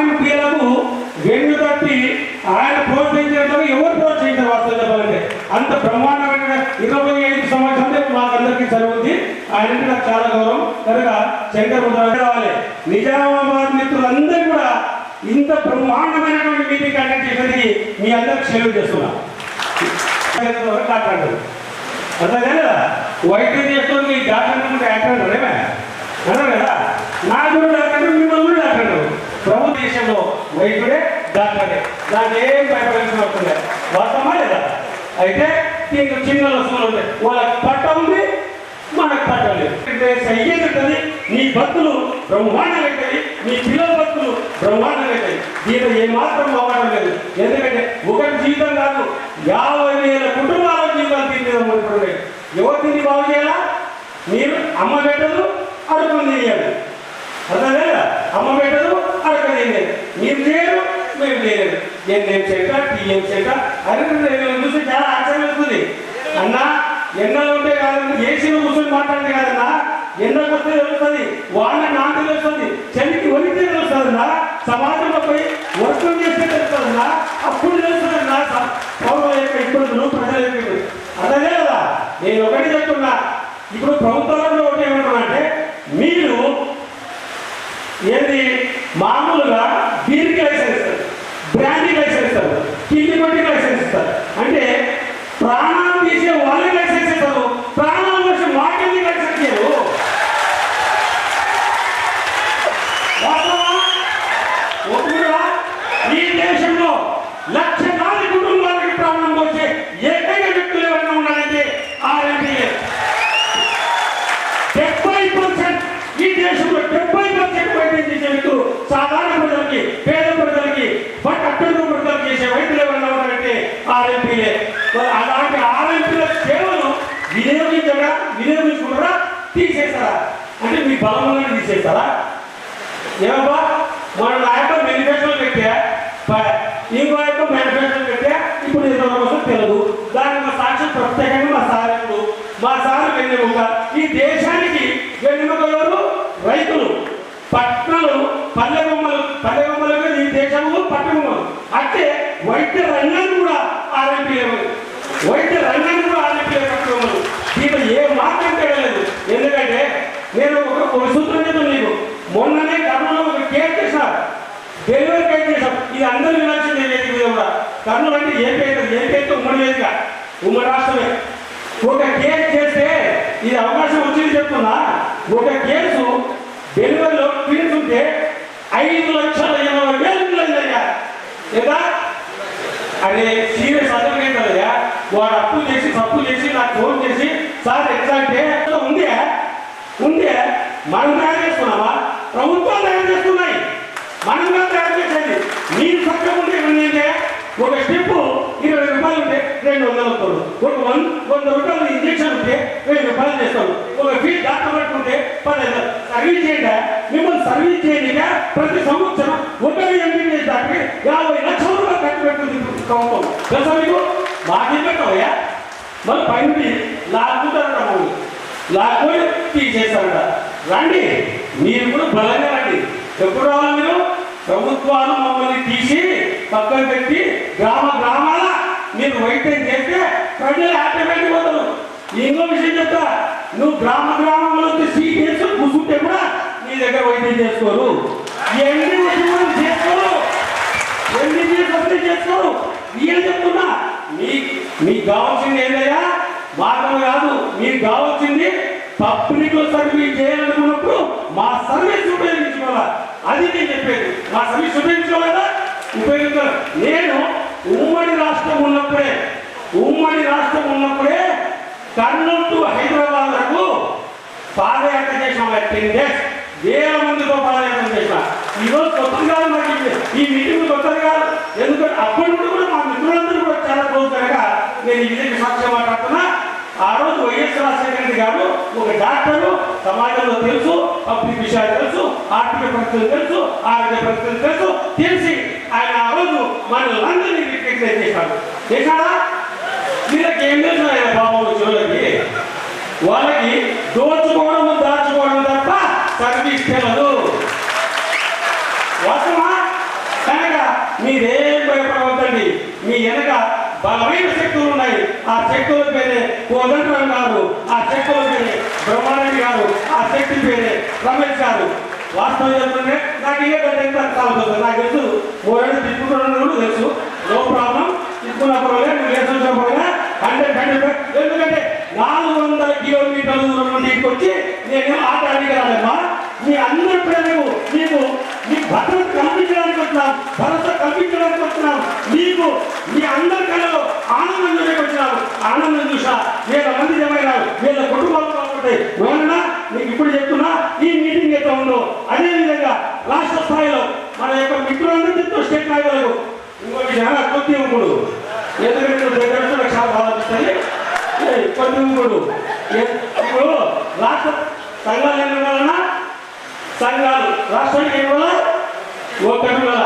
ఎంపీలకు వెన్ను తట్టి ఆయన ప్రోత్సహించడం ఎవరు ప్రోత్సహించారు వాస్తవం చెప్పాలంటే అంత బ్రహ్మాండమైన 25 సంవత్సరాలు మాకందరికీ జరుగుతుంది. ఆయన నాకు చాలా గౌరవం కనుక శంకర్ రావాలి. నిజామాబాద్ మిత్రులందరూ కూడా ఇంత బ్రహ్మాండమైనటువంటి మీటింగ్ కండక్ట్ చేసేది మీ అందరికి సెలవు చేస్తున్నాం. మాట్లాడదు అర్థం కదా వైద్యం చేసుకొని మీ డాక్టర్ యాక్టర్ అన్నారేమే అన్నారు కదా. నా కూడా డాక్టర్ మిమ్మల్ని కూడా డాక్టర్ ప్రభుత్వ దేశంలో వైద్యుడే డాక్టరే దాన్ని ఏం భయపడాల్సిన వస్తుంది వాస్తవమా లేదా. అయితే దీనికి చిన్న లక్షణాలు ఉంటాయి. వాళ్ళకి పట్ట ఉంది మనకు పట్టలేదు. అయ్యేది నీ భక్తులు బ్రహ్మాండంగా అవుతాయి, నీ పిల్లల భక్తులు బ్రహ్మాండంగా అవుతాయి. దీంట్లో ఏమాత్రం పోవడం లేదు. ఎందుకంటే ఒకటి జీవితం కాదు 50,000 కుటుంబాల జీవితాలు తిరిగి ఎవరు తిరిగి బాగు చేయాలా? మీరు అమ్మ పెట్టదు అడుగుని తినేయాలి అర్థం లేదా. అమ్మ పెట్టదు అడుగుని తినేది మీరు చేయరు మేము చేయలేదు. నేను చెట్ట టీఎం చెట్ట అది చూసి చాలా ఆశ్చర్యం వస్తుంది. అన్న ఎన్నలు ఉంటే కాదన్నా ఏసీలో కూర్చొని మాట్లాడితే కాదన్నా ఎన్నకు వస్తే తెలుస్తుంది, వాళ్ళ నాకు తెలుస్తుంది, చలికి వణితే తెలుస్తుందన్నా, సమాజంలో పోయి వర్షం చేస్తే తెలుస్తుందన్నా, అప్పుడు తెలుస్తుందన్నా పౌరుల యొక్క ఇబ్బందులు ప్రజల యొక్క ఇబ్బందులు అదే కదా. నేను ఒకటి చెప్తున్నా, ఇప్పుడు ప్రభుత్వంలో ఒకటి ఏమంటున్నా అంటే మీరు ఏంటి మామూలుగా బీర్కి లైసెన్స్ ఇస్తారు, బ్రాండీ లైసెన్స్ ఇస్తారు, కిల్లి కొట్టి లైసెన్స్ ఇస్తారు. అంటే ప్రాణాలు తీసే వాళ్ళే లైసెన్స్ ఇస్తారు, ప్రాణాల కోసం మాకెళ్ళి లైసెన్స్ చేయరు. ఈ దేశంలో లక్షలాది కుటుంబాలకి ప్రాణం వచ్చే ఏకైక వ్యక్తులు ఎవరైనా ఉన్నారంటే ఆర్ఎంపీఏ. 70% ఈ దేశంలో 70% వైద్యం చేసే వ్యక్తులు సాధారణ ప్రజలకి, పేద ప్రజలకి, అట్టడుగు ప్రజలకు చేసే వైద్యులు ఎవరైనా ఉన్నారంటే ఆర్ఎంపీఏ. అలాంటి ఆర్ఎంపీల సేవలు వినియోగించుకుంటారా తీసేస్తారా? అంటే మీ బలంగా తీసేస్తారా? ఏమబ్బా మన నాయకులు మేనిఫెస్టోలు పెట్టా, ఇంకో యొక్క మేనిఫెస్టోలు పెట్టా, ఇప్పుడు ఇతరుల కోసం తెలియదు. దానికి మా సాక్షి ప్రత్యేకంగా మా సారు వెన్నెముక. ఈ దేశానికి వెన్నెముక ఎవరు? రైతులు, పట్టణాలు, పల్లెబొమ్మలుగా ఈ దేశంలో పట్టబొమ్మలు. అంటే వైద్య రంగాన్ని కూడా ఆర్ఎంపీలు, వైద్య రంగాన్ని కూడా ఆర్ఎంపీలు పట్టబొమ్మలు. దీంట్లో ఏ మాత్రం తెలియలేదు. ఎందుకంటే నేను ఒక సూత్రం చెప్తాను నీకు. మొన్ననే కర్నూలులో ఒక కేసు చేశారు, డెలివరీ కేసు చేశాం. ఇది అందరూ వినాల్సిందే. వేదిక మీద కూడా కర్నూలు అంటే ఏపీ ఉమ్మడి వేదిక, ఉమ్మడి రాష్ట్రమే. ఒక కేసు చేస్తే ఇది అవకాశం వచ్చింది చెప్తున్నా. ఒక కేసు డెలివరీలో ట్విన్స్ ఉంటే 5,80,000 అయ్యా. లేదా అదే సీరియస్ అర్థమవుతుందయ్యా. వాడు తప్పు చేసి నాకు ఫోన్ చేసి సార్ ఎట్లా అంటే ఉందే మనం తయారు చేసుకున్నామా? ప్రభుత్వం తయారు చేస్తున్నాయి, మనంగా తయారు చేసేది. మీరు చక్కగా ఉంటే ఏంటంటే ఒక స్టెప్ 20 రూపాయలు ఉంటే 200 వస్తాడు, ఒక 100 రూపాయలు ఇంజక్షన్ ఉంటే 1000 రూపాయలు చేస్తాడు, ఒక ఫీ డాక్టర్ పట్టుకుంటే 10,000. సర్వీస్ చేయండి, మిమ్మల్ని సర్వీస్ చేయండి. ప్రతి సంవత్సరం ఒక ఎంబీబీఎస్ డాక్టర్కి 50 లక్షల రూపాయలు ఖర్చు పెట్టుకుంది ప్రభుత్వం. తెలుసా మీకు? మాకేం పెట్టవయ్యా? మళ్ళీ పైన లాక్కుంటారట, లాక్కొని తీసేస్తారట. రండి, మీరు కూడా బలంగా రండి. ఎప్పుడు రావాలి మీరు? ప్రభుత్వాలు మమ్మల్ని తీసి పక్కన పెట్టి గ్రామాల మీరు వైద్యం చేస్తే ప్రజలు హ్యాపీ పోతారు. ఇంకో విషయం చెప్తా, నువ్వు గ్రామంలో సీట్ వేసి కూర్చుంటే కూడా నీ దగ్గర వైద్యం చేసుకోరు. ఎన్ని ఉద్యోగాలు చేసుకోరు, చేసుకోరు. ఏం చెప్తున్నా, మీకు కావాల్సింది ఏంటయ్యా? మార్గం కాదు, మీకు కావాల్సింది పబ్లిక్ లో సర్వీస్ చేయాలనుకున్నప్పుడు మా సర్వీస్ ఉపయోగించుకోవాలా. అది నేను చెప్పేది. మా సర్వీస్ ఉపయోగించుకోవాలా, ఉపయోగించాలి. నేను ఉమ్మడి రాష్ట్రం ఉన్నప్పుడే కర్నూలు టు హైదరాబాద్ వరకు పాదయాత్ర చేసాం. 10 days వేల మందితో పాదయాత్ర చేసిన. ఈరోజు కొత్తది కాదు, మాకు ఈ మీటింగ్ కొత్తది కాదు. ఎందుకంటే అప్పటి నుండి కూడా మా మిత్రులందరూ కూడా చాలా క్లోజ్ కనుక నేను ఈ విధంగా సాక్ష్యం మాట్లాడుతున్నా. ఆ రోజు వైఎస్ రాజశేఖర రెడ్డి గారు ఒక డాక్టరు, సమాజంలో తెలుసు, పబ్లిక్ విషయాలు తెలుసు, ఆర్థిక పరిస్థితులు తెలుసు, ఆరోగ్య పరిస్థితులు తెలిసి ఆయన ఆ రోజు మనల్ని రికగ్నైజ్ చేశాడా? వీళ్ళకి ఏం తెలుసు ఆయన బాబు చెవులకి? వాళ్ళకి దాచుకోవడం తప్ప సర్వీస్ తెలియదు. వాస్తవా? మీరేం భయపడవద్దండి. మీ వెనక బలమైన శక్తులు ఉన్నాయి. ఆ శక్తుల పేరే కోదండరామ్ గారు, ఆ శక్తుల పేరే బ్రహ్మారెడ్డి గారు, ఆ శక్తి పేరే రమేష్ గారు. వాస్తవం చెప్తుంటే నాకు ఇంకా కావాలి. నాకు తెలుసు 3 ఏళ్ళు తిప్పుకున్నాను కూడా తెలుసు. No problem. తిప్పుకున్న పర్వాలేదు, నువ్వు వేసిన పర్వాలేదు. 100 ఎందుకంటే 400 కిలోమీటర్ల దూరం నుండి ఇంటికి వచ్చి నేను ఆట అడిగానమ్మా. మీ అందరి పిల్లలకు మీకు భద్రత కల్పించడానికి వచ్చినాం, భరోసా కల్పించడానికి వచ్చినాం. మీకు మీ అందరి కళలో ఆనందం చూడడానికి వచ్చినాము. ఆనందం చూసా 1000 మంది జమైనారు, 1000 కుటుంబాలు కాకుండా ఓనన్నా మీకు ఇప్పుడు చెప్తున్నా ఈ మీటింగ్ ఎట్లా ఉందో అదేవిధంగా రాష్ట్ర స్థాయిలో మన యొక్క మిత్రులందరూ చెప్తూ స్టేట్ నాయకులకు ఇంకొక చాలా కొద్ది ఇప్పుడు ఎందుకంటే దగ్గర నాకు చాలా బాగా అనిపిస్తుంది. కొద్ది ఇప్పుడు రాష్ట్ర సంఘాలు ఎన్ని ఉండాలన్నా సంఘాలు రాష్ట్రానికి ఏం వల్ల ఒకటి వల్ల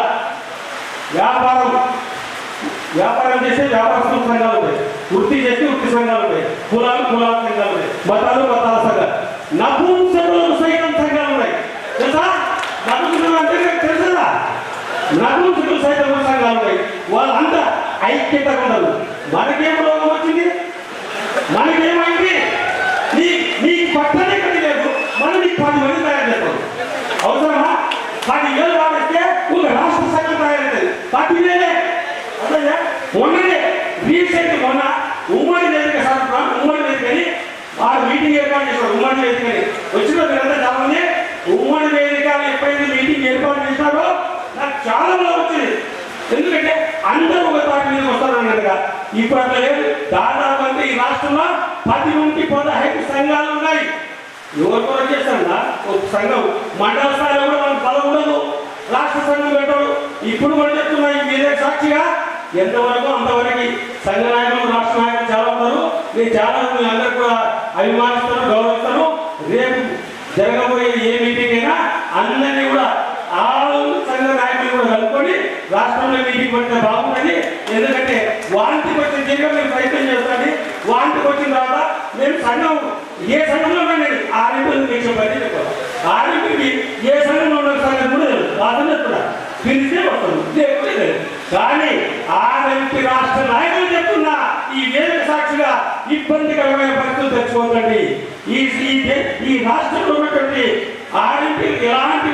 వ్యాపారం చేసే వ్యాపారస్తుల సంఘాలు ఉంటాయి, వృత్తి చేస్తే వృత్తి సంఘాలు ఉంటాయి, కులాల సంఘాలు ఉంటాయి, మతాల సంఘాలు, నపుంసకులకు సైతం సంఘాలు ఉన్నాయి. తెలుసా? నపుంసకులు అంటే తెలుసా? నపుంసకులు సైతం సంఘాలు ఉన్నాయి. వాళ్ళంతా ఐక్యతగా ఉండదు. మనకేం రోగం వచ్చింది? మనకేమైంది? నీకు పట్టనే కట్టి లేదు, మనం నీకు 10 మంది తయారు చేస్తాం. అవసరమా? 10 వేలు వాడిస్తే ఒక రాష్ట్ర సంఘం తయారైతుంది. 10 వేలే అదే మొన్ననే రీసెంట్ మొన్న ఉమ్మడి వేదిక సాధిస్తున్నాం. ఉమ్మడి వేదికని వారు మీటింగ్ ఏర్పాటు చేశారు. ఉమ్మడి వేదికని వచ్చిన మీరంతా చాలా మంది ఉమ్మడి వేదిక ఎప్పుడైతే మీటింగ్ ఏర్పాటు చేశారో నాకు చాలా బాగా వచ్చింది. ఎందుకంటే అందరూ ఒక తాటి మీద వస్తారు అన్నట్టుగా. ఇప్పుడు అట్లా లేదు. దాదాపు అంటే ఈ రాష్ట్రంలో 10 నుండి 15 సంఘాలు ఉన్నాయి. ఎవరు చేస్తారా? ఒక సంఘం మండల స్థాయిలో కూడా మనకు బలం ఉండదు, రాష్ట్ర సంఘం పెట్టడు. ఇప్పుడు మనం చెప్తున్నాయి మీరే సాక్షిగా ఎంతవరకు అంతవరకు సంఘ నాయకులు రాష్ట్ర నాయకులు చాలా ఉన్నారు. నేను చాలా మంది అందరూ కూడా అభిమానిస్తాను, గౌరవిస్తాను. రేపు జరగబోయే ఏ మీటింగ్ అయినా అందరినీ కూడా ఆ సంఘ నాయకులు కూడా కలుపుకొని రాష్ట్రంలో మీటింగ్ పెడితే బాగుంటుంది. ఎందుకంటే వాంతికి వచ్చిన తీరుగా మేము ప్రయత్నం చేస్తాను. వాంతికి వచ్చిన తర్వాత మేము సంఘం ఏ సంఘంలో ఉండండి ఆరింటికి మీకు బయట చెప్పాలి. ఆరింటికి ఏ సంఘంలో ఉన్న సంఘం కూడా రాదని కూడా పిలిచే వస్తాను లేకపోతే. కానీ ఆరింటి రాష్ట్ర నాయకులు చెప్తున్నా ఈ వేదిక సాక్షిగా ఇబ్బందికరమైన పరిస్థితులు తెచ్చుకోకండి. ఈ రాష్ట్రంలో ఉన్నటువంటి ఆరింటికి ఎలాంటి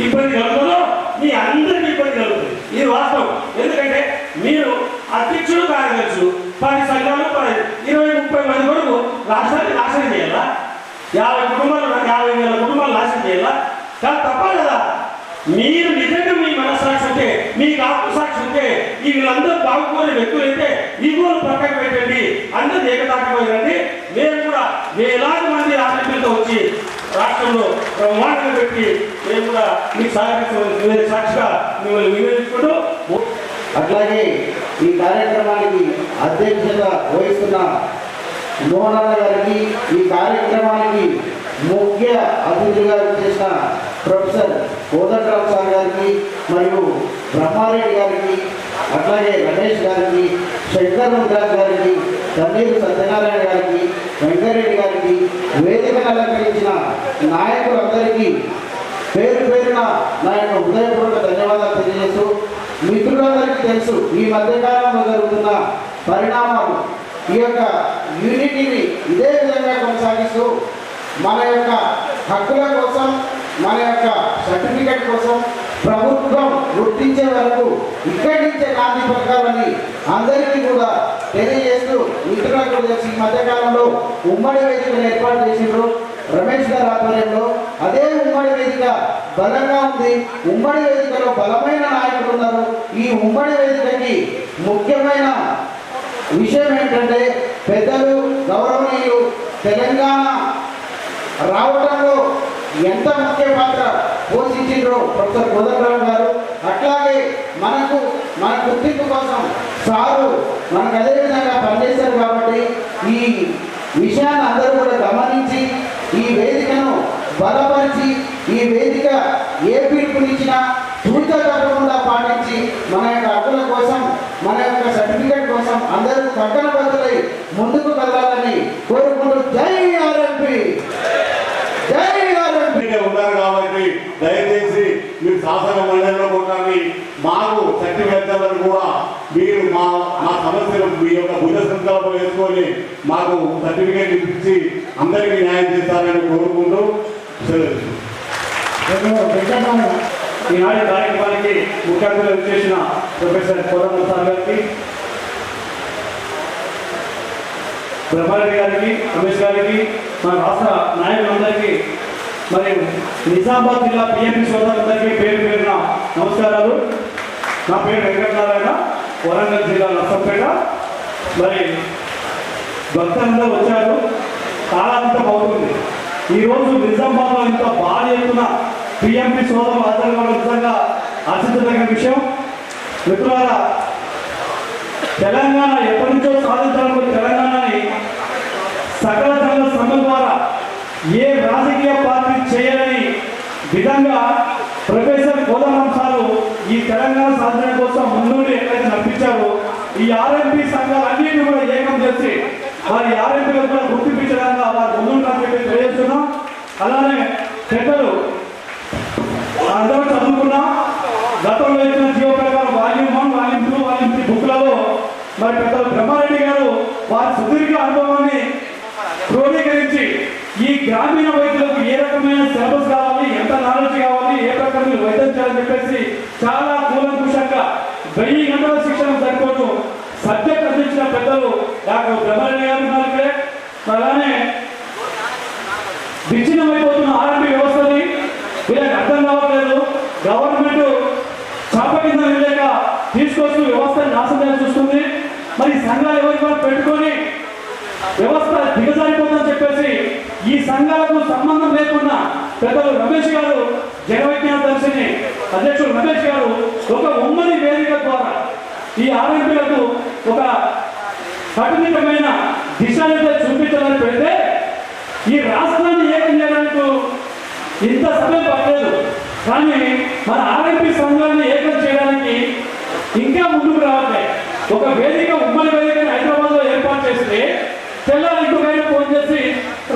ఇబ్బంది కలుగుతుందో మీ అందరికీ ఇబ్బంది కలుగుతుంది. ఇది వాస్తవం. ఎందుకంటే మీరు అధ్యక్షుడు కార్యదర్శులు 10 సంఘాలు 20-30 మంది వరకు రాష్ట్రాన్ని నాశనం చేయాలా? 50 కుటుంబాలు 50,000 కుటుంబాలు నాశనం చేయాలా? కానీ తప్పదు కదా. మీరు నిజంగా మీ మనస్సాక్షి ఉంటే, మీకు ఆత్మసాక్షి ఉంటే, వీళ్ళందరూ బాగుపోయిన వ్యక్తులు అయితే ఈగోలు పక్కకు పెట్టండి, అందరూ ఏకతాటిపోయారండి. మేము కూడా వేలాది మంది ఆరోగ్యంతో వచ్చి రాష్ట్రంలో బ్రహ్మాండంగా పెట్టి మేము కూడా మీకు సహకరిస్తున్న సాక్షిగా మిమ్మల్ని వినియోగించుకుంటూ అట్లాగే ఈ కార్యక్రమానికి అధ్యక్షత వహిస్తున్న మోహనన్న గారికి, ఈ కార్యక్రమానికి ముఖ్య అతిథిగా చేసిన ప్రొఫెసర్ కోదండరామ్ సార్ గారికి మరియు బ్రహ్మారెడ్డి గారికి, అట్లాగే రమేష్ గారికి, శంకర్ ముద్రాజ్ గారికి, తన్నీరు సత్యనారాయణ గారికి, వెంకరెడ్డి గారికి, వేదికను అలంకరించిన నాయకులందరికీ పేరు పేరున నా యొక్క హృదయపూర్వక ధన్యవాదాలు తెలియజేస్తూ, మిత్రులందరికీ తెలుసు ఈ మధ్యకాలంలో జరుగుతున్న పరిణామాలు. ఈ యొక్క యూనిటీని ఇదే విధంగా కొనసాగిస్తూ మన యొక్క హక్కుల కోసం, మన యొక్క సర్టిఫికెట్ కోసం ప్రభుత్వం గుర్తించే వరకు ఇక్కడి నుంచే గాంధీ పథకాలని అందరికీ కూడా తెలియజేస్తూ, మిత్రులకు కూడా తెలిసి ఈ మధ్యకాలంలో ఉమ్మడి వేదికను ఏర్పాటు చేసిండ్రు రమేష్ గారి ఆధ్వర్యంలో. అదే ఉమ్మడి వేదిక బలంగా ఉంది. ఉమ్మడి వేదికలో బలమైన నాయకులు ఉన్నారు. ఈ ఉమ్మడి వేదికకి ముఖ్యమైన విషయం ఏంటంటే పెద్దలు గౌరవనీయులు తెలంగాణ రావడంలో ఎంత ముఖ్య పాత్ర పోషించిండ్రో ప్రొఫెసర్ కోదండరామ్ గారు. అట్లాగే మన గుర్తింపు కోసం సారు మనకు అదేవిధంగా పనిచేశారు. కాబట్టి ఈ విషయాన్ని అందరూ కూడా గమనించి ఈ వేదికను బలపరిచి, ఈ వేదిక ఏ పిలుపునిచ్చినా తూచా తప్పకుండా పాటించి మన యొక్క హక్కుల కోసం, మన యొక్క సర్టిఫికెట్ కోసం అందరూ పక్కన బదులై ముందుకు కదలాలని కోరుకుంటూ జై ఆర్ఎంపీ, జై ఆర్ఎంపీ. ఉన్నారు కాబట్టి దయచేసి మీరు శాసన మండలిలో ఉంటారని మాకు శక్తి పెద్దలను కూడా మీరు మా సమస్యలు మీ యొక్క భుజ సంకల్పం వేసుకొని మాకు సర్టిఫికేట్ ఇప్పించి అందరికీ న్యాయం చేస్తారని కోరుకుంటూ సెలవు. ఈనాటి కార్యక్రమానికి ముఖ్య అతిథులు చేసిన ప్రొఫెసర్ కోదండ సార్ గారికి, బ్రహ్మారెడ్డి గారికి, రమేష్ గారికి, మన రాష్ట్ర నాయకులందరికీ మరియు నిజామాబాద్ జిల్లా పిఎంపీ సోదరులందరికీ పేరు పేరున నమస్కారాలు. నా పేరు వెంకటనారాయణ, వరంగల్ జిల్లా నర్సంపేట. మరి భక్తులందరూ వచ్చారు, కాలాంతం అవుతుంది. ఈరోజు నిజామాబాద్లో ఇంత భారీ ఎత్తున పిఎంపీ సోదరులు హాజరు కావడం నిజంగా ఆశించదగిన విషయం. మిత్రులారా, తెలంగాణ ఎప్పటి నుంచో సాధించాలని తెలంగాణని సకల జనుల సమ్మె ద్వారా ఏ రాజకీయ పార్టీ చేయలేని విధంగా ప్రొఫెసర్ కోదండం సారు ఈ తెలంగాణ సాధన కోసం ముందుండి ఎక్కడైతే నడిపించారో ఈ ఆర్ఎంపీ సంఘాలన్నింటినీ కూడా ఏకం చేసి వారి ఆర్ఎంపీలకు కూడా గుర్తింపించడానికి వారు ముందుంటారని చెప్పి తెలియజేస్తున్నాం. అలానే పెద్దలు అందరూ చదువుకున్నాం. గతంలో ఇచ్చిన జీవో ప్రకారం వాల్యూమ్ 1, వాల్యూమ్ 2, వాల్యూమ్ 3 బుక్లలో మరి పెద్దలు బ్రహ్మారెడ్డి గారు వారి సుదీర్ఘ అనుభవాన్ని క్రోడీకరించి ఈ గ్రామీణ వైద్యులకు ఏ రకమైన సిలబస్ కావాలి, ఎంత నాలెడ్జ్ కావాలి, ఏ ప్రకారం వైద్యం చేయాలని చెప్పేసి చాలా కూలంకుషంగా 1000 గంటల శిక్షణ సరిపోతూ సబ్జెక్ట్ అందించిన పెద్దలు డాక్టర్ బ్రహ్మారెడ్డి గారు ఉన్నారు ఇక్కడే. అలానే విచ్ఛిన్నమైపోతున్న ఆర్ఎంపీ వ్యవస్థని వీళ్ళకి అర్థం కావట్లేదు. గవర్నమెంట్ చాప కింద వెళ్ళాక తీసుకొస్తూ వ్యవస్థను నాశనం చూస్తుంది. మరి సంఘాలు ఎవరి పెట్టుకొని వ్యవస్థ దిగజారిపోతుందని చెప్పేసి ఈ సంఘాలకు సంబంధం లేకుండా పెద్దలు రమేష్ గారు, జనవిజ్ఞాన దర్శిని అధ్యక్షుడు రమేష్ గారు ఒక ఉమ్మడి వేదిక ద్వారా ఈ ఆర్ఎంపీలకు ఒక కఠినమైన దిశానిర్దేశం చూపించాలని పెడితే ఈ రాష్ట్రాన్ని ఏకం చేయడానికి ఇంత సమయం పట్టలేదు. కానీ మన ఆర్ఎంపీ సంఘాన్ని ఏకం చేయడానికి ఇంకా ముందుకు రావాలి. ఒక వేదిక, ఉమ్మడి వేదికని హైదరాబాద్లో ఏర్పాటు చేస్తే తెల్లారి ఇంకొకైనా ఫోన్ చేసి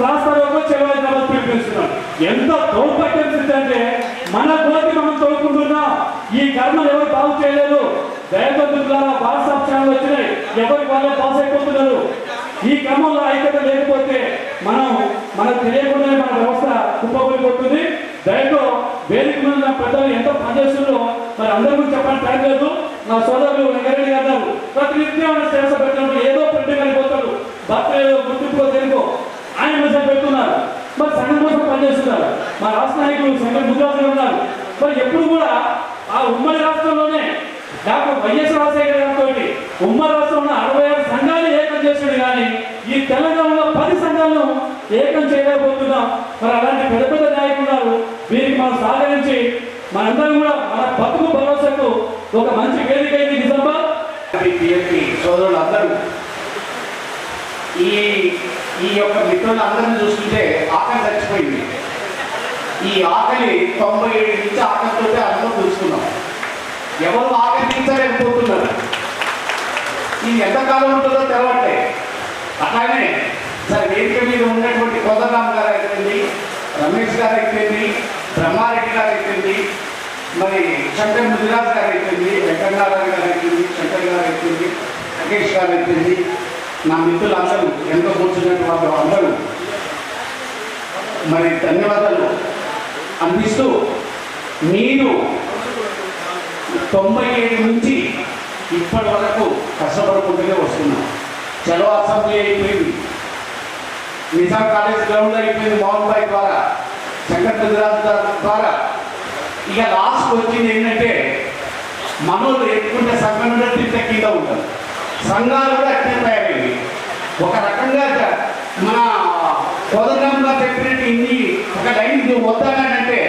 రాష్ట్రంలో చెలవైద్రాబాద్ పిలిపిస్తున్నాం. ఎంత దౌర్భాగ్యం అంటే మన గోతి మనం తోడుకుంటున్నాం. ఈ కర్మలు ఎవరు బాగు చేయలేదు. దయచేసి బాక్స్ ఆఫ్ ఛానల్ వచ్చినాయి, ఎవరికి వాళ్ళే పాస్ అయిపోతున్నారు. ఈ క్రమంలో ఐక్యత లేకపోతే మనకు తెలియకుండానే మన వ్యవస్థ కుప్పబడిపోతుంది. దయతో వేదిక మీద పెద్దలు ఎంత పనిచేస్తుందో మరి అందరి గురించి చెప్పడానికి టైం లేదు. నా సోదరులు వెంకరెడ్డి గారు ప్రతి నిత్యం సేవ పెట్టినప్పుడు ఏదో ప్రింటింగ్ అయిపోతారు, బర్త్డే గుర్తింపు తెలుగు ఆయన మెసేజ్ పెడుతున్నారు. మరి సంఘం కోసం పనిచేస్తున్నారు. మా రాష్ట్ర నాయకులు సంఘం గుజరాత్లో ఉన్నారు. మరి ఎప్పుడు కూడా ఆ ఉమ్మడి రాష్ట్రంలోనే డాక్టర్ వైఎస్ రాజశేఖర గారితో ఉమ్మడి రాష్ట్రంలో 66 సంఘాలు ఏకం చేసాడు. కానీ ఈ తెలంగాణలో 10 సంఘాలను ఏకం చేయలేకపోతున్నాం. మరి అలాంటి పెద్ద పెద్ద నాయకులు ఉన్నారు. వీరికి మనం సహకరించి మనందరం కూడా మన బతుకు భరోసాకు ఒక మంచి వేదిక అయింది నిజామాబాద్. సోదరులు అందరూ ఈ యొక్క మిత్రులు అందరినీ చూస్తుంటే ఆకలి చచ్చిపోయింది. ఈ ఆకలి 97 నుంచి ఆకలితో అందరూ చూసుకున్నాం. ఎవరు ఆకలి తీర్చలేకపోతున్నారు. ఇది ఎంతకాలం ఉంటుందో తెలవట్లే. అట్లానే సరే వేదిక మీద ఉన్నటువంటి కోదండరామ్ గారు అయిపోయింది, రమేష్ గారు అయిపోయింది, బ్రహ్మారెడ్డి గారు అయిపోయింది, మరి శంకర్ ముదిరాజ్ గారు అయిపోయింది, వెంకటనారాయణ గారు అయిపోయింది, శంకర్ గారు అయిపోయింది, నగేష్ గారు అయిపోయింది. నా మిత్రులందరూ ఎంతో కూర్చున్నట్టు వాళ్ళు అందరూ మరి ధన్యవాదాలు అందిస్తూ మీరు 97 నుంచి ఇప్పటి వరకు కష్టపడుకుంటూనే వస్తున్నాం. చలో అసెంబ్లీ అయిపోయింది, నిజాం కాలేజ్ గ్రౌండ్ అయిపోయింది మోహన్ భాయ్ ద్వారా, శంకర్ గుజరాత్ ద్వారా. ఇక లాస్ట్ వచ్చింది ఏంటంటే మనోళ్ళు ఎక్కుంటే సంఘం కూడా తింట కింద ఉంటారు. సంఘాలు కూడా అట్లే తయారైంది. ఒక రకంగా మన కోదండంగా చెప్పినట్టు ఇన్ని ఒక లైన్ వద్దానంటే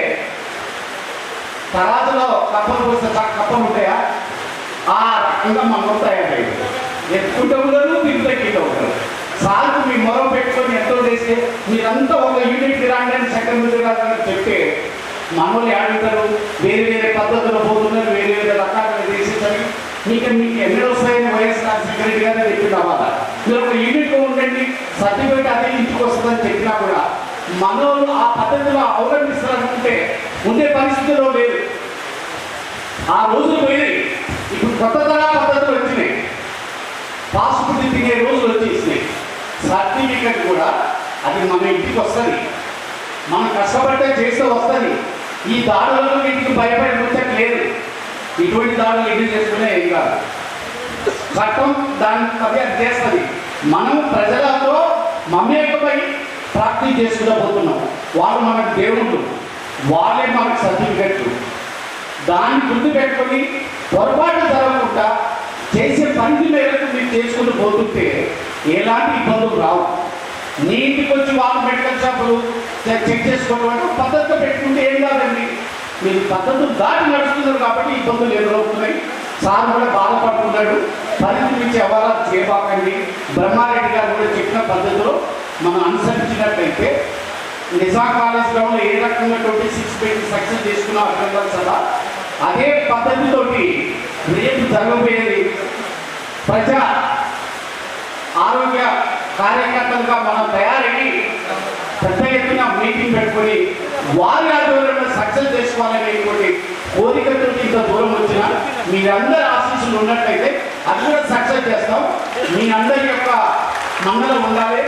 తరాజులో కప్పలు పోస్తే కప్పలు ఉంటాయా, ఆ రకంగా మనం తయారైంది. ఎక్కుంటే ఉండరు, తింటే కింద ఉంటారు. సార్కు మీ మొర పెట్టుకొని ఎంతో చేస్తే మీరంతా ఒక యూనిట్ రాండి అని సెకండ్ గుజరాత్ చెప్తే మనోళ్ళు ఆడుతారు. వేరే వేరే పద్ధతుల్లో పోతున్నారు, వేరే వేరే రకాలుగా చేసేసరి మీకు ఎన్ని వస్తాయని వైఎస్ రాజశేఖర రెడ్డి గారు చెప్పిన అవ్వాలి. మీరు ఒక యూనిట్లో ఉండండి, సర్టిఫికేట్ అదే ఇంటికి వస్తుందని చెప్పినా కూడా మనోళ్ళు ఆ పద్ధతిలో అవలంబిస్తారంటే ఉండే పరిస్థితిలో లేదు. ఆ రోజులు పోయినాయి. ఇప్పుడు కొత్త తరహా పద్ధతులు వచ్చినాయి. ఫాస్ట్ ఫుడ్ తినే రోజులు వచ్చేసినాయి. సర్టిఫికెట్ కూడా అది మన ఇంటికి వస్తుంది, మనం కష్టపడితే చేస్తే వస్తుంది. ఈ దాడులకు ఇంటికి భయపడి ముచ్చట లేదు. ఇటువంటి దాడులు ఎన్ని చేసుకునే ఏం కాదు, చట్టం దాని పర్యాలు చేస్తుంది. మనం ప్రజలతో మమేకమై ప్రాక్టీస్ చేసుకుంటూ పోతున్నాం. వాళ్ళు మనకు దేవుళ్ళు, వాళ్ళే మనకు సర్టిఫికెట్లు. దాన్ని గుర్తుపెట్టుకొని పొరపాటు జరగకుండా చేసే పని మేరకు మీరు చేసుకుంటూ పోతుంటే ఎలాంటి ఇబ్బందులు రావు. నీటికి వచ్చి వాళ్ళు మెడికల్ షాపులు చెక్ చేసుకోవడం అంటే పద్ధతిగా పెట్టుకుంటే ఏం కాదండి. మీరు పద్ధతులు దాటి నడుస్తున్నారు కాబట్టి ఇబ్బందులు ఎదురవుతున్నాయి. సార్ కూడా బాధపడుతున్నాడు. పరిధి నుంచి ఎవరు చేయబాకండి. బ్రహ్మారెడ్డి గారు కూడా చెప్పిన పద్ధతిలో మనం అనుసరించినట్లయితే నిజాం కాలేజ్ గ్రౌండ్లో ఏ రకంగా 26 పెట్టి సక్సెస్ చేసుకున్న అభినందన సభ అదే పద్ధతితోటి రేపు జరగబోయేది ప్రజా ఆరోగ్య కార్యకర్తలుగా మనం తయారయ్యి పెద్ద ఎత్తున మీటింగ్ పెట్టుకొని వారి ఆధ్వర్యంలో సక్సెస్ చేసుకోవాలనేటువంటి కోరికతో ఇంత దూరం వచ్చిన మీరందరి ఆశీస్సులు ఉన్నట్లయితే అది కూడా సక్సెస్ చేస్తాం. మీ అందరి యొక్క మంగళం ఉండాలి.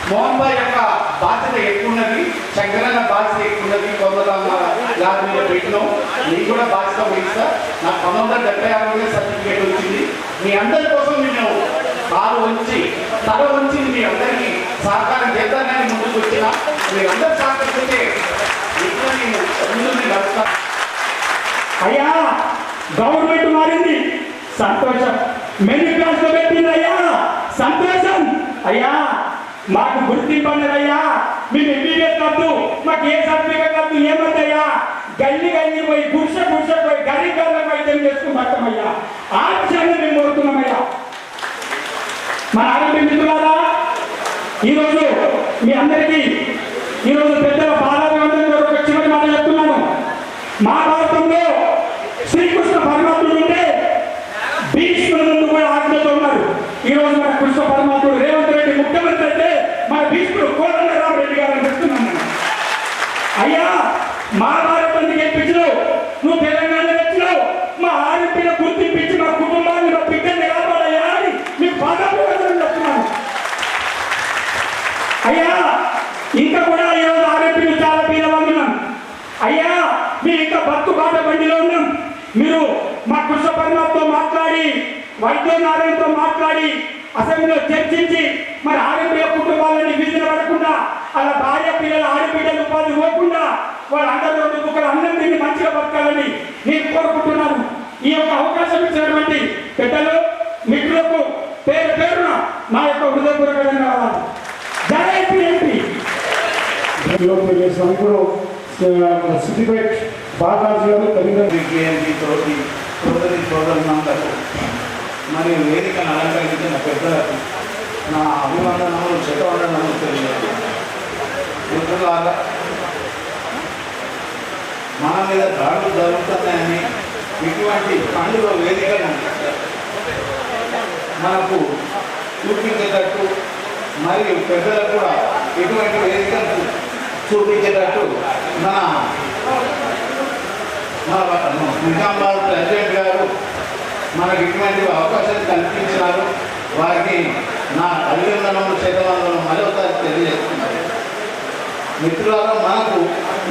మోహన్ బాయ్ యొక్క బాధ్యత ఎక్కువ ఉన్నది, శంకరన్న బాధ్యత ఎక్కువ ఉన్నది. కొందరమ్మ గారి మీద పెట్టినాం, నేను కూడా బాధ్యత వహిస్తా. నాకు 1976 సర్టిఫికేట్ వచ్చింది. మీ అందరి కోసం నేను కాలు ఉంచి తల ఉంచి మీ అందరికీ సహకారం చేద్దానని ముందుకు వచ్చిన మీరు అందరూ సహకరిస్తే ముందు నడుస్తా. అయ్యా గవర్నమెంట్ మారింది, సంతోషం. మెను క్లాస్ లో పెట్టింది అయ్యా, సంతోషం. అయ్యా మాకు గుర్తింపు అన్నదయ్యా. మేము ఎంబీబీఎస్ వద్దు, మాకు ఏ సర్టిఫికేట్ వద్దు, ఏమద్దయ్యా గల్లి గల్లి పోయి గుడిస పోయి గరీబ్ వైద్యం చేసుకుంటామయ్యా. ఆ విషయాన్ని మేము కోరుతున్నామయ్యా. మన ఆరోగ్య మిత్రులారా, ఈరోజు మీ అందరికీ ఈరోజు పెద్దల బాలాభివందన ఒక చివరి మాట చెప్తున్నాను. మహాభారతంలో శ్రీకృష్ణ పరమాత్ముడు ఉంటే భీష్ముడు ముందు కూడా ఆజ్ఞతో ఉన్నారు. ఈరోజు మన కృష్ణ పరమాత్ముడు రేవంత్ రెడ్డి ముఖ్యమంత్రి అయితే మన భీష్ముడు కోదండరామరెడ్డి గారు అనిపిస్తున్నాను. అయ్యా మహాభారతాన్ని గెలిపించినావు, నువ్వు తెలంగాణ వచ్చినావు, మా ఆరోగ్య గుర్తింపించి మా కుటుంబాన్ని మా బిడ్డని కాపాడయ్యా అని మీకు బాధాభివందనం చెప్తున్నాను. అయ్యా ఇంకా కూడా ఈరోజు ఆరోగ్యం చాలా పీలవాళ్ళు ఉన్నాం. అయ్యా మీరు ఇంకా బతుకు బాట బండిలో ఉన్నాం. మీరు మా కృష్ణ పరిమాణంతో మాట్లాడి వైద్యనారాయణతో మాట్లాడి అసెంబ్లీలో చర్చించి మరి ఆరోగ్య కుటుంబాలని వీధిన పడకుండా అలా భార్య పిల్లల ఆడపిల్లలు ఉపాధి పోకుండా వాళ్ళందరూ ఒకరు అన్నం తిని మంచిగా బతకాలని నేను కోరుకుంటున్నాను. ఈ యొక్క అవకాశం ఇచ్చినటువంటి పెద్దలు మిత్రులకు పేరు పేరున నా యొక్క హృదయపూర్వక ధన్యవాదాలు. జై పిఎంపి. ఇప్పుడు సిద్దిపేట బాలాజీ గారు తోటి సోదరులందరూ మరియు వేదికను అలంకరించిన పెద్దలకు నా అభివందనములు శతవందనములు తెలియదు. మిత్రులారా, మన మీద దాడులు జరుగుతున్నాయని ఇటువంటి పండుగ వేదికను మనకు చూపించేటట్టు మరియు పెద్దలకు కూడా ఇటువంటి వేదికను చూపించేటట్టు నిజామాబాద్ ప్రెసిడెంట్ గారు మనకు ఇటువంటి అవకాశాలు కల్పించినారు. వారికి నా అభినందనలు శతవందనలు మరోసారి తెలియజేస్తున్నారు. మిత్రులారా, మనకు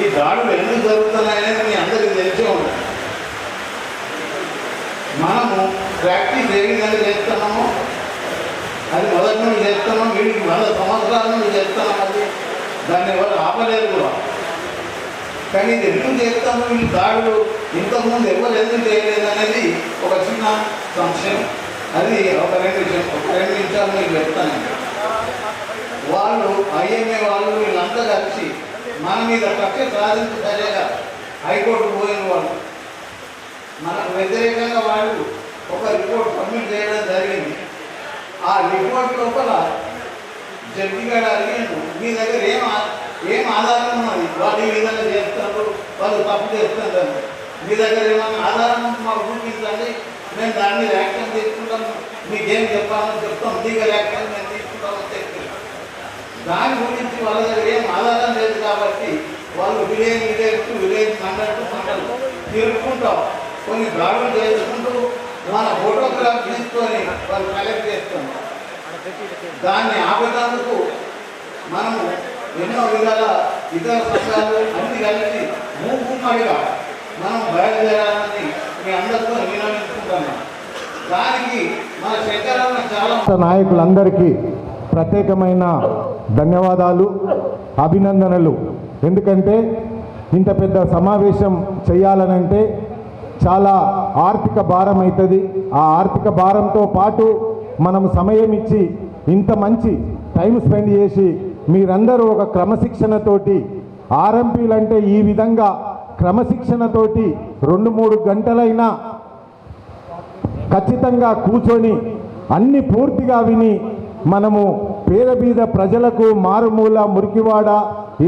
ఈ దాడులు ఎందుకు జరుగుతున్నాయనేది మీ అందరికీ తెలిసే ఉంటుంది. మనము ప్రాక్టీస్ ఏ విధంగా చేస్తున్నామో అది మొదటి నుండి చేస్తున్నాం, వీడికి 100 సంవత్సరాల నుండి చేస్తున్నాం. అది దాన్ని ఎవరు ఆపలేదు కూడా. కానీ ఇది ఎందుకు చేస్తాము, వీళ్ళు దాడులు ఇంతకుముందు ఎవరు ఎందుకు చేయలేదు అనేది ఒక చిన్న సంశయం. అది ఒక 2 నిమిషాలు మీకు చెప్తాను. వాళ్ళు ఐఎంఏ వాళ్ళు వీళ్ళంతా కలిసి మన మీద కక్ష సాధింపు సరిగా హైకోర్టు పోయిన వాళ్ళు మనకు వ్యతిరేకంగా వాళ్ళు ఒక రిపోర్ట్ సబ్మిట్ చేయడం జరిగింది. ఆ రిపోర్ట్ లోపల జడ్జి గారు అడిగాను, మీ దగ్గర ఏం ఆధారం ఉన్నది, వాళ్ళు ఈ విధంగా చేస్తారు, వాళ్ళు తప్పు చేస్తారు, మీ దగ్గర ఏమైనా ఆధారం మాకు చూపించండి, మేము దాని మీద యాక్షన్ తీసుకుంటాము, మీకేం చెప్పాలని చెప్తాం, లీగల్ యాక్షన్ మేము తీసుకుంటామని చెప్పి దాని గురించి వాళ్ళ దగ్గర ఏం ఆధారం లేదు కాబట్టి వాళ్ళు విలేజ్ మండల్ తిరుక్కుంటాం కొన్ని దాడులు చేసుకుంటూ మన ఫోటోగ్రాఫ్ తీసుకొని వాళ్ళు కలెక్ట్ చేస్తాం. దాన్ని ఆపేందుకు మనము ఎన్నో విధాల ఇతర సంఘాలు అన్ని కలిసి మూకుమ్మడిగా మనం బయలుదేరాలని మీ అందరితో వినియోగించుకుంటున్నాం. దానికి మన శంకరన్న చాలా నాయకులందరికీ ప్రత్యేకమైన ధన్యవాదాలు, అభినందనలు. ఎందుకంటే ఇంత పెద్ద సమావేశం చేయాలనంటే చాలా ఆర్థిక భారం అవుతుంది. ఆ ఆర్థిక భారంతో పాటు మనం సమయం ఇచ్చి ఇంత మంచి టైం స్పెండ్ చేసి మీరందరూ ఒక క్రమశిక్షణతోటి ఆర్ఎంపీలంటే ఈ విధంగా క్రమశిక్షణతోటి 2-3 గంటలైనా ఖచ్చితంగా కూర్చొని అన్ని పూర్తిగా విని మనము పేద బీద ప్రజలకు మారుమూల మురికివాడ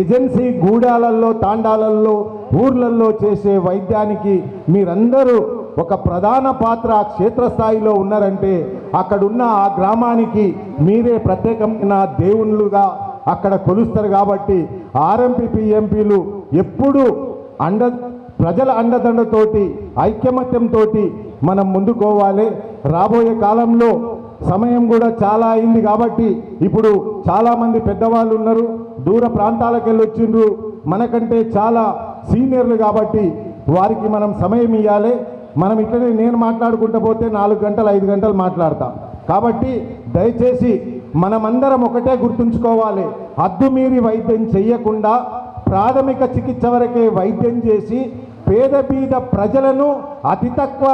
ఏజెన్సీ గూడాలలో తాండాలలో ఊర్లలో చేసే వైద్యానికి మీరందరూ ఒక ప్రధాన పాత్ర క్షేత్రస్థాయిలో ఉన్నారంటే అక్కడున్న ఆ గ్రామానికి మీరే ప్రత్యేకమైన దేవుళ్ళుగా అక్కడ కొలుస్తారు. కాబట్టి ఆర్ఎంపీ పిఎంపీలు ఎప్పుడూ ప్రజల అండదండతోటి ఐక్యమత్యంతో మనం ముందుకోవాలి. రాబోయే కాలంలో సమయం కూడా చాలా అయింది కాబట్టి ఇప్పుడు చాలామంది పెద్దవాళ్ళు ఉన్నారు, దూర ప్రాంతాలకు వెళ్ళి వచ్చిండ్రు, మనకంటే చాలా సీనియర్లు కాబట్టి వారికి మనం సమయం ఇవ్వాలి. మనం ఇట్లనే నేను మాట్లాడుకుంటూ పోతే 4 గంటలు 5 గంటలు మాట్లాడతాం. కాబట్టి దయచేసి మనమందరం ఒకటే గుర్తుంచుకోవాలి, హద్దుమీరి వైద్యం చేయకుండా ప్రాథమిక చికిత్స వరకే వైద్యం చేసి పేద బీద ప్రజలను అతి తక్కువ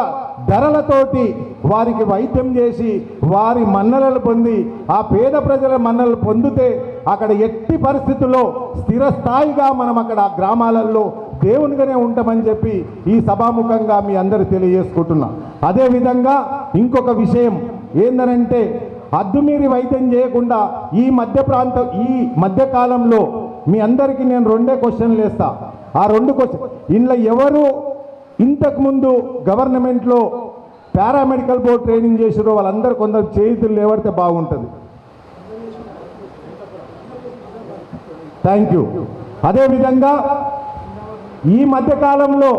ధరలతోటి వారికి వైద్యం చేసి వారి మన్ననలు పొంది ఆ పేద ప్రజల మన్ననలు పొందితే అక్కడ ఎట్టి పరిస్థితుల్లో స్థిరస్థాయిగా మనం అక్కడ గ్రామాలలో దేవునిగానే ఉంటామని చెప్పి ఈ సభాముఖంగా మీ అందరూ తెలియజేసుకుంటున్నా. అదేవిధంగా ఇంకొక విషయం ఏందనంటే హద్దుమీరి వైద్యం చేయకుండా ఈ మధ్యకాలంలో మీ అందరికీ నేను 2 క్వశ్చన్లు వేస్తా. ఆ 2 క్వశ్చన్ ఇంట్లో ఎవరు ఇంతకుముందు గవర్నమెంట్లో పారామెడికల్ బోర్డ్ ట్రైనింగ్ చేసారో వాళ్ళందరూ కొందరు చేతులు లేవడితే బాగుంటుంది. Thank you. అదేవిధంగా ఈ మధ్యకాలంలో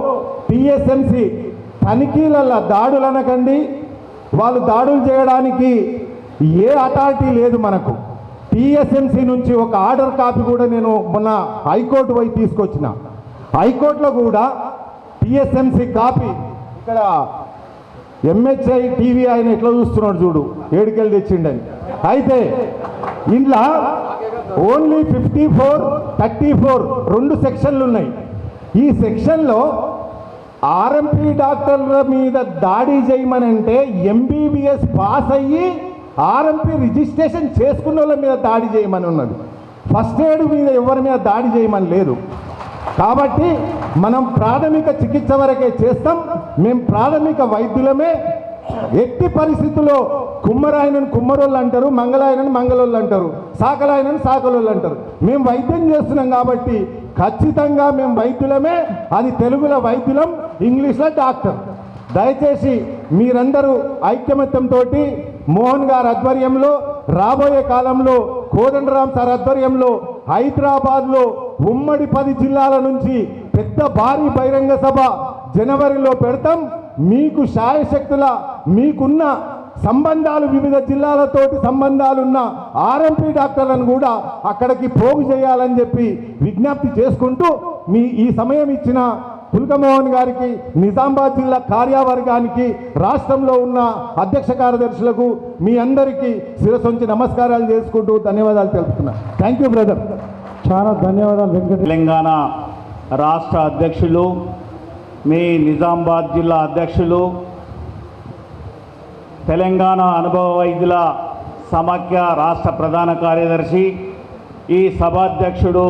టీఎస్ఎంసీ తనిఖీల దాడులు అనకండి, వాళ్ళు దాడులు చేయడానికి ఏ అథారిటీ లేదు మనకు. టీఎస్ఎంసీ నుంచి ఒక ఆర్డర్ కాపీ కూడా నేను మొన్న హైకోర్టు పోయి తీసుకొచ్చిన. హైకోర్టులో కూడా టీఎస్ఎంసీ కాపీ ఇక్కడ ఎంహెచ్ఐ టీవీ ఆయన ఎట్లా చూస్తున్నాడు చూడు, ఏడుకెళ్ళి తెచ్చిండని. అయితే ఇంట్లో ఓన్లీ 54, 34 2 సెక్షన్లు ఉన్నాయి. ఈ సెక్షన్లో ఆర్ఎంపీ డాక్టర్ల మీద దాడి చేయమనంటే ఎంబీబీఎస్ పాస్ అయ్యి ఆర్ఎంపీ రిజిస్ట్రేషన్ చేసుకున్న వాళ్ళ మీద దాడి చేయమని ఉన్నది. ఫస్ట్ ఎయిడ్ మీద ఎవరి మీద దాడి చేయమని లేదు. కాబట్టి మనం ప్రాథమిక చికిత్స వరకే చేస్తాం. మేము ప్రాథమిక వైద్యులమే. ఎట్టి పరిస్థితుల్లో కుమ్మరాయనని కుమ్మరోళ్ళు అంటారు, మంగళాయనని మంగళోళ్ళు అంటారు, సాకలాయనని సాకలోళ్ళు అంటారు. మేము వైద్యం చేస్తున్నాం కాబట్టి ఖచ్చితంగా మేము వైద్యులమే. అది తెలుగులో వైద్యులం, ఇంగ్లీష్లో డాక్టర్. దయచేసి మీరందరూ ఐక్యమత్యంతో మోహన్ గారి ఆధ్వర్యంలో రాబోయే కాలంలో కోదండరాం సార్ ఆధ్వర్యంలో హైదరాబాద్లో ఉమ్మడి 10 జిల్లాల నుంచి పెద్ద భారీ బహిరంగ సభ జనవరిలో పెడతాం. మీకు శాయశక్తుల మీకున్న సంబంధాలు వివిధ జిల్లాలతోటి సంబంధాలున్న ఆర్ఎంపీ డాక్టర్లను కూడా అక్కడికి పోగు చేయాలని చెప్పి విజ్ఞప్తి చేసుకుంటూ ఈ సమయం ఇచ్చిన పుల్కమోహన్ గారికి, నిజామాబాద్ జిల్లా కార్యవర్గానికి, రాష్ట్రంలో ఉన్న అధ్యక్ష కార్యదర్శులకు మీ అందరికీ శిరసొంచి నమస్కారాలు చేసుకుంటూ ధన్యవాదాలు తెలుపుతున్నా. Thank you brother. చాలా ధన్యవాదాలు వెంకట. తెలంగాణ రాష్ట్ర అధ్యక్షులు, మీ నిజామాబాద్ జిల్లా అధ్యక్షులు, తెలంగాణ అనుభవ వైద్యుల సమాఖ్య రాష్ట్ర ప్రధాన కార్యదర్శి, ఈ సభాధ్యక్షుడు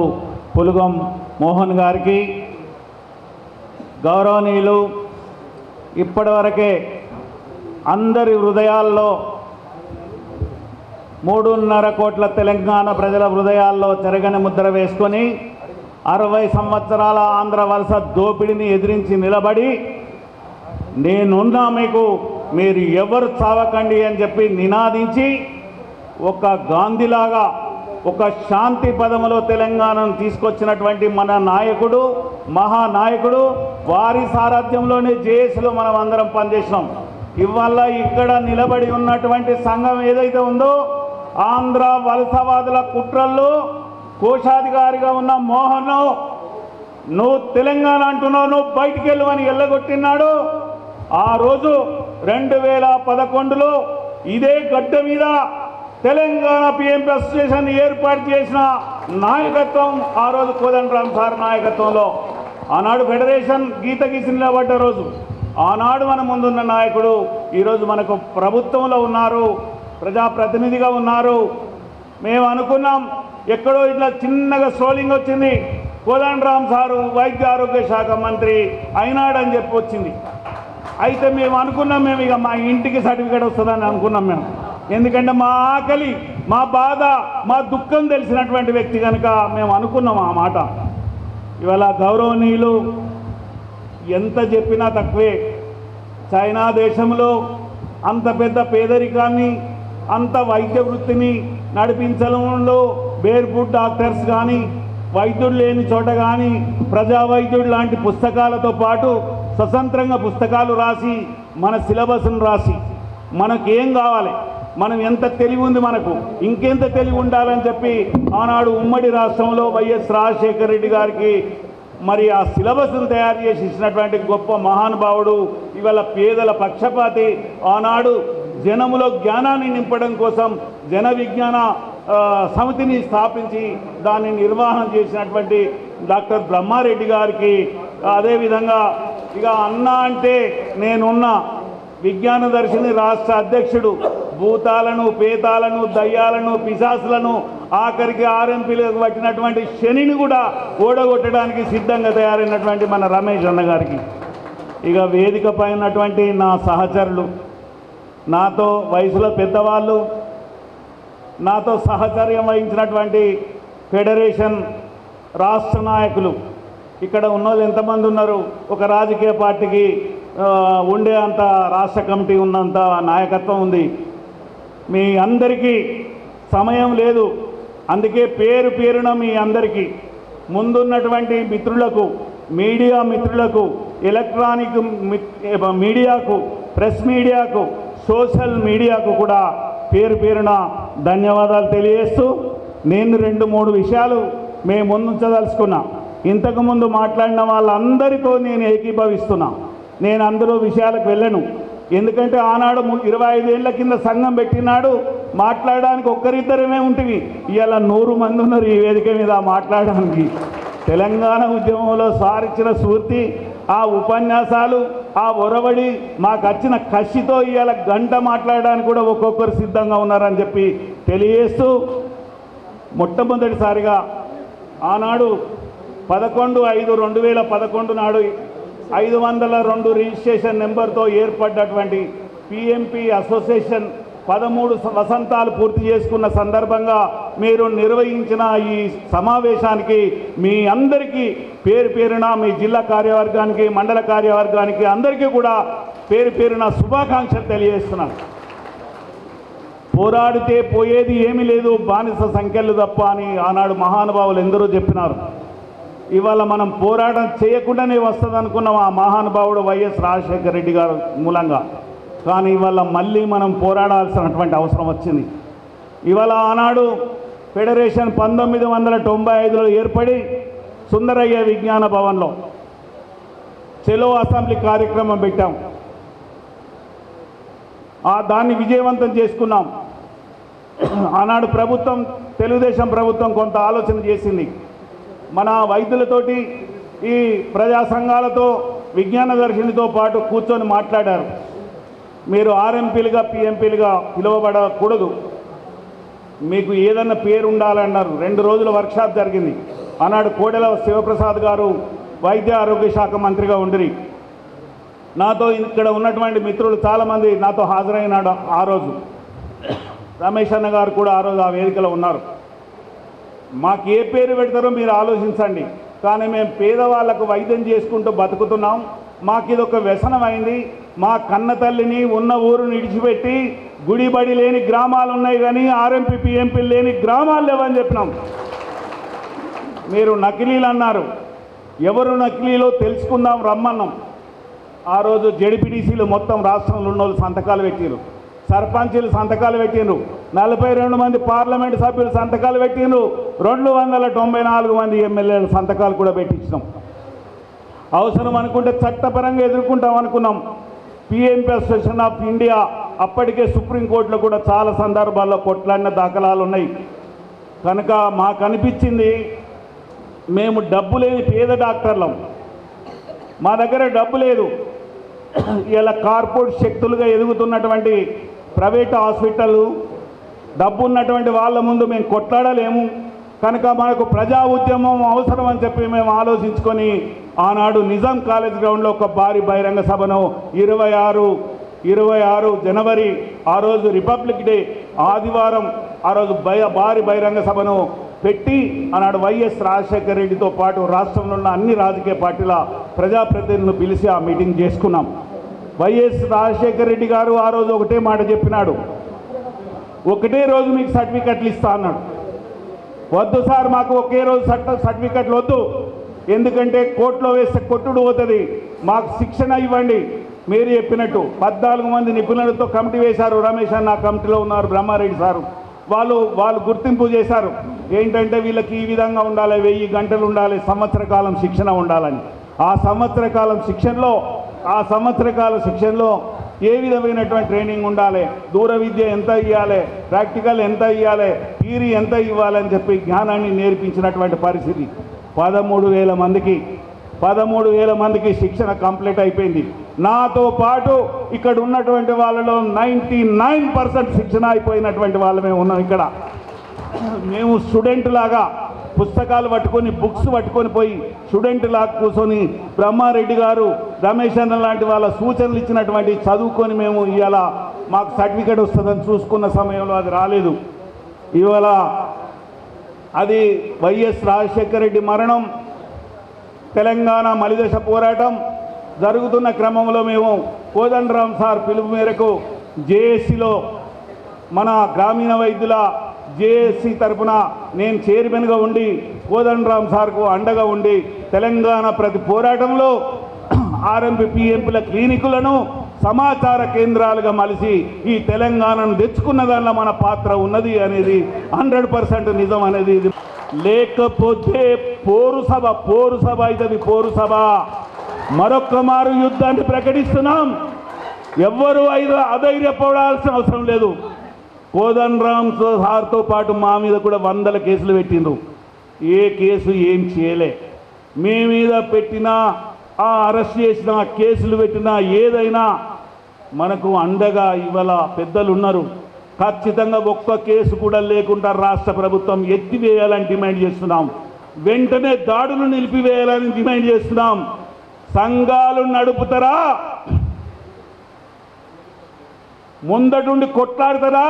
పులుగం మోహన్ గారికి, గౌరవనీయులు ఇప్పటివరకే అందరి హృదయాల్లో 3.5 కోట్ల తెలంగాణ ప్రజల హృదయాల్లో చెరగని ముద్ర వేసుకొని 60 సంవత్సరాల ఆంధ్ర వలస దోపిడిని ఎదిరించి నిలబడి నేనున్నా మీకు, మీరు ఎవరు చావకండి అని చెప్పి నినాదించి ఒక గాంధీలాగా ఒక శాంతి పదములో తెలంగాణను తీసుకొచ్చినటువంటి మన నాయకుడు, మహానాయకుడు, వారి సారథ్యంలోనే జేఏసీలో మనం అందరం పనిచేసినాం. ఇవాళ ఇక్కడ నిలబడి ఉన్నటువంటి సంఘం ఏదైతే ఉందో, ఆంధ్ర వలసవాదుల కుట్రల్లో కోశాధికారిగా ఉన్న మోహన్, నువ్వు తెలంగాణ అంటున్నావు, నువ్వు బయటికి వెళ్ళు అని ఎల్లగొట్టినాడు. ఆ రోజు 2011లో ఇదే గడ్డ మీద తెలంగాణ పిఎంపీ అసోసియేషన్ ఏర్పాటు చేసిన నాయకత్వం ఆ రోజు కోదండరామ్ సార్ నాయకత్వంలో. ఆనాడు ఫెడరేషన్ గీత గీసి నిలబడ్డ రోజు. ఆనాడు మన ముందున్న నాయకుడు ఈరోజు మనకు ప్రభుత్వంలో ఉన్నారు, ప్రజాప్రతినిధిగా ఉన్నారు. మేము అనుకున్నాం ఎక్కడో ఇట్లా చిన్నగా స్ట్రోలింగ్ వచ్చింది, కోదండరామ్ సారు వైద్య ఆరోగ్య శాఖ మంత్రి అయినాడని చెప్పి వచ్చింది. అయితే మేము అనుకున్నాం, మేము ఇక మా ఇంటికి సర్టిఫికేట్ వస్తుందని అనుకున్నాం మేము. ఎందుకంటే మా ఆకలి, మా బాధ, మా దుఃఖం తెలిసినటువంటి వ్యక్తి కనుక మేము అనుకున్నాం ఆ మాట. ఇవాళ గౌరవనీయులు ఎంత చెప్పినా తక్కువే. చైనా దేశంలో అంత పెద్ద పేదరికాన్ని, అంత వైద్య వృత్తిని నడిపించడంలో బేర్ఫుట్ డాక్టర్స్ కానీ, వైద్యుడు లేని చోట కానీ ప్రజా వైద్యుడు లాంటి పుస్తకాలతో పాటు స్వతంత్రంగా పుస్తకాలు రాసి, మన సిలబస్ను రాసి, మనకేం కావాలి, మనం ఎంత తెలివి ఉంది, మనకు ఇంకెంత తెలివి ఉండాలని చెప్పి ఆనాడు ఉమ్మడి రాష్ట్రంలో వైఎస్ రాజశేఖర రెడ్డి గారికి మరి ఆ సిలబస్ను తయారు చేసి ఇచ్చినటువంటి గొప్ప మహానుభావుడు. ఇవాళ పేదల పక్షపాతి. ఆనాడు జనములో జ్ఞానాన్ని నింపడం కోసం జన విజ్ఞాన సమితిని స్థాపించి దాన్ని నిర్వహణ చేసినటువంటి డాక్టర్ బ్రహ్మారెడ్డి గారికి, అదేవిధంగా ఇక అన్న అంటే నేనున్న విజ్ఞాన దర్శిని రాష్ట్ర అధ్యక్షుడు, భూతాలను, పేతాలను, దయ్యాలను, పిశాసులను, ఆఖరికి ఆర్ఎంపీలకు పట్టినటువంటి శనిని కూడా ఓడగొట్టడానికి సిద్ధంగా తయారైనటువంటి మన రమేష్ అన్న గారికి, ఇక వేదిక పైనటువంటి నా సహచరులు, నాతో వయసులో పెద్దవాళ్ళు, నాతో సహచర్యం వహించినటువంటి ఫెడరేషన్ రాష్ట్ర నాయకులు, ఇక్కడ ఉన్నోళ్ళు ఎంతమంది ఉన్నారు, ఒక రాజకీయ పార్టీకి ఉండే అంత రాష్ట్ర కమిటీ ఉన్నంత నాయకత్వం ఉంది. మీ అందరికీ సమయం లేదు, అందుకే పేరు పేరున మీ అందరికీ, ముందున్నటువంటి మిత్రులకు, మీడియా మిత్రులకు, ఎలక్ట్రానిక్ మీడియాకు, ప్రెస్ మీడియాకు, సోషల్ మీడియాకు కూడా పేరు పేరున ధన్యవాదాలు తెలియజేస్తూ, నేను 2-3 విషయాలు మేము ముందుంచదలుచుకున్నా. ఇంతకుముందు మాట్లాడిన వాళ్ళందరితో నేను ఏకీభవిస్తున్నా. నేను అందులో విషయాలకు వెళ్ళను. ఎందుకంటే ఆనాడు 25 ఏళ్ల కింద సంఘం పెట్టినాడు, మాట్లాడడానికి ఒక్కరిద్దరమే ఉంటుంది. ఇవాళ 100 మంది ఉన్నారు ఈ వేదిక మీద మాట్లాడడానికి. తెలంగాణ ఉద్యమంలో సారిచ్చిన స్ఫూర్తి, ఆ ఉపన్యాసాలు, ఆ ఒరవడి, మాకు వచ్చిన కసితో ఇవాళ గంట మాట్లాడడానికి కూడా ఒక్కొక్కరు సిద్ధంగా ఉన్నారని చెప్పి తెలియజేస్తూ, మొట్టమొదటిసారిగా ఆనాడు 11/5/2011 నాడు 502 రిజిస్ట్రేషన్ నెంబర్తో ఏర్పడ్డటువంటి పిఎంపీ అసోసియేషన్ 13 వసంతాలు పూర్తి చేసుకున్న సందర్భంగా మీరు నిర్వహించిన ఈ సమావేశానికి మీ అందరికీ పేరు పేరున, మీ జిల్లా కార్యవర్గానికి, మండల కార్యవర్గానికి అందరికీ కూడా పేరు పేరున శుభాకాంక్షలు తెలియజేస్తున్నాను. పోరాడితే పోయేది ఏమీ లేదు, బానిస సంఖ్యలు తప్ప అని ఆనాడు మహానుభావులు ఎందరో చెప్పినారు. ఇవాళ మనం పోరాటం చేయకుండానే వస్తుంది అనుకున్నాం ఆ మహానుభావుడు వైఎస్ రాజశేఖర రెడ్డి గారు మూలంగా. కానీ ఇవాళ మళ్ళీ మనం పోరాడాల్సినటువంటి అవసరం వచ్చింది. ఇవాళ ఆనాడు ఫెడరేషన్ 1995లో ఏర్పడి సుందరయ్య విజ్ఞాన భవన్లో చెలో అసెంబ్లీ కార్యక్రమం పెట్టాం. దాన్ని విజయవంతం చేసుకున్నాం. ఆనాడు ప్రభుత్వం, తెలుగుదేశం ప్రభుత్వం కొంత ఆలోచన చేసింది. మన వైద్యులతోటి, ఈ ప్రజా సంఘాలతో, విజ్ఞాన దర్శినితో పాటు కూర్చొని మాట్లాడారు. మీరు ఆర్ఎంపీలుగా, పిఎంపీలుగా పిలువబడకూడదు, మీకు ఏదన్నా పేరు ఉండాలన్నారు. 2 రోజుల వర్క్షాప్ జరిగింది. ఆనాడు కోడెల శివప్రసాద్ గారు వైద్య ఆరోగ్య శాఖ మంత్రిగా ఉండిరి. నాతో ఇక్కడ ఉన్నటువంటి మిత్రులు చాలామంది నాతో హాజరైనాడు. ఆ రోజు రమేష్ అన్న గారు కూడా ఆ రోజు ఆ వేదికలో ఉన్నారు. మాకు ఏ పేరు పెడతారో మీరు ఆలోచించండి, కానీ మేము పేదవాళ్లకు వైద్యం చేసుకుంటూ బతుకుతున్నాం. మాకు ఇది ఒక వ్యసనం అయింది. మా కన్న తల్లిని ఉన్న ఊరుని విడిచిపెట్టి గుడి బడి లేని గ్రామాలు ఉన్నాయి కానీ ఆర్ఎంపీ పిఎంపీ లేని గ్రామాలు లేవని చెప్పినాం. మీరు నకిలీలు అన్నారు. ఎవరు నకిలీలో తెలుసుకుందాం రమ్మన్నాం. ఆ రోజు జెడ్పీటీసీలు మొత్తం రాష్ట్రంలో ఉన్న వాళ్ళు సంతకాలు పెట్టిరు, సర్పంచులు సంతకాలు పెట్టిండ్రు, 42 మంది పార్లమెంటు సభ్యులు సంతకాలు పెట్టిండ్రు, 294 మంది ఎమ్మెల్యేలు సంతకాలు కూడా పెట్టించినాం. అవసరం అనుకుంటే చట్టపరంగా ఎదుర్కొంటాం అనుకున్నాం. పిఎంపీ అసోసియేషన్ ఆఫ్ ఇండియా అప్పటికే సుప్రీంకోర్టులో కూడా చాలా సందర్భాల్లో కొట్లాడిన దాఖలాలు ఉన్నాయి. కనుక మాకు అనిపించింది, మేము డబ్బు లేని పేద డాక్టర్లం, మా దగ్గర డబ్బు లేదు. ఇలా కార్పొరేట్ శక్తులుగా ఎదుగుతున్నటువంటి ప్రైవేట్ హాస్పిటల్ డబ్బు ఉన్నటువంటి వాళ్ళ ముందు మేము కొట్లాడలేము. కనుక మనకు ప్రజా ఉద్యమం అవసరం అని చెప్పి మేము ఆలోచించుకొని ఆనాడు నిజాం కాలేజ్ గ్రౌండ్లో ఒక భారీ బహిరంగ సభను 26 జనవరి ఆ రోజు రిపబ్లిక్ డే ఆదివారం ఆ రోజు భారీ బహిరంగ సభను పెట్టి ఆనాడు వైఎస్ రాజశేఖర రెడ్డితో పాటు రాష్ట్రంలో ఉన్న అన్ని రాజకీయ పార్టీల ప్రజాప్రతినిధులను పిలిచి ఆ మీటింగ్ చేసుకున్నాం. వైఎస్ రాజశేఖర రెడ్డి గారు ఆ రోజు ఒకటే మాట చెప్పినాడు, ఒకటే రోజు మీకు సర్టిఫికెట్లు ఇస్తా అన్నాడు. వద్దు సార్, మాకు ఒకే రోజు సర్టిఫికెట్లు వద్దు, ఎందుకంటే కోర్టులో వేస్తే కొట్టుడు పోతుంది, మాకు శిక్షణ ఇవ్వండి. మీరు చెప్పినట్టు 14 మంది నిపుణులతో కమిటీ వేశారు. రమేష్ అన్న కమిటీలో ఉన్నారు, బ్రహ్మారెడ్డి సారు, వాళ్ళు గుర్తింపు చేశారు. ఏంటంటే వీళ్ళకి ఈ విధంగా ఉండాలి, 1000 గంటలు ఉండాలి, సంవత్సర కాలం శిక్షణ ఉండాలని. ఆ సంవత్సర కాల శిక్షణలో ఏ విధమైనటువంటి ట్రైనింగ్ ఉండాలి, దూర విద్య ఎంత ఇవ్వాలి, ప్రాక్టికల్ ఎంత ఇవ్వాలి, థియరీ ఎంత ఇవ్వాలని చెప్పి జ్ఞానాన్ని నేర్పించినటువంటి పరిస్థితి. 13,000 మందికి శిక్షణ కంప్లీట్ అయిపోయింది. నాతో పాటు ఇక్కడ ఉన్నటువంటి వాళ్ళలో 99% శిక్షణ అయిపోయినటువంటి వాళ్ళమే ఉన్నాం. ఇక్కడ మేము స్టూడెంట్ లాగా పుస్తకాలు పట్టుకొని బుక్స్ పట్టుకొని పోయి స్టూడెంట్ లాగా కూర్చొని బ్రహ్మారెడ్డి గారు, రమేష్ అన్న లాంటి వాళ్ళ సూచనలు ఇచ్చినటువంటి చదువుకొని మేము ఇవాళ మాకు సర్టిఫికేట్ వస్తుందని చూసుకున్న సమయంలో అది రాలేదు. ఇవాళ అది వైఎస్ రాజశేఖర రెడ్డి మరణం, తెలంగాణ మలిదశ పోరాటం జరుగుతున్న క్రమంలో మేము కోదండరాం సార్ పిలుపు మేరకు జేఏసీలో మన గ్రామీణ వైద్యుల జేఏసీ తరఫున నేను చైర్మన్గా ఉండి కోదండరాం సార్కు అండగా ఉండి తెలంగాణ ప్రతి పోరాటంలో ఆర్ఎంపీ పిఎంపీల క్లినికులను సమాచార కేంద్రాలుగా మలిసి ఈ తెలంగాణను తెచ్చుకున్న దానిలో మన పాత్ర ఉన్నది అనేది 100% నిజం అనేది. లేకపోతే పోరు సభ అవుతుంది. పోరు సభ మరొక్క మారు యుద్ధాన్ని ప్రకటిస్తున్నాం. ఎవ్వరూ అధైర్యపడాల్సిన అవసరం లేదు. కోదండరాం సార్తో పాటు మా మీద కూడా 100 కేసులు పెట్టిండ్రు. ఏ కేసు ఏం చేయలే. మీ మీద పెట్టినా అరెస్ట్ చేసిన కేసులు పెట్టినా ఏదైనా మనకు అండగా ఇవాళ పెద్దలు ఉన్నారు. ఖచ్చితంగా ఒక్క కేసు కూడా లేకుండా రాష్ట్ర ప్రభుత్వం ఎత్తివేయాలని డిమాండ్ చేస్తున్నాం. వెంటనే దాడులు నిలిపివేయాలని డిమాండ్ చేస్తున్నాం. సంఘాలు నడుపుతారా, ముందటుండి కొట్లాడతారా,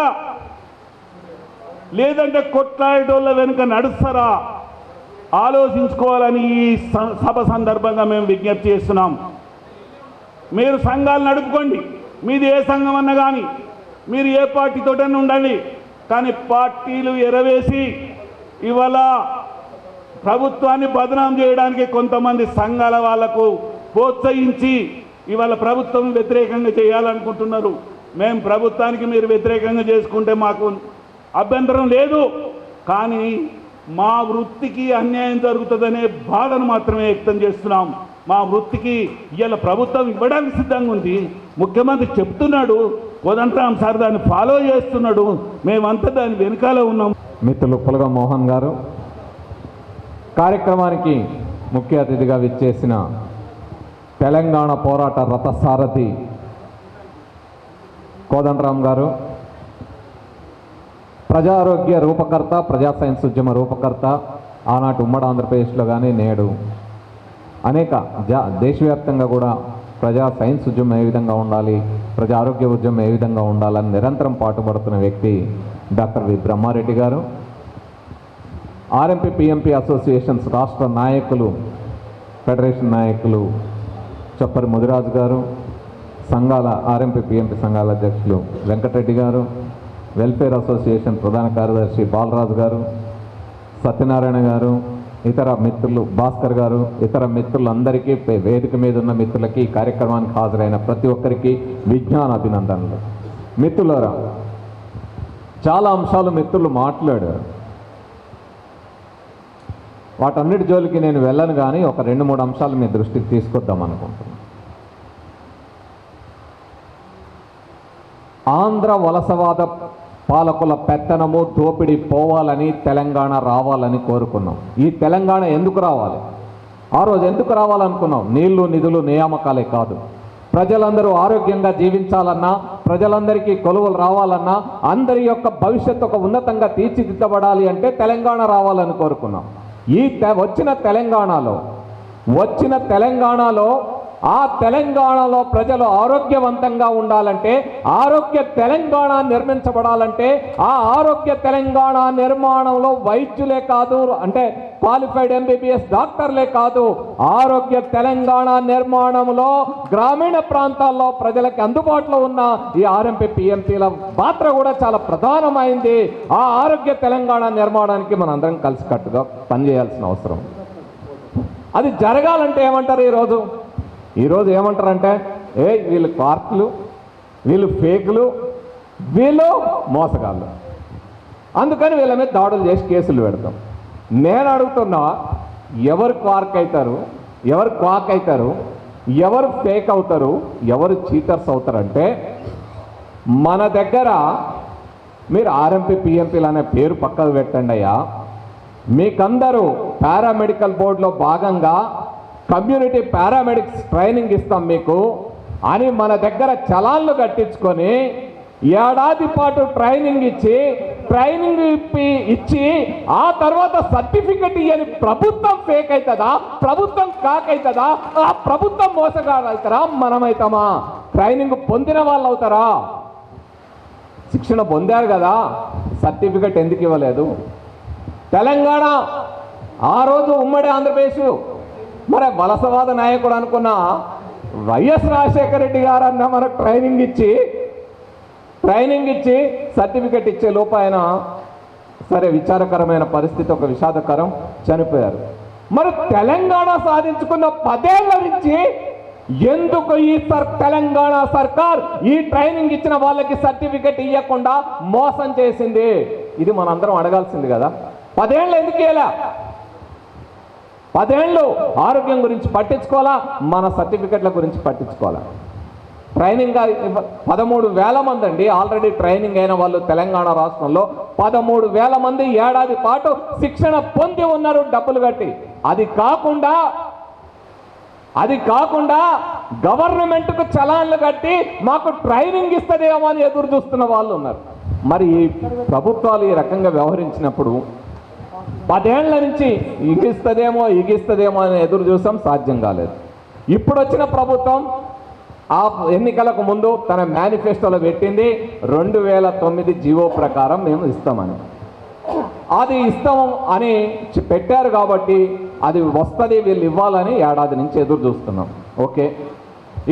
లేదంటే కొట్లాడేటోళ్ళ వెనుక నడుస్తారా, ఆలోచించుకోవాలని ఈ సభ సందర్భంగా మేము విజ్ఞప్తి చేస్తున్నాం. మీరు సంఘాలు నడుపుకోండి, మీది ఏ సంఘం అన్నా కానీ, మీరు ఏ పార్టీతోటైనా ఉండండి. కానీ పార్టీలు ఎరవేసి ఇవాళ ప్రభుత్వాన్ని బదనాం చేయడానికి కొంతమంది సంఘాల వాళ్లకు ప్రోత్సహించి ఇవాళ ప్రభుత్వం వ్యతిరేకంగా చేయాలనుకుంటున్నారు. మేము ప్రభుత్వానికి మీరు వ్యతిరేకంగా చేసుకుంటే మాకు అభ్యంతరం లేదు, కానీ మా వృత్తికి అన్యాయం జరుగుతుందనే బాధను మాత్రమే వ్యక్తం చేస్తున్నాం. మా వృత్తికి ఇవాళ ప్రభుత్వం ఇవ్వడానికి సిద్ధంగా ఉంది. ముఖ్యమంత్రి చెప్తున్నాడు, కోదండరాం సార్ దాన్ని ఫాలో చేస్తున్నాడు, మేమంతా దాని వెనుకాల ఉన్నాం. మిత్రులు పులగ మోహన్ గారు, కార్యక్రమానికి ముఖ్య అతిథిగా విచ్చేసిన తెలంగాణ పోరాట రథసారథి కోదండరాం గారు, ప్రజారోగ్య రూపకర్త, ప్రజా సైన్స్ ఉద్యమ రూపకర్త, ఆనాటి ఉమ్మడి ఆంధ్రప్రదేశ్లో కానీ నేడు అనేక దేశవ్యాప్తంగా కూడా ప్రజా సైన్స్ ఉద్యమం ఏ విధంగా ఉండాలి, ప్రజా ఆరోగ్య ఉద్యమం ఏ విధంగా ఉండాలని నిరంతరం పాటుపడుతున్న వ్యక్తి డాక్టర్ వి బ్రహ్మారెడ్డి గారు, ఆర్ఎంపీ పిఎంపీ అసోసియేషన్స్ రాష్ట్ర నాయకులు, ఫెడరేషన్ నాయకులు చప్పరి ముదిరాజు గారు, సంఘాల ఆర్ఎంపీ పిఎంపీ సంఘాల అధ్యక్షులు వెంకటరెడ్డి గారు, వెల్ఫేర్ అసోసియేషన్ ప్రధాన కార్యదర్శి బాలరాజు గారు, సత్యనారాయణ గారు, ఇతర మిత్రులు భాస్కర్ గారు, ఇతర మిత్రులందరికీ, వేదిక మీద ఉన్న మిత్రులకి, ఈ కార్యక్రమానికి హాజరైన ప్రతి ఒక్కరికి విజ్ఞాన అభినందనలు. మిత్రులారా, చాలా అంశాలు మిత్రులు మాట్లాడారు. వాటన్నిటి జోలికి నేను వెళ్ళను, కానీ ఒక 2-3 అంశాలు మీ దృష్టికి తీసుకొద్దాం అనుకుంటున్నాను. ఆంధ్ర వలసవాద పాలకుల పెత్తనము, దోపిడీ పోవాలని, తెలంగాణ రావాలని కోరుకున్నాం. ఈ తెలంగాణ ఎందుకు రావాలి? ఆ రోజు ఎందుకు రావాలనుకున్నాం? నీళ్లు, నిధులు, నియామకాలే కాదు. ప్రజలందరూ ఆరోగ్యంగా జీవించాలన్నా, ప్రజలందరికీ కొలువులు రావాలన్నా, అందరి యొక్క భవిష్యత్తు ఒక ఉన్నతంగా తీర్చిదిద్దబడాలి అంటే తెలంగాణ రావాలని కోరుకున్నాం. వచ్చిన తెలంగాణలో ఆ తెలంగాణలో ప్రజలు ఆరోగ్యవంతంగా ఉండాలంటే, ఆరోగ్య తెలంగాణ నిర్మించబడాలంటే, ఆ ఆరోగ్య తెలంగాణ నిర్మాణంలో వైద్యులే కాదు, అంటే క్వాలిఫైడ్ ఎంబీబీఎస్ డాక్టర్లే కాదు, ఆరోగ్య తెలంగాణ నిర్మాణంలో గ్రామీణ ప్రాంతాల్లో ప్రజలకి అందుబాటులో ఉన్న ఈ ఆర్ఎంపీ పిఎంపీల పాత్ర కూడా చాలా ప్రధానమైంది. ఆ ఆరోగ్య తెలంగాణ నిర్మాణానికి మనందరం కలిసికట్టుగా పనిచేయాల్సిన అవసరం. అది జరగాలంటే ఏమంటారు? ఈరోజు ఏమంటారంటే, వీళ్ళు కార్కులు, వీళ్ళు ఫేకులు, వీళ్ళు మోసగాళ్ళు, అందుకని వీళ్ళ మీద దాడులు చేసి కేసులు పెడతాం. నేను అడుగుతున్నా, ఎవరు క్వార్క్ అవుతారు, ఎవరు క్వాక్ అవుతారు, ఎవరు ఫేక్ అవుతారు, ఎవరు చీటర్స్ అవుతారంటే, మన దగ్గర మీరు ఆర్ఎంపీ పిఎంపీలు అనే పేరు పక్కకు పెట్టండి అయ్యా. మీకందరూ పారామెడికల్ బోర్డులో భాగంగా కమ్యూనిటీ పారామెడిక్స్ ట్రైనింగ్ ఇస్తాం మీకు అని మన దగ్గర చలాన్లు కట్టించుకొని ఏడాది పాటు ట్రైనింగ్ ఇచ్చి ఆ తర్వాత సర్టిఫికెట్ ఇవ్వని ప్రభుత్వం ఫేక్ అవుతుందా? ప్రభుత్వం కాక్ అవుతుందా? ఆ ప్రభుత్వం మోసగాడు అవుతారా? మనమవుతామా? ట్రైనింగ్ పొందిన వాళ్ళు అవుతారా? శిక్షణ పొందారు కదా, సర్టిఫికెట్ ఎందుకు ఇవ్వలేదు? తెలంగాణ ఆ రోజు ఉమ్మడి ఆంధ్రప్రదేశ్, మరి వలసవాద నాయకుడు అనుకున్న వైఎస్ రాజశేఖర రెడ్డి గారు అన్న మనకు ట్రైనింగ్ ఇచ్చి సర్టిఫికెట్ ఇచ్చే లోపు ఆయన సరే విచారకరమైన పరిస్థితి, ఒక విషాదకరం, చనిపోయారు. మరి తెలంగాణ సాధించుకున్న 10 ఏళ్ల నుంచి ఎందుకు ఈ తెలంగాణ సర్కార్ ఈ ట్రైనింగ్ ఇచ్చిన వాళ్ళకి సర్టిఫికెట్ ఇవ్వకుండా మోసం చేసింది? ఇది మనందరం అడగాల్సింది కదా. 10 ఏళ్ళు ఎందుకు ఇవ్వలే? 10 ఏళ్ళు ఆరోగ్యం గురించి పట్టించుకోవాలా, మన సర్టిఫికెట్ల గురించి పట్టించుకోవాలా. ట్రైనింగ్ 13,000 మంది అండి ఆల్రెడీ ట్రైనింగ్ అయిన వాళ్ళు తెలంగాణ రాష్ట్రంలో 13,000 మంది ఏడాది పాటు శిక్షణ పొంది ఉన్నారు డబ్బులు కట్టి. అది కాకుండా గవర్నమెంట్కు చలాన్లు కట్టి మాకు ట్రైనింగ్ ఇస్తుందేమో అని ఎదురు చూస్తున్న వాళ్ళు ఉన్నారు. మరి ఈ ప్రభుత్వాలు ఈ రకంగా వ్యవహరించినప్పుడు 10 ఏళ్ల నుంచి ఇగిస్తుందేమో అని ఎదురు చూసాం, సాధ్యం కాలేదు. ఇప్పుడు వచ్చిన ప్రభుత్వం ఆ ఎన్నికలకు ముందు తన మేనిఫెస్టోలో పెట్టింది 2009 జీవో ప్రకారం మేము ఇస్తామని. అది ఇస్తాము అని పెట్టారు కాబట్టి అది వస్తుంది, వీళ్ళు ఇవ్వాలని ఏడాది నుంచి ఎదురు చూస్తున్నాం. ఓకే,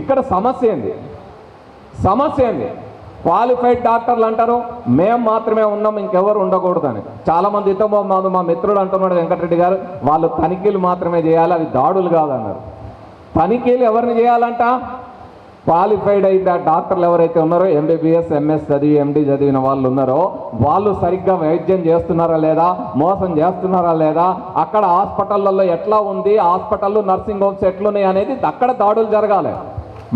ఇక్కడ సమస్య ఏంది? క్వాలిఫైడ్ డాక్టర్లు అంటారు మేము మాత్రమే ఉన్నాం, ఇంకెవరు ఉండకూడదని. చాలామంది ఇతో మా మిత్రుడు అంటున్నాడు వెంకటరెడ్డి గారు, వాళ్ళు తనిఖీలు మాత్రమే చేయాలి, అవి దాడులు కాదన్నారు. తనిఖీలు ఎవరిని చేయాలంట? క్వాలిఫైడ్ అయిన డాక్టర్లు ఎవరైతే ఉన్నారో, ఎంబీబీఎస్ ఎంఎస్ చదివి ఎండి చదివిన వాళ్ళు ఉన్నారో, వాళ్ళు సరిగ్గా వైద్యం చేస్తున్నారా లేదా, మోసం చేస్తున్నారా లేదా, అక్కడ హాస్పిటళ్ళల్లో ఎట్లా ఉంది, హాస్పిటల్లో నర్సింగ్ హోమ్స్ ఎట్లున్నాయి అనేది అక్కడ దాడులు జరగాలి.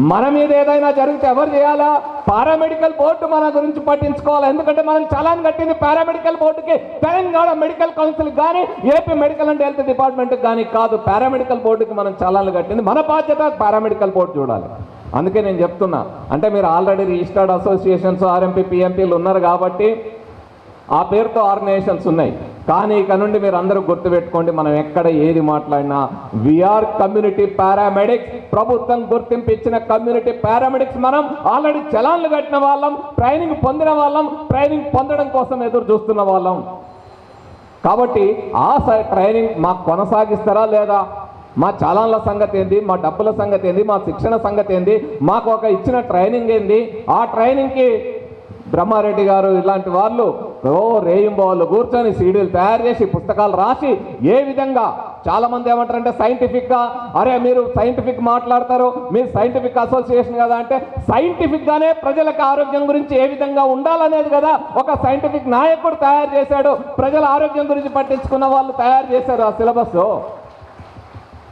మన మీద ఏదైనా జరిగితే ఎవరు చేయాలా? పారామెడికల్ బోర్డు మన గురించి పట్టించుకోవాలి. ఎందుకంటే మనం చలాన్ కట్టింది పారామెడికల్ బోర్డుకి, తెలంగాణ మెడికల్ కౌన్సిల్ కానీ ఏపీ మెడికల్ అండ్ హెల్త్ డిపార్ట్మెంట్కి కానీ కాదు. పారామెడికల్ బోర్డుకి మనం చలాన్లు కట్టింది, మన బాధ్యత పారామెడికల్ బోర్డు చూడాలి. అందుకే నేను చెప్తున్నా, అంటే మీరు ఆల్రెడీ రిజిస్టర్డ్ అసోసియేషన్స్ ఆర్ఎంపీ పిఎంపీలు ఉన్నారు కాబట్టి ఆ పేరుతో ఆర్గనైజేషన్స్ ఉన్నాయి. కానీ ఇక నుండి మీరు అందరూ గుర్తుపెట్టుకోండి, మనం ఎక్కడ ఏది మాట్లాడినా వీఆర్ కమ్యూనిటీ పారామెడిక్స్. ప్రభుత్వం గుర్తింపు ఇచ్చిన కమ్యూనిటీ పారామెడిక్స్. మనం ఆల్రెడీ చలాన్లు కట్టిన వాళ్ళం, ట్రైనింగ్ పొందిన వాళ్ళం, ట్రైనింగ్ పొందడం కోసం ఎదురు చూస్తున్న వాళ్ళం. కాబట్టి ఆ ట్రైనింగ్ మాకు కొనసాగిస్తారా లేదా? మా చలాన్ల సంగతి ఏంది, మా డబ్బుల సంగతి ఏంది, మా శిక్షణ సంగతి ఏంది, మాకు ఒక ఇచ్చిన ట్రైనింగ్ ఏంది, ఆ ట్రైనింగ్కి బ్రహ్మారెడ్డి గారు ఇలాంటి వాళ్ళు రేయింబోళ్ళు కూర్చొని సీడీలు తయారు చేసి పుస్తకాలు రాసి ఏ విధంగా చాలామంది ఏమంటారంటే సైంటిఫిక్గా, అరే మీరు సైంటిఫిక్ మాట్లాడతారు, మీరు సైంటిఫిక్ అసోసియేషన్ కదా అంటే సైంటిఫిక్గానే ప్రజలకు ఆరోగ్యం గురించి ఏ విధంగా ఉండాలనేది కదా ఒక సైంటిఫిక్ నాయకుడు తయారు చేశాడు. ప్రజల ఆరోగ్యం గురించి పట్టించుకున్న వాళ్ళు తయారు చేశారు ఆ సిలబస్.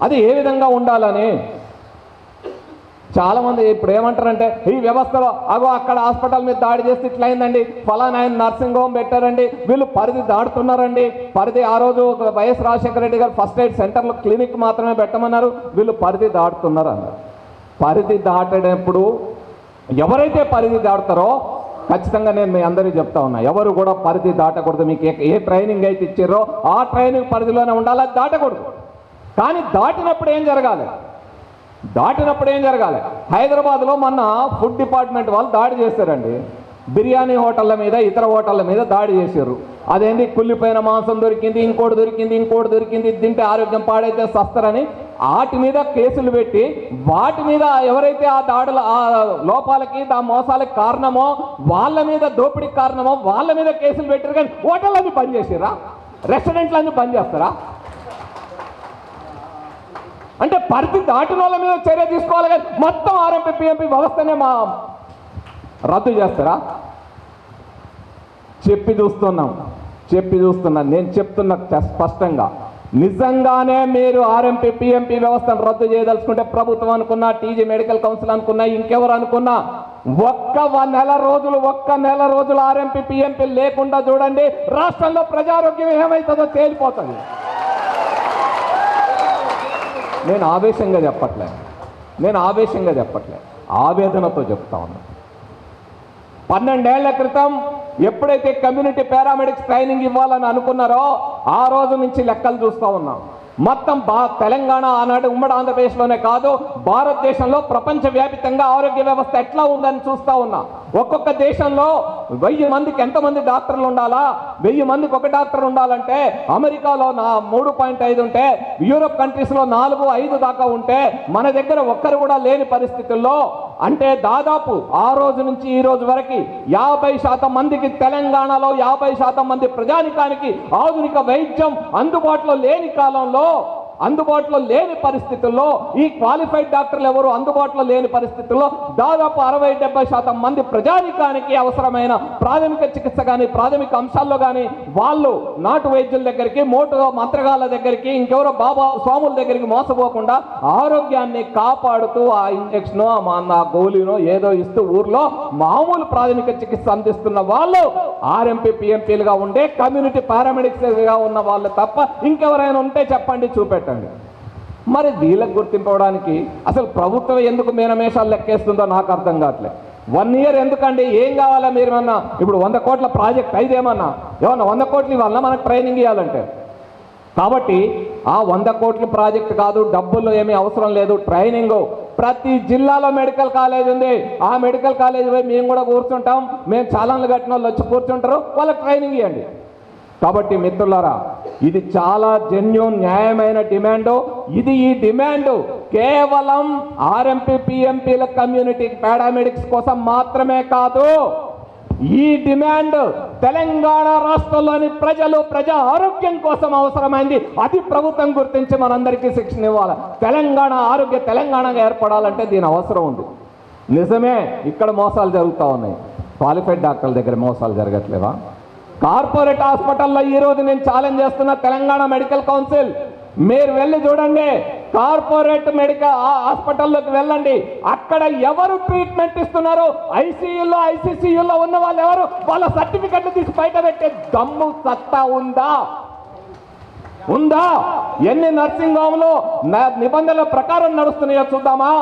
అది ఏ విధంగా ఉండాలని చాలామంది ఇప్పుడు ఏమంటారంటే ఈ వ్యవస్థలో అగో అక్కడ హాస్పిటల్ మీద దాడి చేస్తే ఇట్లయిందండి, ఫలానా ఆయన నర్సింగ్ హోమ్ పెట్టారండి, వీళ్ళు పరిధి దాటుతున్నారండి, పరిధి ఆ రోజు వైఎస్ రాజశేఖర రెడ్డి గారు ఫస్ట్ ఎయిడ్ సెంటర్లో క్లినిక్ మాత్రమే పెట్టమన్నారు, వీళ్ళు పరిధి దాటుతున్నారు అన్నారు. పరిధి దాటేటప్పుడు ఎవరైతే పరిధి దాటుతారో ఖచ్చితంగా నేను మీ అందరికీ చెప్తా ఉన్నా, ఎవరు కూడా పరిధి దాటకూడదు. మీకు ఏ ట్రైనింగ్ అయితే ఇచ్చారో ఆ ట్రైనింగ్ పరిధిలోనే ఉండాలి, అది దాటకూడదు. కానీ దాటినప్పుడు ఏం జరగాలి, హైదరాబాద్లో మొన్న ఫుడ్ డిపార్ట్మెంట్ వాళ్ళు దాడి చేశారండి. బిర్యానీ హోటళ్ళ మీద ఇతర హోటళ్ళ మీద దాడి చేశారు. అదేంటి కుళ్ళిపోయిన మాంసం దొరికింది, ఇంకోటి దొరికింది, తింటే ఆరోగ్యం పాడైతే సస్తారని వాటి మీద కేసులు పెట్టి వాటి మీద ఎవరైతే ఆ దాడుల ఆ లోపాలకి ఆ మోసాలకి కారణమో వాళ్ళ మీద దోపిడీకి కారణమో వాళ్ళ మీద కేసులు పెట్టారు. కానీ హోటళ్ళన్నీ బంద్ చేసిరా, రెస్టారెంట్లన్నీ బంద్ చేస్తారా? అంటే పరిధి దాటిన వాళ్ళ మీద చర్య తీసుకోవాలి కానీ మొత్తం ఆర్ఎంపీ పిఎంపీ వ్యవస్థనే రద్దు చేస్తారా? చెప్పి చూస్తున్నాను నేను చెప్తున్నా స్పష్టంగా, నిజంగానే మీరు ఆర్ఎంపీ పిఎంపీ వ్యవస్థను రద్దు చేయదలుచుకుంటే ప్రభుత్వం అనుకున్నా, టీజీ మెడికల్ కౌన్సిల్ అనుకున్నా, ఇంకెవరు అనుకున్నా ఒక్క నెల రోజులు ఆర్ఎంపీ పిఎంపీ లేకుండా చూడండి, రాష్ట్రంలో ప్రజారోగ్యం ఏమవుతుందో తేలిపోతుంది. నేను ఆవేశంగా చెప్పట్లే, ఆవేదనతో చెప్తా ఉన్నా. 12 ఏళ్ల క్రితం ఎప్పుడైతే కమ్యూనిటీ పారామెడిక్స్ ట్రైనింగ్ ఇవ్వాలని అనుకున్నారో ఆ రోజు నుంచి లెక్కలు చూస్తూ ఉన్నాం. మొత్తం తెలంగాణ ఆనాడు ఉమ్మడి ఆంధ్రప్రదేశ్లోనే కాదు భారతదేశంలో ప్రపంచవ్యాప్తంగా ఆరోగ్య వ్యవస్థ ఎట్లా ఉందని చూస్తూ ఉన్నా. ఒక్కొక్క దేశంలో 1000 మందికి ఎంతమంది డాక్టర్లు ఉండాలా, 1000 మందికి ఒక డాక్టర్ ఉండాలంటే అమెరికాలో 3.5 ఉంటే, యూరోప్ కంట్రీస్లో 4-5 దాకా ఉంటే మన దగ్గర ఒక్కరు కూడా లేని పరిస్థితుల్లో, అంటే దాదాపు ఆ రోజు నుంచి ఈ రోజు వరకు 50% మందికి తెలంగాణలో 50% మంది ప్రజానికానికి ఆధునిక వైద్యం అందుబాటులో లేని కాలంలో, అందుబాటులో లేని పరిస్థితుల్లో, ఈ క్వాలిఫైడ్ డాక్టర్లు ఎవరు అందుబాటులో లేని పరిస్థితుల్లో దాదాపు 60-70% మంది ప్రజానికానికి అవసరమైన ప్రాథమిక చికిత్స కానీ ప్రాథమిక అంశాల్లో కానీ వాళ్ళు నాటు వైద్యుల దగ్గరికి, మోటు మంత్రగాళ్ళ దగ్గరికి, ఇంకెవరో బాబా స్వాముల దగ్గరికి మోసపోకుండా ఆరోగ్యాన్ని కాపాడుతూ ఆ ఇంజక్షను ఆ గోళీనో ఏదో ఇస్తూ ఊర్లో మామూలు ప్రాథమిక చికిత్స అందిస్తున్న వాళ్ళు ఆర్ఎంపీ పిఎంపీలుగా ఉండే కమ్యూనిటీ పారామెడిక్స్గా ఉన్న వాళ్ళు తప్ప ఇంకెవరైనా ఉంటే చెప్పండి, చూపెట్టండి. మరి వీళ్ళకి గుర్తింపడానికి అసలు ప్రభుత్వం ఎందుకు మీనమేషాలు లెక్కేస్తుందో నాకు అర్థం కావట్లేదు. 1 ఇయర్ ఎందుకండి, ఏం కావాలా మీరు? ఏమన్నా ఇప్పుడు 100 కోట్ల ప్రాజెక్ట్ అయిదేమన్నా, ఏమన్నా 100 కోట్లు ఇవ్వాలన్నా మనకు ట్రైనింగ్ ఇవ్వాలంటే. కాబట్టి ఆ 100 కోట్ల ప్రాజెక్ట్ కాదు, డబ్బులు ఏమీ అవసరం లేదు, ట్రైనింగ్. ప్రతి జిల్లాలో మెడికల్ కాలేజ్ ఉంది, ఆ మెడికల్ కాలేజ్ పోయి మేము కూడా కూర్చుంటాం, మేము చాలాన్లు కట్టిన వాళ్ళు వచ్చి కూర్చుంటారు, వాళ్ళకి ట్రైనింగ్ ఇవ్వండి. కాబట్టి మిత్రులారా, ఇది చాలా జెన్యూన్ న్యాయమైన డిమాండ్. ఈ డిమాండ్ కేవలం ఆర్ఎంపీ పిఎంపీల కమ్యూనిటీ పారామెడిక్స్ కోసం మాత్రమే కాదు, ఈ డిమాండ్ తెలంగాణ రాష్ట్రంలోని ప్రజా ఆరోగ్యం కోసం అవసరమైంది. అది ప్రభుత్వం గుర్తించి మనందరికీ శిక్షణ ఇవ్వాలి. తెలంగాణగా ఏర్పడాలంటే దీని అవసరం ఉంది. నిజమే, ఇక్కడ మోసాలు జరుగుతూ ఉన్నాయి. క్వాలిఫైడ్ డాక్టర్ల దగ్గర మోసాలు జరగట్లేవా? కార్పొరేట్ హాస్పిటల్లో ఈరోజు నేను ఛాలెంజ్ చేస్తున్న తెలంగాణ మెడికల్ కౌన్సిల్, మీరు వెళ్ళి చూడండి, కార్పొరేట్ మెడికల్ హాస్పిటల్లోకి వెళ్ళండి, అక్కడ ఎవరు ట్రీట్మెంట్ ఇస్తున్నారో, ఐసీయూలో ఐసీసీయూలో ఉన్న వాళ్ళు ఎవరు, వాళ్ళ సర్టిఫికెట్లు తీసి బయట పెట్టే దమ్ము సత్తా ఉందా? ఎన్ని నర్సింగ్ హోమ్లు నిబంధనల ప్రకారం నడుస్తున్నాయో చూద్దామా?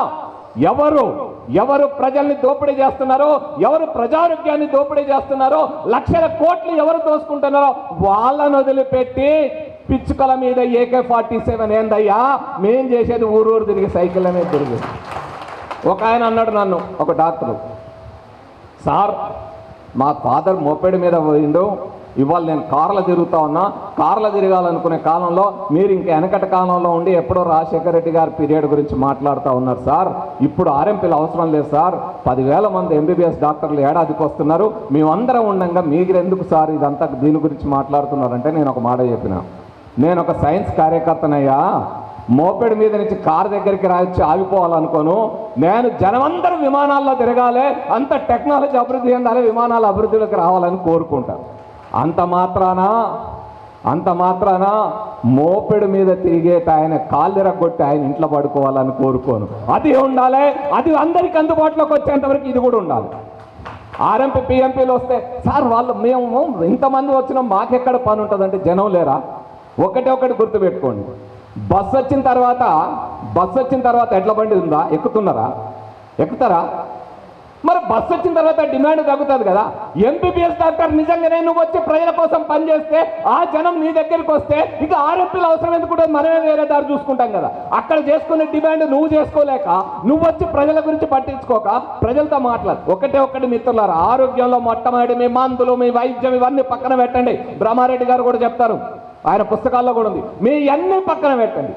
ఎవరు ప్రజల్ని దోపిడీ చేస్తున్నారో, ఎవరు ప్రజారోగ్యాన్ని దోపిడీ చేస్తున్నారో, లక్షల కోట్లు ఎవరు దోసుకుంటున్నారో వాళ్ళను వదిలిపెట్టి పిచ్చుకల మీద AK-47 ఏందయ్యా మేం చేసేది? ఊరూరు తిరిగి సైకిల్ అనేది తిరిగి. ఒక ఆయన అన్నాడు నన్ను, ఒక డాక్టరు, సార్ మా ఫాదర్ మోపెడ్ మీద పోయిండు, ఇవాళ నేను కార్లో తిరుగుతా ఉన్నా. కార్లో తిరగాలనుకునే కాలంలో మీరు ఇంకా వెనకటి కాలంలో ఉండి ఎప్పుడో రాజశేఖర రెడ్డి గారి పీరియడ్ గురించి మాట్లాడుతూ ఉన్నారు సార్. ఇప్పుడు ఆర్ఎంపీలు అవసరం లేదు సార్. 10,000 మంది ఎంబీబీఎస్ డాక్టర్లు ఏడాదికి వస్తున్నారు. మేమందరం ఉండగా మీరు ఎందుకు సార్ ఇదంతా దీని గురించి మాట్లాడుతున్నారంటే నేను ఒక మాట చెప్పిన, నేను ఒక సైన్స్ కార్యకర్తనయ్యా. మోపెడ్ మీద నుంచి కారు దగ్గరికి రావచ్చు ఆగిపోవాలనుకోను. నేను జనమందరూ విమానాల్లో తిరగాలి, అంత టెక్నాలజీ అభివృద్ధి చెందాలి, విమానాల అభివృద్ధిలోకి రావాలని కోరుకుంటాను. అంత మాత్రాన మోపెడు మీద తిరిగేట ఆయన కాళ్ళు ఎరగొట్టి ఆయన ఇంట్లో పడుకోవాలని కోరుకోను. అది ఉండాలి. అది అందరికీ అందుబాటులోకి వచ్చేంతవరకు ఇది కూడా ఉండాలి. ఆర్ఎంపీ పిఎంపీలు వస్తే సార్ మేము ఇంతమంది వచ్చినా మాకెక్కడ పని ఉంటుందంటే జనం లేరా? ఒకటి గుర్తుపెట్టుకోండి. బస్సు వచ్చిన తర్వాత ఎడ్ల బండి ఉందా? ఎక్కుతారా? మరి బస్సు వచ్చిన తర్వాత డిమాండ్ తగ్గుతుంది కదా. ఎంబీబీఎస్ డాక్టర్ నిజంగానే నువ్వు వచ్చి ప్రజల కోసం పనిచేస్తే ఆ జనం నీ దగ్గరికి వస్తే ఇక ఆర్ఎంపీలు అవసరం ఎందుకుంటే మనమే వేరే దారి చూసుకుంటాం కదా. అక్కడ చేసుకునే డిమాండ్ నువ్వు చేసుకోలేక నువ్వు వచ్చి ప్రజల గురించి పట్టించుకోక ప్రజలతో మాట్లాడు. ఒకటి మిత్రులారా, ఆరోగ్యంలో మొట్టమొదటి మీ మందులు, మీ వైద్యం ఇవన్నీ పక్కన పెట్టండి. బ్రహ్మారెడ్డి గారు కూడా చెప్తారు, ఆయన పుస్తకాల్లో కూడా ఉంది. మీ అన్నీ పక్కన పెట్టండి.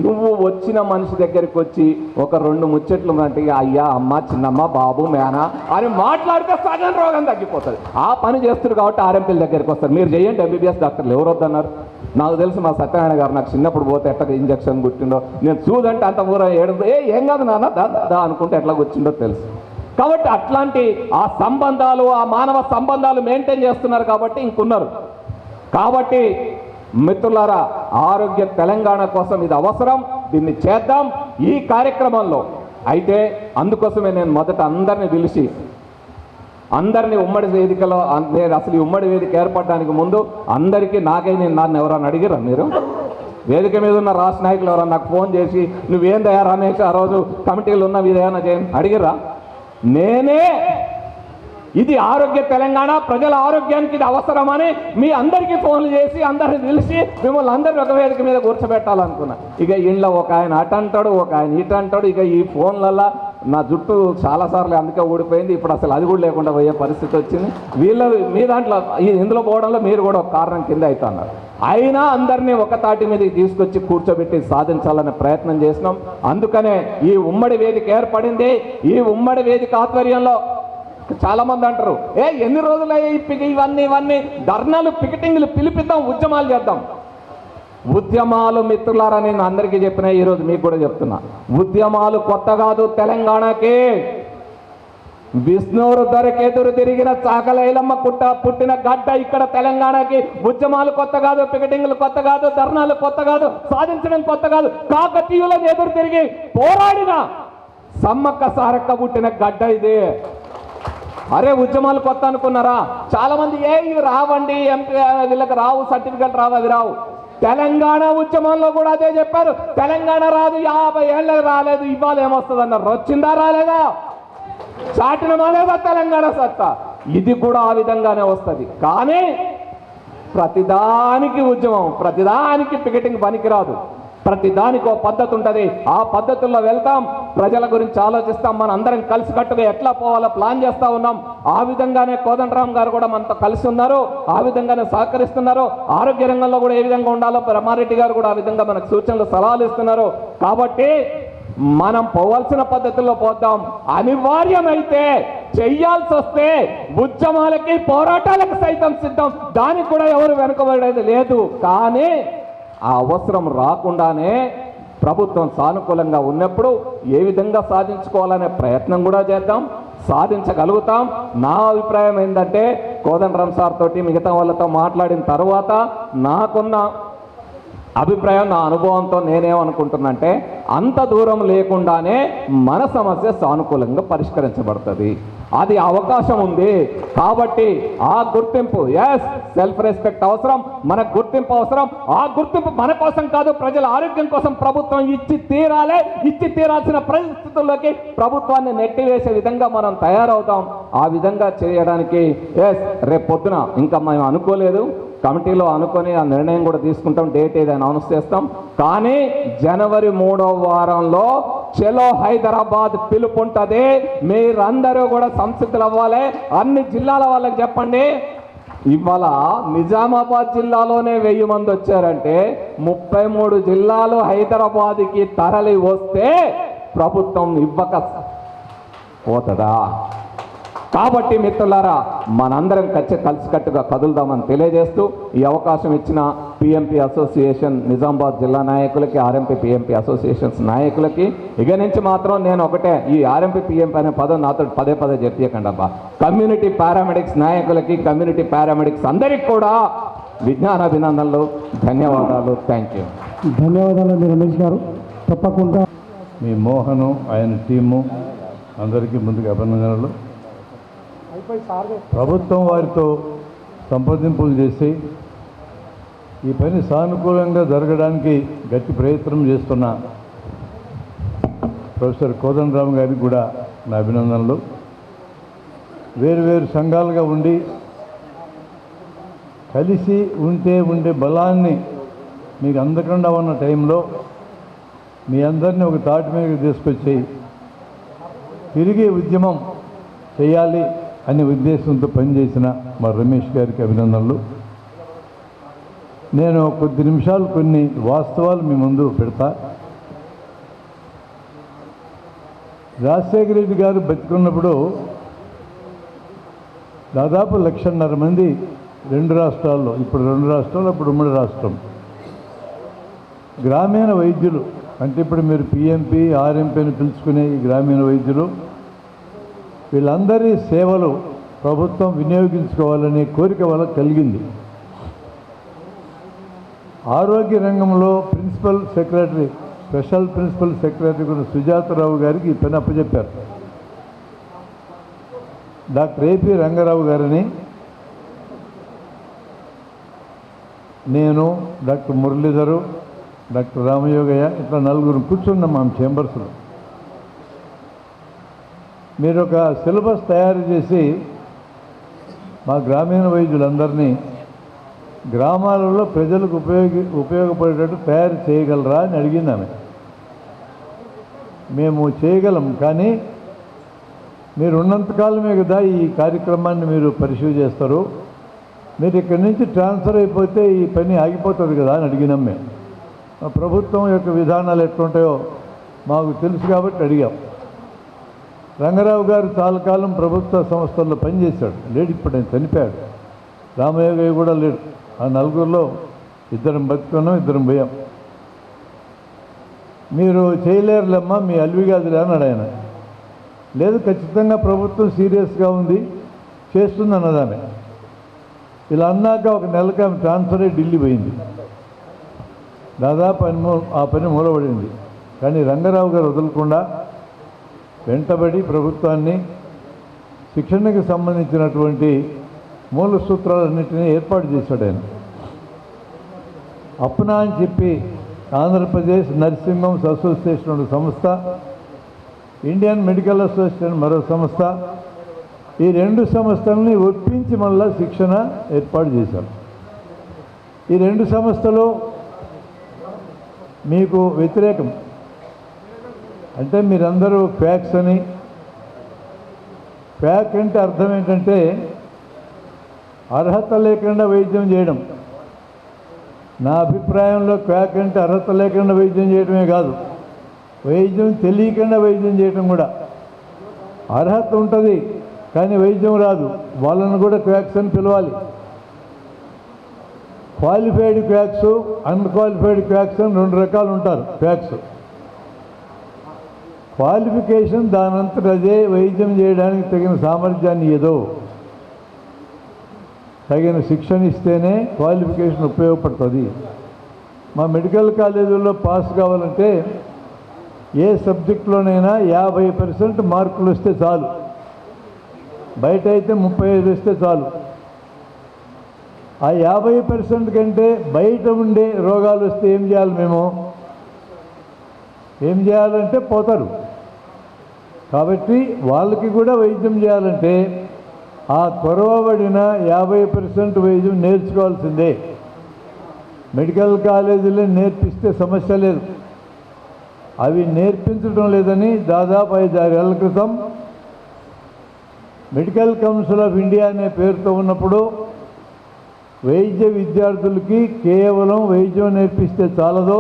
నువ్వు వచ్చిన మనిషి దగ్గరికి వచ్చి ఒక 2 ముచ్చట్లు అంటే అయ్యా, అమ్మ, చిన్నమ్మ, బాబు, మేనా అని మాట్లాడితే సగం రోగం తగ్గిపోతుంది. ఆ పని చేస్తారు కాబట్టి ఆర్ఎంపీల దగ్గరికి వస్తారు. మీరు చేయండి. ఎంబీబీఎస్ డాక్టర్లు ఎవరు వద్దన్నారు? నాకు తెలుసు మా సత్యనారాయణ గారు నాకు చిన్నప్పుడు పోతే ఎట్లా ఇంజక్షన్ గుట్టిండో, నేను చూదంటే అంత ఊర ఏం కాదు నాన్న దా అనుకుంటే ఎట్లా కూర్చుండో తెలుసు. కాబట్టి అట్లాంటి ఆ సంబంధాలు, ఆ మానవ సంబంధాలు మెయింటైన్ చేస్తున్నారు కాబట్టి ఇంకున్నారు. కాబట్టి మిత్రులారా, ఆరోగ్య తెలంగాణ కోసం ఇది అవసరం. దీన్ని చేద్దాం ఈ కార్యక్రమంలో. అయితే అందుకోసమే నేను మొదట అందరినీ పిలిచి అందరినీ ఉమ్మడి వేదికలో, నేను అసలు ఈ ఉమ్మడి వేదిక ఏర్పడడానికి ముందు అందరికీ నన్ను ఎవరన్నా అడిగిరా? మీరు వేదిక మీద ఉన్న రాష్ట్ర నాయకులు ఎవరన్నా నాకు ఫోన్ చేసి నువ్వేం తయారు రమేష్ ఆ రోజు కమిటీలు ఉన్నవి ఏదైనా చేయండి అడిగిరా? నేనే ఇది ఆరోగ్య తెలంగాణ, ప్రజల ఆరోగ్యానికి ఇది అవసరమని మీ అందరికీ ఫోన్లు చేసి అందరిని పిలిచి మిమ్మల్ని అందరినీ ఒక వేదిక మీద కూర్చోబెట్టాలనుకున్నా. ఇక ఇంట్లో ఒక ఆయన అటు అంటాడు, ఒక ఆయన ఇటు అంటాడు. ఇక ఈ ఫోన్లలో నా జుట్టు చాలాసార్లు అందుకే ఊడిపోయింది. ఇప్పుడు అసలు అది కూడా లేకుండా పోయే పరిస్థితి వచ్చింది. మీ దాంట్లో ఇందులో పోవడంలో మీరు కూడా ఒక కారణం కింద అవుతున్నారు. అయినా అందరినీ ఒక తాటి మీదకి తీసుకొచ్చి కూర్చోబెట్టి సాధించాలనే ప్రయత్నం చేసినాం. అందుకనే ఈ ఉమ్మడి వేదిక ఏర్పడింది. ఈ ఉమ్మడి వేదిక ఆధ్వర్యంలో చాలా మంది అంటారు, ఎన్ని రోజులయ్యే ఇవన్నీ ధర్నాలు, పికెటింగ్లు పిలిపిద్దాం, ఉద్యమాలు చేద్దాం. ఉద్యమాలు మిత్రులారా నేను అందరికీ చెప్పినా, ఈరోజు మీకు కూడా చెప్తున్నా, ఉద్యమాలు కొత్త కాదు తెలంగాణకి. విష్ణూరు దొరకెదురు తిరిగిన చాకలైలమ్మ పుట్టిన గడ్డ ఇక్కడ తెలంగాణకి. ఉద్యమాలు కొత్త కాదు, పికెటింగ్లు కొత్త కాదు, ధర్నాలు కొత్త కాదు, సాధించడం కొత్త కాదు. కాకతీయులను ఎదురు తిరిగి పోరాడిన సమ్మక్క సారక్క పుట్టిన గడ్డ ఇది. అరే ఉద్యమాలు కొత్త అనుకున్నారా? చాలా మంది ఇవి రావండి, ఎంపీ వీళ్ళకి రావు, సర్టిఫికెట్ రావు, అవి రావు. తెలంగాణ ఉద్యమంలో కూడా అదే చెప్పారు. తెలంగాణ రాదు, 50 ఏళ్ళకి రాలేదు, ఇవాళ ఏమొస్తుంది అన్నారు. వచ్చిందా రాలేదా? చాటిన మాలేదా తెలంగాణ సత్తా? ఇది కూడా ఆ విధంగానే వస్తుంది. కానీ ప్రతిదానికి ఉద్యమం, ప్రతిదానికి పికెటింగ్ పనికిరాదు. ప్రతిదానికి ఒక పద్ధతి ఉంటుంది. ఆ పద్ధతుల్లో వెళ్తాం, ప్రజల గురించి ఆలోచిస్తాం, మన అందరం కలిసికట్టుగా ఎట్లా పోవాలో ప్లాన్ చేస్తూ ఉన్నాం. ఆ విధంగానే కోదండరామ్ గారు కూడా మనతో కలిసి ఉన్నారు, ఆ విధంగానే సహకరిస్తున్నారు. ఆరోగ్య రంగంలో కూడా ఏ విధంగా ఉండాలో బ్రహ్మారెడ్డి గారు కూడా ఆ విధంగా మనకు సూచనలు, సలహాలు ఇస్తున్నారు. కాబట్టి మనం పోవాల్సిన పద్ధతుల్లో పోతాం. అనివార్యమైతే చెయ్యాల్సి వస్తే ఉద్యమాలకి, పోరాటాలకు సైతం సిద్ధం. దానికి కూడా ఎవరు వెనుకబడేది లేదు. కానీ ఆ అవసరం రాకుండానే ప్రభుత్వం సానుకూలంగా ఉన్నప్పుడు ఏ విధంగా సాధించుకోవాలనే ప్రయత్నం కూడా చేద్దాం, సాధించగలుగుతాం. నా అభిప్రాయం ఏంటంటే, కోదండరామ్ సార్ తోటి మిగతా వాళ్ళతో మాట్లాడిన తర్వాత నాకున్న అభిప్రాయం, నా అనుభవంతో నేనేమనుకుంటున్నంటే, అంత దూరం లేకుండానే మన సమస్య సానుకూలంగా పరిష్కరించబడుతుంది. అది అవకాశం ఉంది. కాబట్టి ఆ గుర్తింపు, సెల్ఫ్ రెస్పెక్ట్ అవసరం, మన గుర్తింపు అవసరం. ఆ గుర్తింపు మన కోసం కాదు, ప్రజల ఆరోగ్యం కోసం ప్రభుత్వం ఇచ్చి తీరాలి. ఇచ్చి తీరాల్సిన పరిస్థితుల్లోకి ప్రభుత్వాన్ని నెట్టివేసే విధంగా మనం తయారవుతాం. ఆ విధంగా చేయడానికి రేపు పొద్దున ఇంకా మేము అనుకోలేదు, కమిటీలో అనుకొని ఆ నిర్ణయం కూడా తీసుకుంటాం. డేట్ ఏదైనా అనౌన్స్ చేస్తాం. కానీ జనవరి 3వ వారంలో చలో హైదరాబాద్ పిలుపు ఉంటుంది. మీరందరూ కూడా సంసిద్ధులు అవ్వాలి. అన్ని జిల్లాల వాళ్ళకి చెప్పండి, ఇవాళ నిజామాబాద్ జిల్లాలోనే 1000 మంది వచ్చారంటే 33 జిల్లాలు హైదరాబాద్కి తరలి వస్తే ప్రభుత్వం ఇవ్వక పోతుందా? కాబట్టి మిత్రులారా, మనందరం కలిసికట్టుగా కదులుదామని తెలియజేస్తూ ఈ అవకాశం ఇచ్చిన పిఎంపి అసోసియేషన్ నిజామాబాద్ జిల్లా నాయకులకి, ఆర్ఎంపీ పిఎంపి అసోసియేషన్స్ నాయకులకి ఇక నుంచి మాత్రం నేను ఒకటే, ఈ ఆర్ఎంపీ పిఎంపి అనే పదం నాతో పదే చెప్పకండి అబ్బా. కమ్యూనిటీ పారామెడిక్స్ నాయకులకి, కమ్యూనిటీ పారామెడిక్స్ అందరికి కూడా విజ్ఞానాభినందనలు, ధన్యవాదాలు. Thank you. ధన్యవాదాలు రమేష్ గారు. తప్పకుండా మీ మోహను, ఆయన టీము అందరికీ ముందుగా అభినందనలు. ప్రభుత్వం వారితో సంప్రదింపులు చేసి ఈ పని సానుకూలంగా జరగడానికి గట్టి ప్రయత్నం చేస్తున్న ప్రొఫెసర్ కోదండరామ్ గారికి కూడా నా అభినందనలు. వేరు సంఘాలుగా ఉండి కలిసి ఉండే బలాన్ని మీకు అందకుండా ఉన్న టైంలో మీ అందరినీ ఒక తాటి మీదకి తీసుకొచ్చి తిరిగి ఉద్యమం చేయాలి అనే ఉద్దేశంతో పనిచేసిన మా రమేష్ గారికి అభినందనలు. నేను కొద్ది నిమిషాలు కొన్ని వాస్తవాలు మీ ముందు పెడతా. రాజశేఖర రెడ్డి గారు బతికున్నప్పుడు దాదాపు 1,50,000 మంది 2 రాష్ట్రాల్లో, ఇప్పుడు 2 రాష్ట్రాలు, అప్పుడు ఉమ్మడి రాష్ట్రం, గ్రామీణ వైద్యులు, అంటే ఇప్పుడు మీరు పిఎంపి ఆర్ఎంపీ అని పిలుచుకునే ఈ గ్రామీణ వైద్యులు, వీళ్ళందరి సేవలు ప్రభుత్వం వినియోగించుకోవాలనే కోరిక వాళ్ళకి కలిగింది. ఆరోగ్య రంగంలో principal secretary, special principal secretary కూడా సుజాతారావు గారికి ఈ పని అప్పచెప్పారు. డాక్టర్ ఏపీ రంగారావు గారిని, నేను, డాక్టర్ మురళీధరు, డాక్టర్ రామయోగయ్య, ఇట్లా 4 కూర్చున్నాం మా చేంబర్స్లో. మీరు ఒక సిలబస్ తయారు చేసి మా గ్రామీణ వైద్యులందరినీ గ్రామాలలో ప్రజలకు ఉపయోగపడేటట్టు తయారు చేయగలరా అని అడిగింది ఆమె. మేము చేయగలం, కానీ మీరు ఉన్నంతకాలమే కదా ఈ కార్యక్రమాన్ని మీరు పరిశీలి చేస్తారు, మీరు ఇక్కడి నుంచి ట్రాన్స్ఫర్ అయిపోతే ఈ పని ఆగిపోతుంది కదా అని అడిగినాం మేము. ప్రభుత్వం యొక్క విధానాలు ఎట్లుంటాయో మాకు తెలుసు కాబట్టి అడిగాం. రంగారావు గారు చాలా కాలం ప్రభుత్వ సంస్థల్లో పనిచేశాడు, లేడు, ఇప్పుడు ఆయన చనిపోయాడు. రామయోగయ్య కూడా లేడు. ఆ 4లో 2 బతుకున్నాం, 2 పోయాం. మీరు చేయలేరులేమ్మా, మీ అల్వి కాదులే అన్నాడు ఆయన. లేదు, ఖచ్చితంగా ప్రభుత్వం సీరియస్గా ఉంది, చేస్తుంది అన్నదామె. ఇలా అన్నాక ఒక నెలకు ఆమె ట్రాన్స్ఫర్ అయ్యి ఢిల్లీ పోయింది. దాదాపు ఆ పని మూలబడింది. కానీ రంగారావు గారు వదలకుండా వెంటబడి ప్రభుత్వాన్ని శిక్షణకు సంబంధించినటువంటి మూల సూత్రాలన్నింటినీ ఏర్పాటు చేశాడు ఆయన. అప్నా అని చెప్పి ఆంధ్రప్రదేశ్ నర్సింగ్ హోమ్స్ అసోసియేషన్ ఒక సంస్థ, ఇండియన్ మెడికల్ అసోసియేషన్ మరో సంస్థ, ఈ 2 సంస్థలని ఒప్పించి మళ్ళా శిక్షణ ఏర్పాటు చేశారు. ఈ 2 సంస్థలు మీకు వ్యతిరేకం. అంటే మీరందరూ ఫ్యాక్స్ అని, ఫ్యాక్ అంటే అర్థం ఏంటంటే అర్హత లేకుండా వైద్యం చేయడం. నా అభిప్రాయంలో క్వాక్ అంటే అర్హత లేకుండా వైద్యం చేయడమే కాదు, వైద్యం తెలియకుండా వైద్యం చేయడం కూడా. అర్హత ఉంటుంది కానీ వైద్యం రాదు, వాళ్ళను కూడా క్వాక్స్ అని పిలవాలి. క్వాలిఫైడ్ క్వాక్స్, అన్క్వాలిఫైడ్ క్వాక్స్ అని 2 రకాలు ఉంటారు క్వాక్స్. క్వాలిఫికేషన్ దానంతట అదే వైద్యం చేయడానికి తగిన సామర్థ్యాన్ని ఏదో తగిన శిక్షణ ఇస్తేనే క్వాలిఫికేషన్ ఉపయోగపడుతుంది. మా మెడికల్ కాలేజీల్లో పాస్ కావాలంటే ఏ సబ్జెక్టులోనైనా 50% మార్కులు వస్తే చాలు, బయట అయితే 35 వస్తే చాలు. ఆ 50% కంటే బయట ఉండే రోగాలు వస్తే ఏం చేయాలి? మేము ఏం చేయాలంటే పోతారు. కాబట్టి వాళ్ళకి కూడా వైద్యం చేయాలంటే ఆ కొరవబడిన 50% వైద్యం నేర్చుకోవాల్సిందే. మెడికల్ కాలేజీలో నేర్పిస్తే సమస్య లేదు, అవి నేర్పించడం లేదని దాదాపు 5-6 ఏళ్ల క్రితం మెడికల్ కౌన్సిల్ ఆఫ్ ఇండియా అనే పేరుతో ఉన్నప్పుడు వైద్య విద్యార్థులకి కేవలం వైద్యం నేర్పిస్తే చాలదో,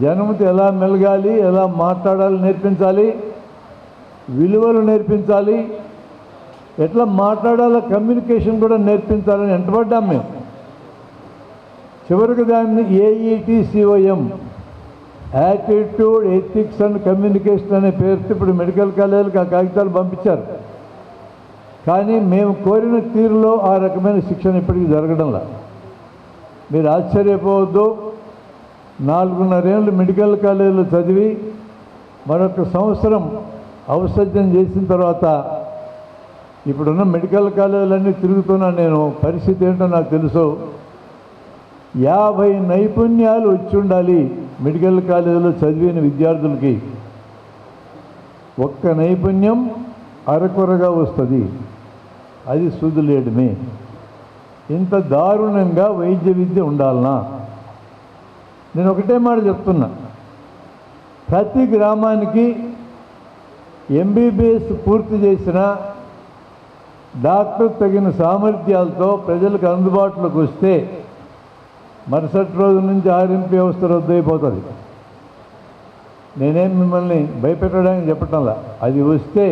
జనంతో ఎలా మెలగాలి, ఎలా మాట్లాడాలి నేర్పించాలి, విలువలు నేర్పించాలి, ఎట్లా మాట్లాడాలో కమ్యూనికేషన్ కూడా నేర్పించాలని వెంటబడ్డాం మేము. చివరికి దాన్ని AETCOM, attitude ethics and communication అనే పేరుతో ఇప్పుడు మెడికల్ కాలేజీలకు ఆ కాగితాలు పంపించారు. కానీ మేము కోరిన తీరులో ఆ రకమైన శిక్షణ ఇప్పటికీ జరగడంలా. మీరు ఆశ్చర్యపోవద్దు, 4.5 ఏళ్ళు మెడికల్ కాలేజీలో చదివి మరొక సంవత్సరం ఔషధ్యం చేసిన తర్వాత ఇప్పుడున్న మెడికల్ కాలేజీలన్నీ తిరుగుతున్నా నేను. పరిస్థితి ఏంటో నాకు తెలుసు. 50 నైపుణ్యాలు వచ్చి ఉండాలి మెడికల్ కాలేజీలో చదివిన విద్యార్థులకి. ఒక్క నైపుణ్యం అరకొరగా వస్తుంది, అది సూదులేయడమే. ఇంత దారుణంగా వైద్య విద్య ఉండాలనా? నేను ఒకటే మాట చెప్తున్నా, ప్రతి గ్రామానికి MBBS పూర్తి చేసిన డాక్టర్ తగిన సామర్థ్యాలతో ప్రజలకు అందుబాటులోకి వస్తే మరుసటి రోజు నుంచి RMP వ్యవస్థ రద్దయిపోతుంది. నేనేం మిమ్మల్ని భయపెట్టడానికి చెప్పటంలా. అది వస్తే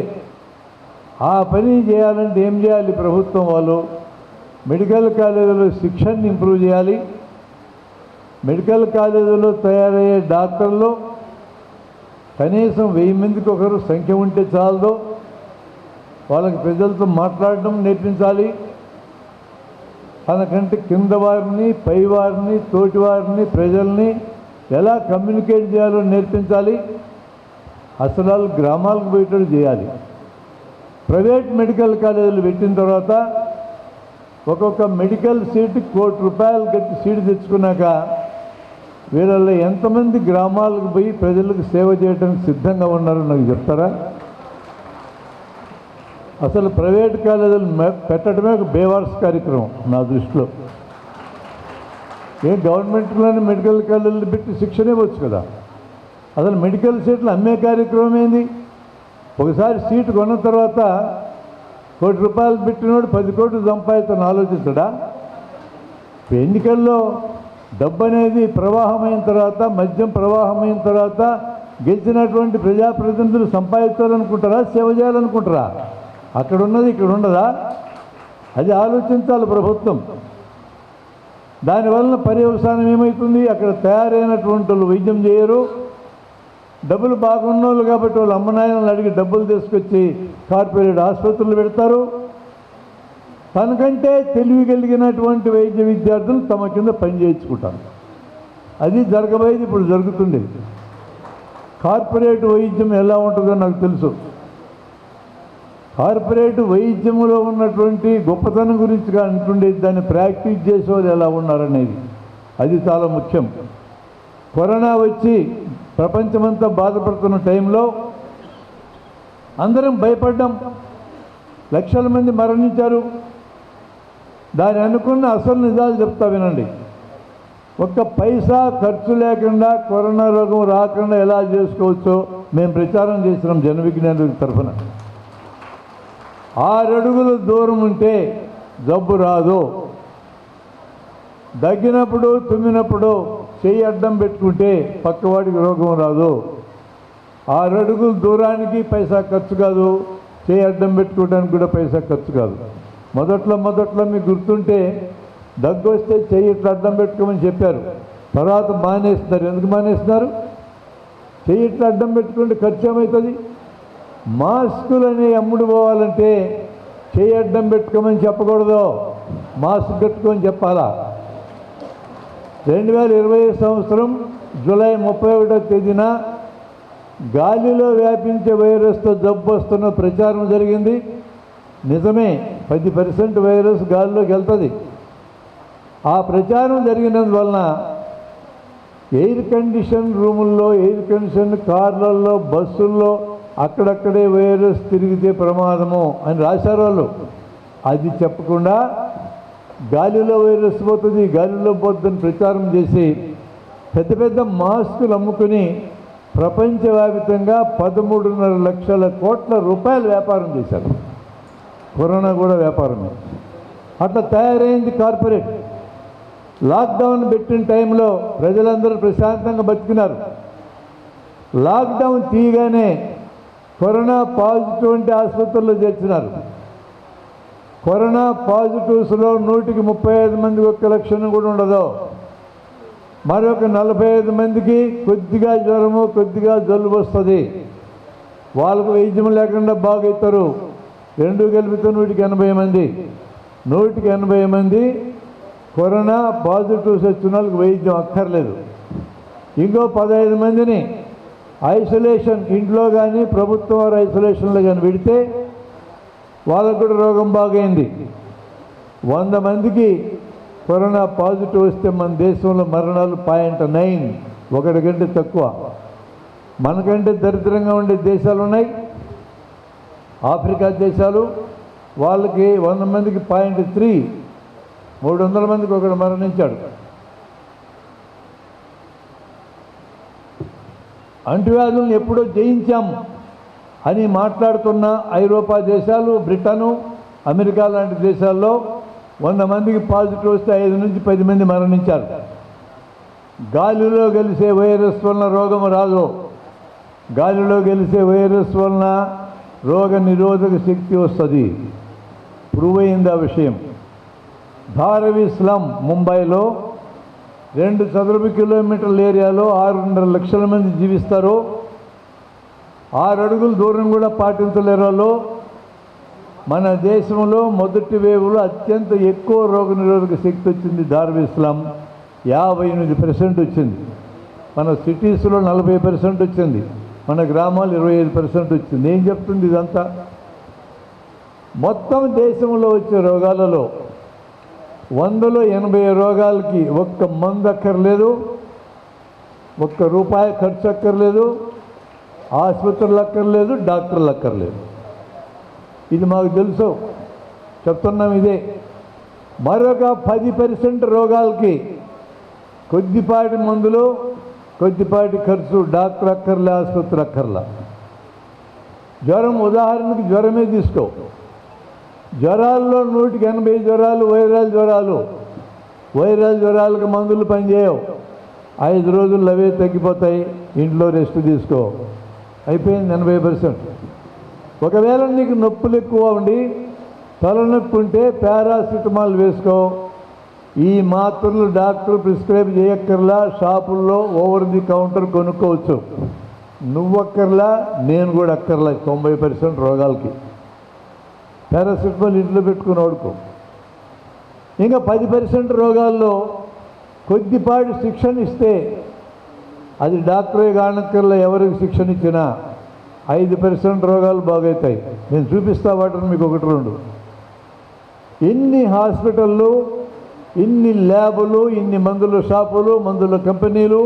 ఆ పని చేయాలంటే ఏం చేయాలి? ప్రభుత్వం వాళ్ళు మెడికల్ కాలేజీలో శిక్షణని ఇంప్రూవ్ చేయాలి. మెడికల్ కాలేజీలో తయారయ్యే డాక్టర్లు కనీసం 1000 మందికి ఒకరు సంఖ్య ఉంటే చాలదు. వాళ్ళకి ప్రజలతో మాట్లాడడం నేర్పించాలి. తనకంటే కింద వారిని, పై వారిని, తోటి వారిని, ప్రజల్ని ఎలా కమ్యూనికేట్ చేయాలో నేర్పించాలి. అసలు వాళ్ళు గ్రామాలకు పోయేటట్టు చేయాలి. ప్రైవేట్ మెడికల్ కాలేజీలు పెట్టిన తర్వాత ఒక్కొక్క మెడికల్ సీటు ₹1,00,00,000 కట్టి సీటు తెచ్చుకున్నాక వీళ్ళల్లో ఎంతమంది గ్రామాలకు పోయి ప్రజలకు సేవ చేయడానికి సిద్ధంగా ఉన్నారో నాకు చెప్తారా? అసలు ప్రైవేట్ కాలేజీలు పెట్టడమే ఒక బేవార్స్ కార్యక్రమం నా దృష్టిలో. గవర్నమెంట్లోనే మెడికల్ కాలేజీలు పెట్టి శిక్షణ ఇవ్వచ్చు కదా. అసలు మెడికల్ సీట్లు అమ్మే కార్యక్రమం ఏంది? ఒకసారి సీటు కొన్న తర్వాత ₹1,00,00,000 పెట్టినోడు 10 కోట్లు సంపాదించని ఆలోచించడా? ఎన్నికల్లో డబ్బు అనేది ప్రవాహమైన తర్వాత, మద్యం ప్రవాహమైన తర్వాత గెలిచినటువంటి ప్రజాప్రతినిధులు సంపాదించాలనుకుంటారా, సేవ చేయాలనుకుంటారా? అక్కడ ఉన్నది ఇక్కడ ఉండదా? అది ఆలోచించాలి ప్రభుత్వం. దానివల్ల పర్యవసానం ఏమవుతుంది? అక్కడ తయారైనటువంటి వాళ్ళు వైద్యం చేయరు. డబ్బులు బాగున్నోళ్ళు కాబట్టి వాళ్ళు అమ్మనాయనలు అడిగి డబ్బులు తీసుకొచ్చి కార్పొరేట్ ఆసుపత్రులు పెడతారు. తనకంటే తెలివి కలిగినటువంటి వైద్య విద్యార్థులు తమ కింద పని చేయించుకుంటారు. అది జరగబోయేది, ఇప్పుడు జరుగుతుంది. కార్పొరేట్ వైద్యం ఎలా ఉంటుందో నాకు తెలుసు. కార్పొరేట్ వైద్యంలో ఉన్నటువంటి గొప్పతనం గురించి అంటుండేది, దాన్ని ప్రాక్టీస్ చేసేవాళ్ళు ఎలా ఉన్నారనేది, అది చాలా ముఖ్యం. కరోనా వచ్చి ప్రపంచమంతా బాధపడుతున్న టైంలో అందరం భయపడ్డాం. లక్షల మంది మరణించారు. దాని అనుకున్న అసలు నిజాలు చెప్తా వినండి. ఒక్క పైసా ఖర్చు లేకుండా కరోనా రోగం రాకుండా ఎలా చేసుకోవచ్చో మేము ప్రచారం చేసినాం జన విజ్ఞానుల తరఫున. 6 అడుగుల దూరం ఉంటే జబ్బు రాదు. దగ్గినప్పుడు, తుమ్మినప్పుడు చెయ్యి అడ్డం పెట్టుకుంటే పక్కవాడికి రోగం రాదు. 6 అడుగుల దూరానికి పైసా ఖర్చు కాదు, చెయ్యి అడ్డం పెట్టుకోవడానికి కూడా పైసా ఖర్చు కాదు. మొదట్లో మీకు గుర్తుంటే దగ్గు వస్తే చెయ్యి ఇట్లా అడ్డం పెట్టుకోమని చెప్పారు. తర్వాత మానేస్తున్నారు. ఎందుకు మానేస్తున్నారు? చెయ్యి ఇట్లా అడ్డం పెట్టుకుంటే ఖర్చు ఏమవుతుంది? మాస్కులు అనే అమ్ముడు పోవాలంటే చెయ్యి అడ్డం పెట్టుకోమని చెప్పకూడదు, మాస్క్ కట్టుకొని చెప్పాలా. 2020 సంవత్సరం జూలై 31వ తేదీన గాలిలో వ్యాపించే వైరస్తో జబ్బు వస్తున్న ప్రచారం జరిగింది. నిజమే, 10% వైరస్ గాలిలోకి వెళ్తుంది. ఆ ప్రచారం జరిగినందువలన ఎయిర్ కండిషన్ రూముల్లో, ఎయిర్ కండిషన్ కార్లలో, బస్సుల్లో అక్కడక్కడే వైరస్ తిరిగితే ప్రమాదము అని రాశారు వాళ్ళు. అది చెప్పకుండా గాలిలో వైరస్ పోతుంది, గాలిలో పోతుందని ప్రచారం చేసి పెద్ద పెద్ద మాస్కులు అమ్ముకుని ప్రపంచవ్యాప్తంగా 13.5 లక్షల కోట్ల రూపాయల వ్యాపారం చేశారు. కరోనా కూడా వ్యాపారమే. అట్లా తయారైంది కార్పొరేట్. లాక్డౌన్ పెట్టిన టైంలో ప్రజలందరూ ప్రశాంతంగా బతికినారు. లాక్డౌన్ తీయగానే కరోనా పాజిటివ్ అంటే ఆసుపత్రుల్లో చేర్చినారు. కరోనా పాజిటివ్స్లో 100కి 35 మందికి ఒక్క లక్షణం కూడా ఉండదు. మరొక 45 మందికి కొద్దిగా జ్వరము కొద్దిగా జలుబు వస్తుంది. వాళ్ళకు వైద్యం లేకుండా బాగవుతారు. 2 కలిపితే 180 మంది. 180 మంది కరోనా పాజిటివ్స్ వచ్చిన వాళ్ళకి వైద్యం అక్కర్లేదు. ఇంకో 15 మందిని ఐసోలేషన్ ఇంట్లో కానీ ప్రభుత్వం వారు ఐసోలేషన్లో కానీ పెడితే వాళ్ళకు కూడా రోగం బాగైంది. 100 మందికి కరోనా పాజిటివ్ వస్తే మన దేశంలో మరణాలు 0.9, 1 కంటే తక్కువ. మనకంటే దరిద్రంగా ఉండే దేశాలు ఉన్నాయి, ఆఫ్రికా దేశాలు. వాళ్ళకి 100 మందికి 0.3, 300 మందికి ఒకడు మరణించాడు. అంటువ్యాధులను ఎప్పుడో జయించాం అని మాట్లాడుతున్న ఐరోపా దేశాలు, బ్రిటను, అమెరికా లాంటి దేశాల్లో 100 మందికి పాజిటివ్ వస్తే 5 నుంచి 10 మంది మరణించారు. గాలిలో కలిసే వైరస్ వలన రోగం రాదు. గాలిలో కలిసే వైరస్ వలన రోగ నిరోధక శక్తి వస్తుంది. ప్రూవ్ అయింది ఆ విషయం. ధారావి స్లమ్ ముంబైలో 2 చదరపు కిలోమీటర్ల ఏరియాలో 6.5 లక్షల మంది జీవిస్తారు. 6 అడుగుల దూరం కూడా పాటించలేరు వాళ్ళు. మన దేశంలో మొదటి వేవులో అత్యంత ఎక్కువ రోగ నిరోధక శక్తి వచ్చింది ధారావి స్లమ్, 58% వచ్చింది. మన సిటీస్లో 40% వచ్చింది. మన గ్రామాలు 25% వచ్చింది. ఏం చెప్తుంది ఇదంతా? మొత్తం దేశంలో వచ్చే రోగాలలో 100లో 80 రోగాలకి ఒక్క మందు అక్కర్లేదు, ₹1 ఖర్చు అక్కర్లేదు, ఆసుపత్రులు అక్కర్లేదు, డాక్టర్లు అక్కర్లేదు. ఇది మాకు తెలుసు, చెప్తున్నాం ఇదే. మరొక 10% రోగాలకి కొద్దిపాటి మందులు, కొద్దిపాటి ఖర్చు, డాక్టర్ అక్కర్లే, ఆసుపత్రి అక్కర్లా. జ్వరం, ఉదాహరణకి జ్వరమే తీసుకో. జ్వరాల్లో 100కి 80 జ్వరాలు వైరల్ జ్వరాలు. వైరల్ జ్వరాలకు మందులు పనిచేయవు. 5 రోజుల్లో అవే తగ్గిపోతాయి. ఇంట్లో రెస్ట్ తీసుకో, అయిపోయింది 80%. ఒకవేళ నీకు నొప్పులు ఎక్కువ ఉండి తలనొప్పి ఉంటే పారాసిటమాల్ వేసుకో. ఈ మాత్రలు డాక్టర్ ప్రిస్క్రైబ్ చేయక్కర్లా, షాపుల్లో ఓవర్ ది కౌంటర్ కొనుక్కోవచ్చు. నువ్వక్కర్లా, నేను కూడా అక్కర్లా. 90% రోగాలకి పారాసిటమాల్ ఇంట్లో పెట్టుకుని వాడుకో. ఇంకా 10% రోగాల్లో కొద్దిపాటి శిక్షణ ఇస్తే, అది డాక్టరే కానక్కర్లా, ఎవరికి శిక్షణ ఇచ్చినా 5% రోగాలు బాగవుతాయి. నేను చూపిస్తా వాటిని మీకు 1-2. ఇన్ని హాస్పిటళ్ళు, ఇన్ని ల్యాబులు, ఇన్ని మందుల షాపులు, మందుల కంపెనీలు,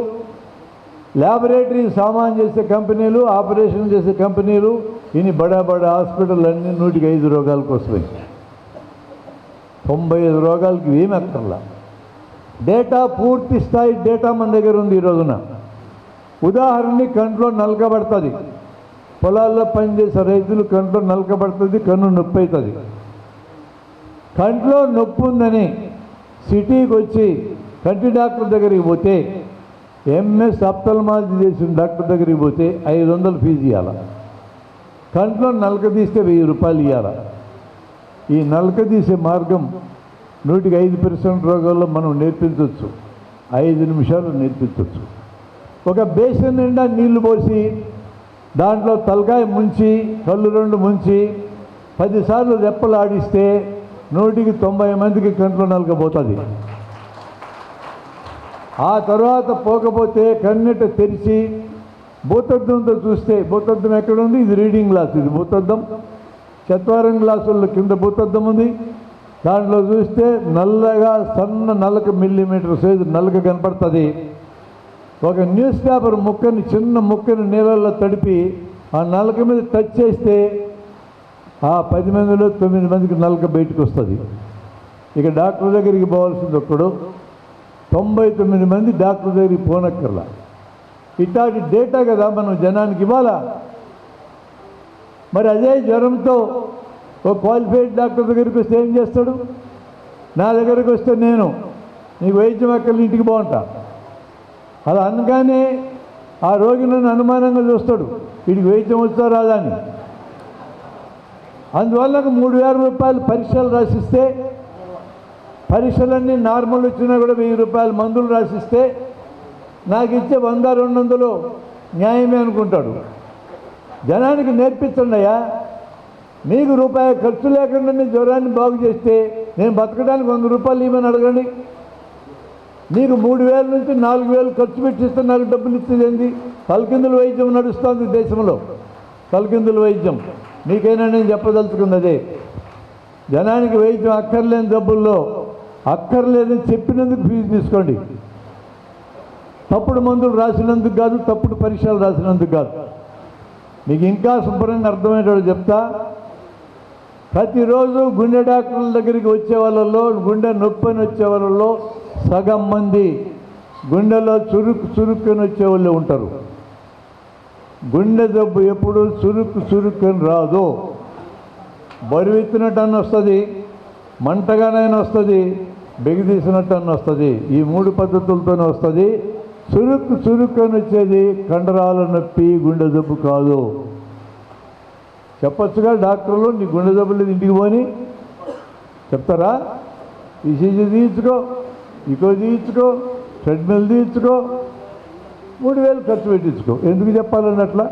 ల్యాబొరేటరీ సామాన్ చేసే కంపెనీలు, ఆపరేషన్ చేసే కంపెనీలు, ఇన్ని బడా హాస్పిటల్ అన్నీ 105 రోగాలకు వస్తాయి. 95 రోగాలకి ఏమి అక్కర్లా. డేటా, పూర్తి స్థాయి డేటా మన దగ్గర ఉంది ఈ రోజున. ఉదాహరణకి కంట్లో నలకబడుతుంది. పొలాల్లో పనిచేసే రైతులు కంట్లో నలకబడుతుంది, కన్ను నొప్పి అవుతుంది. కంట్లో నొప్పి ఉందని సిటీకి వచ్చి కంటి డాక్టర్ దగ్గరికి పోతే, ఎంఎస్ ఆప్థల్మాలజీ చేసిన డాక్టర్ దగ్గరికి పోతే 500 ఫీజు ఇవ్వాలి. కంట్లో నలక తీస్తే 1000 రూపాయలు ఇవ్వాలి. ఈ నలక తీసే మార్గం 100కి 5% రోగాల్లో మనం నేర్పించవచ్చు. 5 నిమిషాలు నేర్పించవచ్చు. ఒక బేసిన్ నిండా నీళ్లు పోసి దాంట్లో తలకాయ ముంచి, కళ్ళు 2 ముంచి 10 సార్లు రెప్పలు ఆడిస్తే 100కి 90 మందికి కంట్లో నలకపోతుంది. ఆ తర్వాత పోకపోతే కన్నెట తెరిచి భూతద్దంతో చూస్తే, భూతద్దం ఎక్కడుంది? ఇది రీడింగ్ గ్లాస్, ఇది భూతద్దం. చత్వారం గ్లాసుల్లో కింద భూతద్దం ఉంది. దాంట్లో చూస్తే నల్లగా సన్న నలక, మిల్లీమీటర్ సైజు నలక కనపడుతుంది. ఒక న్యూస్ పేపర్ ముక్కని, చిన్న ముక్కని నీళ్ళల్లో తడిపి ఆ నలక మీద టచ్ చేస్తే ఆ 10 మందిలో 9 మందికి నలక బయటకు వస్తుంది. ఇక డాక్టర్ దగ్గరికి పోవాల్సింది ఒక్కడు, 99 మంది డాక్టర్ దగ్గరికి పోనక్కర్లా. ఇట్లాంటి డేటా కదా మనం జనానికి ఇవ్వాలా. మరి అదే జ్వరంతో ఒక క్వాలిఫైడ్ డాక్టర్ దగ్గరికి వస్తే ఏం చేస్తాడు? నా దగ్గరికి వస్తే నేను నీకు వైద్యం అక్కర్లు ఇంటికి బాగుంటా. అలా అనగానే ఆ రోగి నన్ను అనుమానంగా చూస్తాడు, వీడికి వైద్యం వచ్చా రాదా అని. అందువల్ల నాకు 3,000 రూపాయలు పరీక్షలు రాసిస్తే, పరీక్షలన్నీ నార్మల్ వచ్చినా కూడా 1,000 రూపాయలు మందులు రాసిస్తే నాకు ఇచ్చే 100-200 న్యాయమే అనుకుంటాడు. జనానికి నేర్పించండి అయ్యా, మీకు రూపాయి ఖర్చు లేకుండా జ్వరాన్ని బాగు చేస్తే నేను బతకడానికి 100 రూపాయలు ఇవ్వమని అడగండి. నీకు 3,000 నుంచి 4,000 ఖర్చు పెట్టిస్తే నాకు డబ్బులు ఇచ్చేది ఏంది? తలకిందుల వైద్యం నడుస్తుంది దేశంలో, తలకిందుల వైద్యం. మీకైనా నేను చెప్పదలుచుకున్నదే, జనానికి వైద్యం అక్కర్లేని డబ్బుల్లో అక్కర్లేదని చెప్పినందుకు ఫీజు తీసుకోండి. తప్పుడు మందులు రాసినందుకు కాదు, తప్పుడు పరీక్షలు రాసినందుకు కాదు. మీకు ఇంకా శుభ్రంగా అర్థమయ్యేటట్టు చెప్తా. ప్రతిరోజు గుండె డాక్టర్ల దగ్గరికి వచ్చే వాళ్ళలో, గుండె నొప్పి అని వచ్చే వాళ్ళలో సగం మంది గుండెలో చురుక్కుని వచ్చేవాళ్ళు ఉంటారు. గుండె జబ్బు ఎప్పుడు చురుక్కుని రాదు. బరువెత్తినట్టు అన్న వస్తుంది, మంటగానైనా వస్తుంది, బెగిదీసినట్టు అన్న వస్తుంది. ఈ 3 పద్ధతులతోనే వస్తుంది. చురుక్కుని వచ్చేది కండరాల నొప్పి, గుండె జబ్బు కాదు. చెప్పచ్చుగా డాక్టర్లు, నీ గుండె జబ్బు లేదు ఇంటికి పోని చెప్తారా? ఈసీజీ తీయించుకో, ఇకో తీయించుకో, ట్రెడ్మిల్ తీయించుకో, 3,000 ఖర్చు పెట్టించుకో. ఎందుకు చెప్పాలన్నట్లా?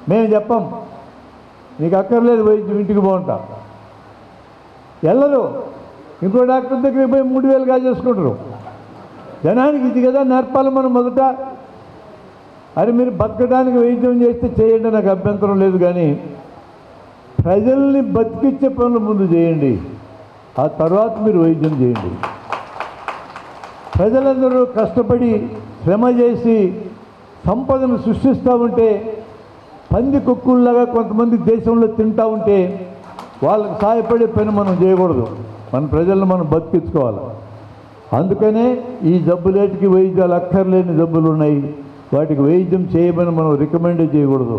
మేము చెప్పాం, నీకు అక్కర్లేదు వైద్యం, ఇంటికి బాగుంటా. వెళ్ళరు, ఇంకో డాక్టర్ దగ్గరికి పోయి 3,000 కాజేసుకుంటారు. జనానికి ఇది కదా నేర్పాలి మనం మొదట. అది మీరు బతకడానికి వైద్యం చేస్తే చేయండి, నాకు అభ్యంతరం లేదు. కానీ ప్రజల్ని బతికిచ్చే పనులు ముందు చేయండి, ఆ తర్వాత మీరు వైద్యం చేయండి. ప్రజలందరూ కష్టపడి శ్రమ చేసి సంపదను సృష్టిస్తూ ఉంటే, పంది కుక్కుల్లాగా కొంతమంది దేశంలో తింటూ ఉంటే వాళ్ళకి సహాయపడే పని మనం చేయకూడదు. మన ప్రజలను మనం బతికించుకోవాలి. అందుకనే ఈ జబ్బులేటికి వైద్యాలు అక్కర్లేని జబ్బులు ఉన్నాయి, వాటికి వైద్యం చేయమని మనం రికమెండ్ చేయకూడదు.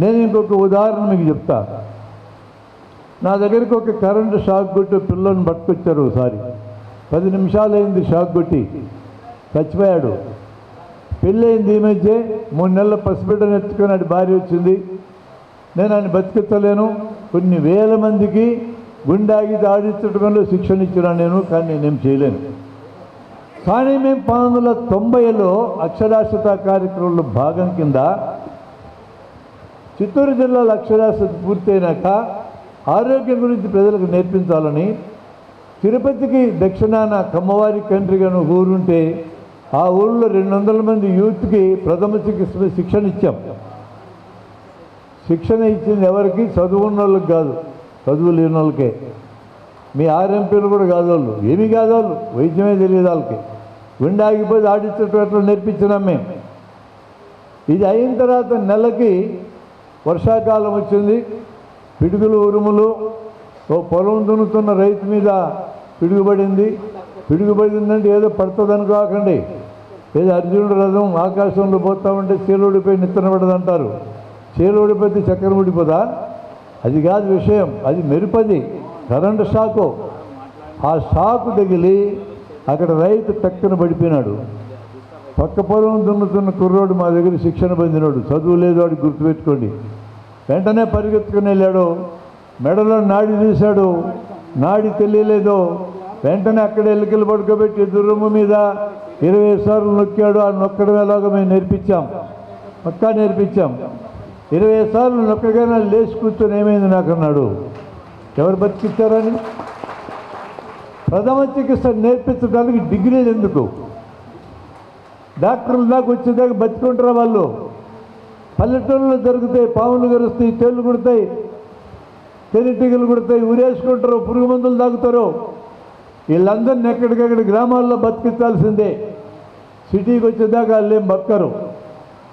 నేను ఇంకొక ఉదాహరణ మీకు చెప్తా. నా దగ్గరికి ఒక కరెంటు షాక్ కొట్టి పిల్లని పట్టుకొచ్చారు. ఒకసారి 10 నిమిషాలు అయింది షాక్ కొట్టి, చచ్చిపోయాడు. పెళ్ళయింది ఈ మధ్య, 3 నెలల పసిబిడ్డను ఎత్తుకొని ఆడి భార్య వచ్చింది. నేను ఆయన బతికించలేను. కొన్ని వేల మందికి గుండె ఆగి ఆడించడంలో శిక్షణ ఇచ్చినాను నేను, కానీ నేనేం చేయలేను. కానీ మేము 1990లో అక్షరాస్యత కార్యక్రమంలో భాగం కింద చిత్తూరు జిల్లాలో అక్షరాస్యత పూర్తయినాక ఆరోగ్యం గురించి ప్రజలకు నేర్పించాలని తిరుపతికి దక్షిణాన కమ్మవారి కంట్రిగాను ఊరుంటే ఆ ఊళ్ళో 200 మంది యూత్కి ప్రథమ చికిత్స శిక్షణ ఇచ్చాం. శిక్షణ ఇచ్చింది ఎవరికి? చదువున్న వాళ్ళకి కాదు, చదువు లేని వాళ్ళకే. మీ ఆర్ఎంపీలు కూడా కాదు, వాళ్ళు ఏమీ కాదు, వాళ్ళు వైద్యమే తెలియదు వాళ్ళకి. గుండె ఆగిపోయి ఆడించేటట్లు నేర్పించినాం మేము. ఇది అయిన తర్వాత నెలకి వర్షాకాలం వచ్చింది, పిడుగులు ఉరుములు. ఓ పొలం దున్నుతున్న రైతు మీద పిడుగుపడింది. పిడుగుపడిందంటే ఏదో పడుతుంది అనుకోకండి, ఏదో అర్జునుడు రథం ఆకాశంలో పోతా ఉంటే చీలోడిపోయి నిత్తన పడదంటారు. చీలోడిపోతే చక్కెర ఊడిపోదా? అది కాదు విషయం, అది మెరుపది, కరెంటు షాకు. ఆ షాకు తగిలి అక్కడ రైతు టక్కన పడిపోయినాడు. పక్క పొలం దున్నుతున్న కుర్రోడు మా దగ్గర శిక్షణ పొందినాడు, చదువు లేదు వాడికి, గుర్తుపెట్టుకోండి. వెంటనే పరిగెత్తుకుని వెళ్ళాడు, మెడలో నాడి చూశాడు, నాడి తెలియలేదు. వెంటనే అక్కడ ఎల్లికలు పడుకోబెట్టి దుర్రమ్మ మీద 20 సార్లు నొక్కాడు. ఆ నొక్కడం ఎలాగో మేము నేర్పించాం, పక్కా నేర్పించాం. 20 సార్లు నొక్కగానే లేచి కూర్చొని ఏమైంది నాకు అన్నాడు. ఎవరు బతికిచ్చారని? ప్రథమ చికిత్స నేర్పించడానికి డిగ్రీలు ఎందుకు? డాక్టర్ల దాకా వచ్చేదాకా బతికుంటారా వాళ్ళు? పల్లెటూళ్ళలో జరుగుతాయి, పాములు గరుస్తాయి, తేళ్ళు కుడతాయి, తేనెటీగలు కుడతాయి, ఊరేసుకుంటారు, పురుగు మందులు తాగుతారు. వీళ్ళందరినీ ఎక్కడికక్కడ గ్రామాల్లో బతికించాల్సిందే. సిటీకి వచ్చేదాకా వాళ్ళు ఏం బతకరు.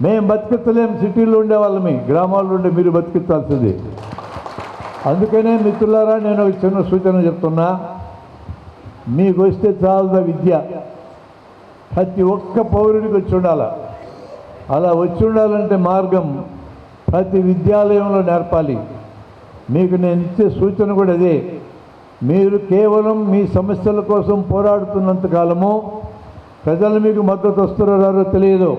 మేము బతికించలేం, సిటీలో ఉండే వాళ్ళమి, గ్రామాల్లో ఉండే మీరు బతికించాల్సిందే. అందుకనే మిత్రులారా, నేను ఒక చిన్న సూచన చెప్తున్నా. మీకు వస్తే చాలా విద్య ప్రతి ఒక్క పౌరుడికి వచ్చి ఉండాలి. అలా వచ్చి ఉండాలంటే మార్గం ప్రతి విద్యాలయంలో నేర్పాలి. మీకు నేను ఇచ్చే సూచన కూడా అదే. మీరు కేవలం మీ సమస్యల కోసం పోరాడుతున్నంత కాలము ప్రజలు మీకు మద్దతు వస్తున్నారో తెలియదు.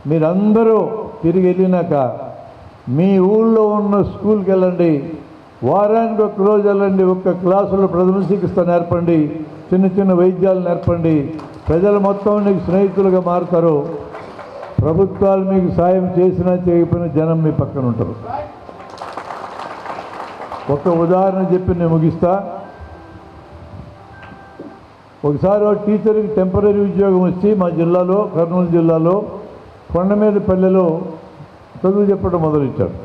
మీరందరూ తిరిగి వెళ్ళినాక మీ ఊళ్ళో ఉన్న స్కూల్కి వెళ్ళండి, వారానికి ఒక రోజు వెళ్ళండి, ఒక్క క్లాసులో ప్రథమ చికిత్స నేర్పండి, చిన్న చిన్న వైద్యాలు నేర్పండి. ప్రజలు మొత్తం నీకు స్నేహితులుగా మారుతారు. ప్రభుత్వాలు మీకు సాయం చేసినా చేయకపోయినా జనం మీ పక్కన ఉంటారు. ఒక ఉదాహరణ చెప్పి నేను ముగిస్తా. ఒకసారి ఒక టీచర్కి టెంపరీ ఉద్యోగం వచ్చి మా జిల్లాలో, కర్నూలు జిల్లాలో కొండమీద పల్లెలో చదువు చెప్పడం మొదలెట్టాడు.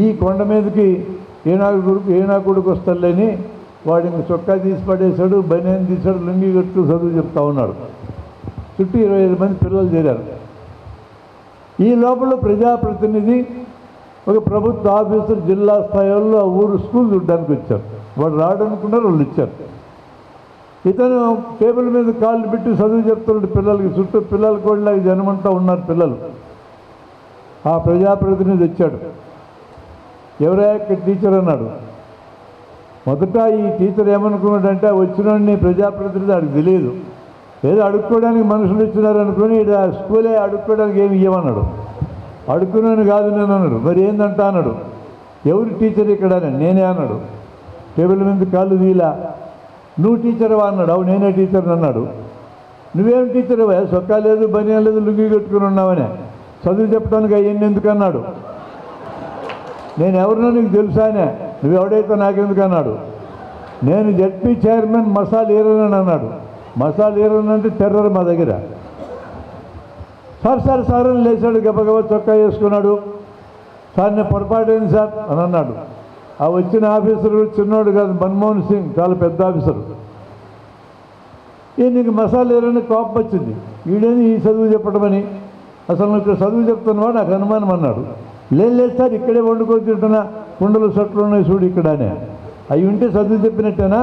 ఈ కొండ మీదకి ఏనాకుడికి వస్తాలేని వాడు ఇంక చొక్కా తీసి పడేశాడు, బనియన్ తీశాడు, లుంగి కట్టు చదువు చెప్తా ఉన్నాడు. చుట్టూ 25 మంది పిల్లలు చేరారు. ఈ లోపల ప్రజాప్రతినిధి, ఒక ప్రభుత్వ ఆఫీసర్ జిల్లా స్థాయిలో ఆ ఊరు స్కూల్ చూడడానికి వచ్చారు. వాడు రాడనుకున్నారు, వాళ్ళు ఇచ్చారు. ఇతను టేబుల్ మీద కాళ్ళు పెట్టి చదువు చెప్తున్నాడు పిల్లలకి. చుట్టూ పిల్లలు కూడా జనమంతా ఉన్నారు పిల్లలు. ఆ ప్రజాప్రతినిధి వచ్చాడు. ఎవరైనా టీచర్ అన్నాడు. మొదట ఈ టీచర్ ఏమనుకున్నాడంటే వచ్చినోడిని ప్రజాప్రతినిధి అడిగి తెలియదు, ఏదో అడుక్కోవడానికి మనుషులు ఇచ్చినారనుకుని ఆ స్కూలే అడుక్కోవడానికి ఏమి ఇవ్వమన్నాడు. అడుక్కున్నాను కాదు నేను అన్నాడు. మరి ఏందంటా అన్నాడు. ఎవరు టీచర్ ఇక్కడ నేనే అన్నాడు. టేబుల్ మీద కాళ్ళు తీలా. నువ్వు టీచర్వా అన్నాడు. అవు నేనే టీచర్ అన్నాడు. నువ్వేం టీచర్వా? సొక్కా లేదు, బనియన్ లేదు, లుంగి కట్టుకుని ఉన్నావనే చదువు చెప్పడానికి అవన్నీ ఎందుకు అన్నాడు. నేను ఎవరినో నీకు తెలుసానే, నువ్వెవడైతే నాకెందుకు అన్నాడు. నేను జడ్పీ చైర్మన్ మసాల్ ఈరన్ అన్నాడు. మసాల్ ఈరన్ అంటే టెర్రర్ మా దగ్గర. సార్ అని లేచాడు, గబగబా చొక్కా వేసుకున్నాడు. సార్ నేను పొరపాటైంది సార్ అని అన్నాడు. ఆ వచ్చిన ఆఫీసరు చిన్నోడు కాదు, మన్మోహన్ సింగ్, చాలా పెద్ద ఆఫీసరు. నీకు మసాల్ ఈరన్ కోపం వచ్చింది. వీడేది ఈ చదువు చెప్పడమని, అసలు నువ్వు ఇక్కడ చదువు చెప్తున్నావా నాకు అనుమానం అన్నాడు. లేదు సార్ ఇక్కడే వండుకొని తింటున్నా, కుండలు సట్లు ఉన్నాయి చూడు ఇక్కడనే, అవి ఉంటే చదువు చెప్పినట్టేనా,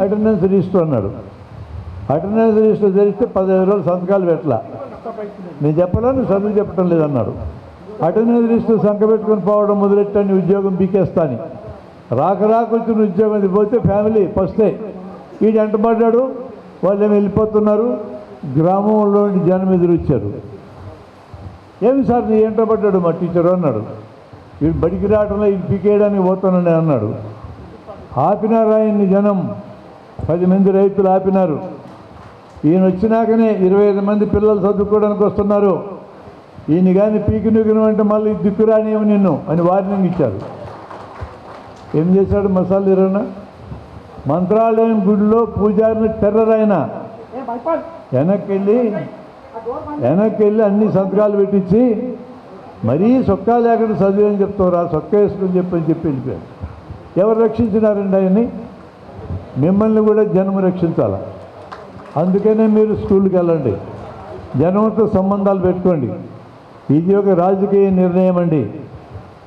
అటెండెన్స్ రిజిస్టర్ అన్నాడు. అటెండెన్స్ రిజిస్టర్ జరిగితే 15 రోజులు సంతకాలు పెట్టలా. నేను చెప్పలా, నువ్వు చదువు చెప్పడం లేదన్నాడు. అటెండెన్స్ రిజిస్టర్ సంఖ పెట్టుకొని పోవడం మొదలెట్టాను, ఉద్యోగం పీకేస్తాను. రాకొచ్చిన ఉద్యోగం అది పోతే ఫ్యామిలీ వస్తే వీడు ఎంటబడ్డాడు. వాళ్ళు ఏమి వెళ్ళిపోతున్నారు. గ్రామంలో జనం ఎదురొచ్చారు. ఏమి సార్ నీ ఎంటబడ్డాడు మా టీచరు అన్నాడు. వీడు బడికి రావడంలో ఇది పీకేయడానికి పోతానని అన్నాడు. ఆపినారు ఆయన్ని జనం, 10 మంది రైతులు ఆపినారు. ఈయన వచ్చినాకనే 25 మంది పిల్లలు చదువుకోవడానికి వస్తున్నారు. ఈయన కానీ పీకి నూకిన అంటే మళ్ళీ దిక్కురానియము నిన్ను అని వార్నింగ్ ఇచ్చారు. ఏం చేశాడు మసాల్ ఈరన్న? మంత్రాలయం గుడిలో పూజారిని టెర్రర్ అయినా వెనక్కి వెళ్ళి అన్ని సంతకాలు పెట్టించి మరీ సొక్కా లేకుండా చదివి అని చెప్తావురా, సొక్కా వేసుకుని చెప్పని చెప్పి వెళ్ళిపోయారు. ఎవరు రక్షించినారండి ఆయన్ని? మిమ్మల్ని కూడా జనం రక్షించాల. అందుకనే మీరు స్కూల్కి వెళ్ళండి, జనంతో సంబంధాలు పెట్టుకోండి. ఇది ఒక రాజకీయ నిర్ణయం అండి.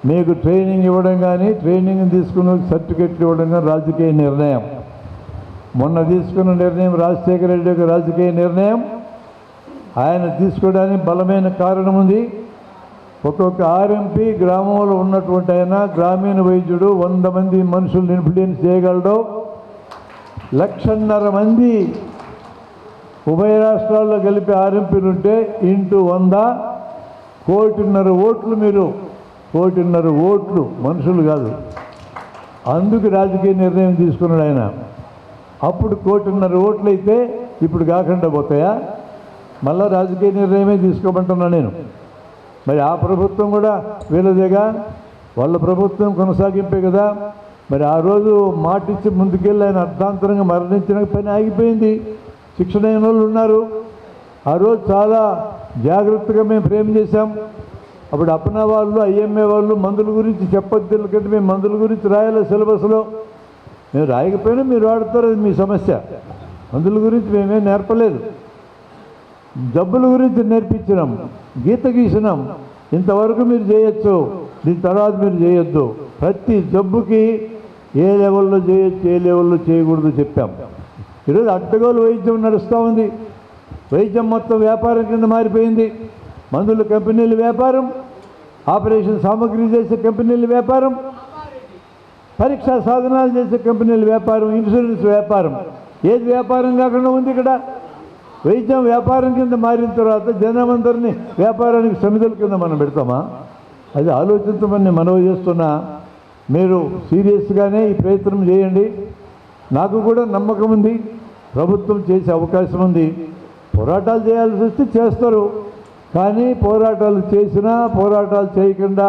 మీకు ట్రైనింగ్ ఇవ్వడం కానీ, ట్రైనింగ్ తీసుకున్న సర్టిఫికెట్లు ఇవ్వడం కానీ రాజకీయ నిర్ణయం. మొన్న తీసుకున్న నిర్ణయం రాజశేఖర రెడ్డి యొక్క రాజకీయ నిర్ణయం. ఆయన తీసుకోవడానికి బలమైన కారణం ఉంది. ఒక్కొక్క ఆర్ఎంపీ గ్రామంలో ఉన్నటువంటి ఆయన గ్రామీణ వైద్యుడు 100 మంది మనుషులను ఇన్ఫ్లుయెన్స్ చేయగలడు. 1,50,000 మంది ఉభయ రాష్ట్రాల్లో కలిపి ఆర్ఎంపీలు ఉంటే ఇంటూ 100 1,50,000 ఓట్లు. మీరు 1,50,000 ఓట్లు, మనుషులు కాదు. అందుకు రాజకీయ నిర్ణయం తీసుకున్నాడు ఆయన. అప్పుడు 1,50,000 ఓట్లు అయితే ఇప్పుడు కాకుండా పోతాయా? మళ్ళా రాజకీయ నిర్ణయమే తీసుకోమంటున్నా నేను. మరి ఆ ప్రభుత్వం కూడా వీళ్ళదేగా, వాళ్ళ ప్రభుత్వం కొనసాగింపే కదా. మరి ఆ రోజు మాటిచ్చి ముందుకెళ్ళి ఆయన అర్థాంతరంగా మరణించిన పని ఆగిపోయింది. శిక్షణ అయిన వాళ్ళు ఉన్నారు. ఆ రోజు చాలా జాగ్రత్తగా మేము ఫ్రేమ్ చేశాం. అప్పుడు అప్నా వాళ్ళు, ఐఎంఏ వాళ్ళు మందుల గురించి చెప్పొద్దు, ఎందుకంటే మేము మందుల గురించి రాయాలి సిలబస్లో. మేము రాయకపోయినా మీరు వాడతారు, అది మీ సమస్య. మందుల గురించి మేమేం నేర్పలేదు. జబ్బుల గురించి నేర్పించినాం, గీత గీసినాం. ఇంతవరకు మీరు చేయొచ్చు, దీని తర్వాత మీరు చేయొద్దు. ప్రతి జబ్బుకి ఏ లెవెల్లో చేయొచ్చు, ఏ లెవెల్లో చేయకూడదు చెప్పాం. ఈరోజు అడ్డగోలు వైద్యం నడుస్తూ ఉంది. వైద్యం మొత్తం వ్యాపారం కింద మారిపోయింది. మందుల కంపెనీల వ్యాపారం, ఆపరేషన్ సామాగ్రి చేసే కంపెనీల వ్యాపారం. పరీక్షా సాధనాలు చేసే కంపెనీల వ్యాపారం, ఇన్సూరెన్స్ వ్యాపారం, ఏది వ్యాపారం కాకుండా ఉంది ఇక్కడ? వైద్యం వ్యాపారం కింద మారిన తర్వాత జనమందరినీ వ్యాపారానికి సమితుల కింద మనం పెడతామా? అది ఆలోచించమని మనవి చేస్తున్నా. మీరు సీరియస్గానే ఈ ప్రయత్నం చేయండి. నాకు కూడా నమ్మకం ఉంది, ప్రభుత్వం చేసే అవకాశం ఉంది. పోరాటాలు చేయాల్సి వస్తే చేస్తారు, కానీ పోరాటాలు చేసినా పోరాటాలు చేయకుండా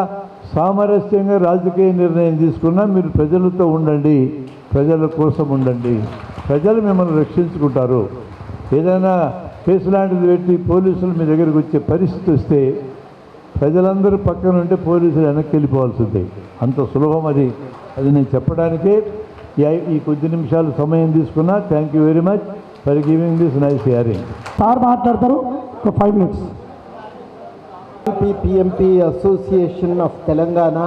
సామరస్యంగా రాజకీయ నిర్ణయం తీసుకున్నా మీరు ప్రజలతో ఉండండి, ప్రజల కోసం ఉండండి. ప్రజలు మిమ్మల్ని రక్షించుకుంటారు. ఏదైనా కేసు లాంటిది పెట్టి పోలీసులు మీ దగ్గరికి వచ్చే పరిస్థితి వస్తే ప్రజలందరూ పక్కన ఉంటే పోలీసులు వెనక్కి వెళ్ళిపోవాల్సిందే. అంత సులభం అది. అది నేను చెప్పడానికే ఈ కొద్ది నిమిషాలు సమయం తీసుకున్నా. Thank you very much for giving this nice hearing. Sir మాట్లాడతారు 5 minutes. PMP association of Telangana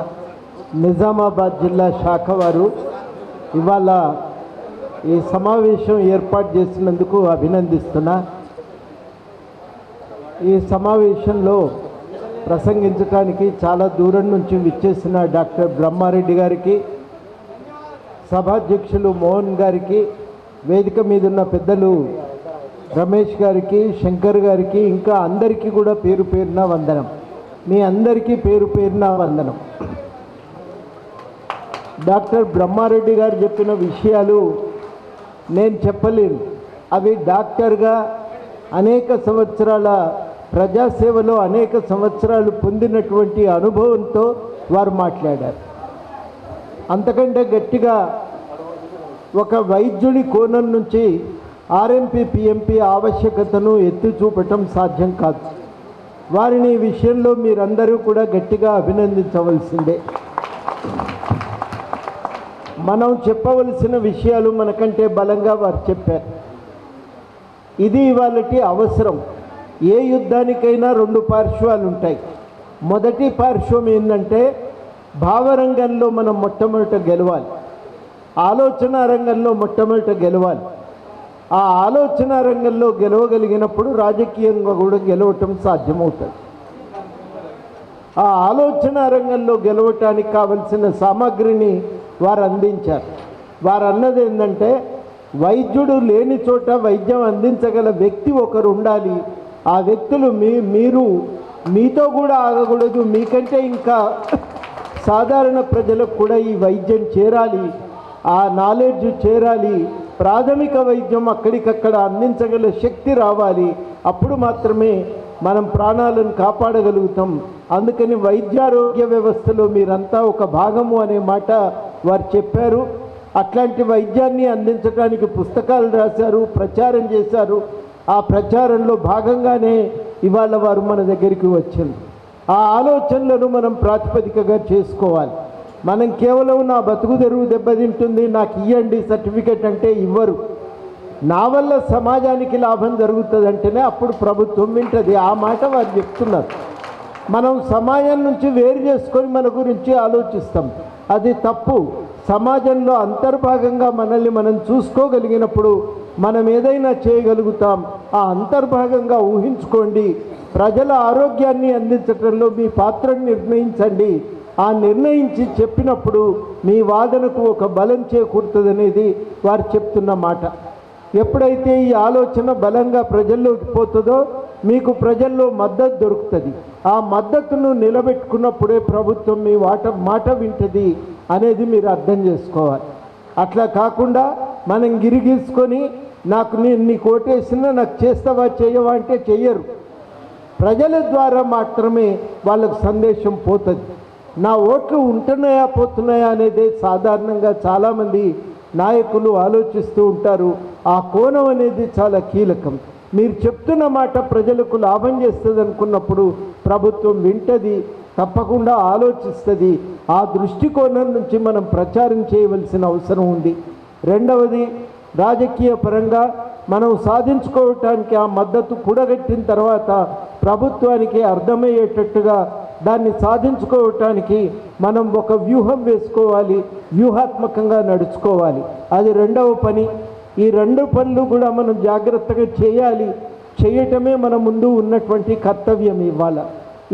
Nizamabad జిల్లా శాఖ వారు ఇవాళ ఈ సమావేశం ఏర్పాటు చేసినందుకు అభినందిస్తున్నా. ఈ సమావేశంలో ప్రసంగించడానికి చాలా దూరం నుంచి విచ్చేసిన డాక్టర్ బ్రహ్మారెడ్డి గారికి, సభాధ్యక్షులు మోహన్ గారికి, వేదిక మీద ఉన్న పెద్దలు రమేష్ గారికి, శంకర్ గారికి, ఇంకా అందరికీ కూడా పేరు పేరున వందనం. మీ అందరికీ పేరు పేరున వందనం. డాక్టర్ బ్రహ్మారెడ్డి గారు చెప్పిన విషయాలు నేను చెప్పలేను. అవి డాక్టర్గా అనేక సంవత్సరాల ప్రజాసేవలో అనేక సంవత్సరాలు పొందినటువంటి అనుభవంతో వారు మాట్లాడారు. అంతకంటే గట్టిగా ఒక వైద్యుడి కోణం నుంచి ఆర్ఎంపీ పిఎంపీ ఆవశ్యకతను ఎత్తి చూపటం సాధ్యం కాదు. వారిని ఈ విషయంలో మీరందరూ కూడా గట్టిగా అభినందించవలసిందే. మనం చెప్పవలసిన విషయాలు మనకంటే బలంగా వారు చెప్పారు. ఇది ఇవాళటి అవసరం. ఏ యుద్ధానికైనా 2 పార్శ్వాలు ఉంటాయి. మొదటి పార్శ్వం ఏంటంటే భావరంగంలో మనం మొట్టమొదట గెలవాలి, ఆలోచన రంగంలో మొట్టమొదట గెలవాలి. ఆ ఆలోచన రంగంలో గెలవగలిగినప్పుడు రాజకీయంగా కూడా గెలవటం సాధ్యమవుతుంది. ఆ ఆలోచన రంగంలో గెలవటానికి కావలసిన సామాగ్రిని వారు అందించారు. వారు అన్నది ఏంటంటే వైద్యుడు లేని చోట వైద్యం అందించగల వ్యక్తి ఒకరు ఉండాలి. ఆ వ్యక్తులు మీరు మీతో కూడా ఆగకూడదు, మీకంటే ఇంకా సాధారణ ప్రజలకు కూడా ఈ వైద్యం చేరాలి, ఆ నాలెడ్జ్ చేరాలి, ప్రాథమిక వైద్యం అక్కడికక్కడ అందించగల శక్తి రావాలి. అప్పుడు మాత్రమే మనం ప్రాణాలను కాపాడగలుగుతాం. అందుకని వైద్యారోగ్య వ్యవస్థలో మీరంతా ఒక భాగము అనే మాట వారు చెప్పారు. అట్లాంటి వైద్యాన్ని అందించడానికి పుస్తకాలు రాశారు, ప్రచారం చేశారు. ఆ ప్రచారంలో భాగంగానే ఇవాళ వారు మన దగ్గరికి వచ్చింది. ఆ ఆలోచనలను మనం ప్రాతిపదికగా చేసుకోవాలి. మనం కేవలం నా బతుకు తెరువు దెబ్బతింటుంది, నాకు ఇవ్వండి సర్టిఫికెట్ అంటే ఇవ్వరు. నా వల్ల సమాజానికి లాభం జరుగుతుందంటేనే అప్పుడు ప్రభుత్వం వింటది. ఆ మాట వారు చెప్తున్నారు. మనం సమాజం నుంచి వేరు చేసుకొని మన గురించి ఆలోచిస్తాం, అది తప్పు. సమాజంలో అంతర్భాగంగా మనల్ని మనం చూసుకోగలిగినప్పుడు మనం ఏదైనా చేయగలుగుతాం. ఆ అంతర్భాగంగా ఊహించుకోండి. ప్రజల ఆరోగ్యాన్ని అందించడంలో మీ పాత్రను నిర్ణయించండి. ఆ నిర్ణయించి చెప్పినప్పుడు మీ వాదనకు ఒక బలం చేకూరుతుందనేది వారు చెప్తున్న మాట. ఎప్పుడైతే ఈ ఆలోచన బలంగా ప్రజల్లోకి పోతుందో మీకు ప్రజల్లో మద్దతు దొరుకుతుంది. ఆ మద్దతును నిలబెట్టుకున్నప్పుడే ప్రభుత్వం మీ మాట వింటుంది అనేది మీరు అర్థం చేసుకోవాలి. అట్లా కాకుండా మనం గిరిగీసుకొని నేను నీకు ఓటేసినా నాకు చేస్తావా చేయవా అంటే చెయ్యరు. ప్రజల ద్వారా మాత్రమే వాళ్ళకు సందేశం పోతుంది. నా ఓట్లు ఉంటున్నాయా పోతున్నాయా అనేది సాధారణంగా చాలామంది నాయకులు ఆలోచిస్తూ ఉంటారు. ఆ కోణం అనేది చాలా కీలకం. మీరు చెప్తున్న మాట ప్రజలకు లాభం చేస్తుంది అనుకున్నప్పుడు ప్రభుత్వం వింటది, తప్పకుండా ఆలోచిస్తుంది. ఆ దృష్టికోణం నుంచి మనం ప్రచారం చేయవలసిన అవసరం ఉంది. రెండవది, రాజకీయ పరంగా మనం సాధించుకోవటానికి ఆ మద్దతు కూడగట్టిన తర్వాత ప్రభుత్వానికి అర్థమయ్యేటట్టుగా దాన్ని సాధించుకోవటానికి మనం ఒక వ్యూహం వేసుకోవాలి, వ్యూహాత్మకంగా నడుచుకోవాలి. అది రెండవ పని. ఈ 2 పనులు కూడా మనం జాగ్రత్తగా చేయాలి. చేయటమే మన ముందు ఉన్నటువంటి కర్తవ్యం.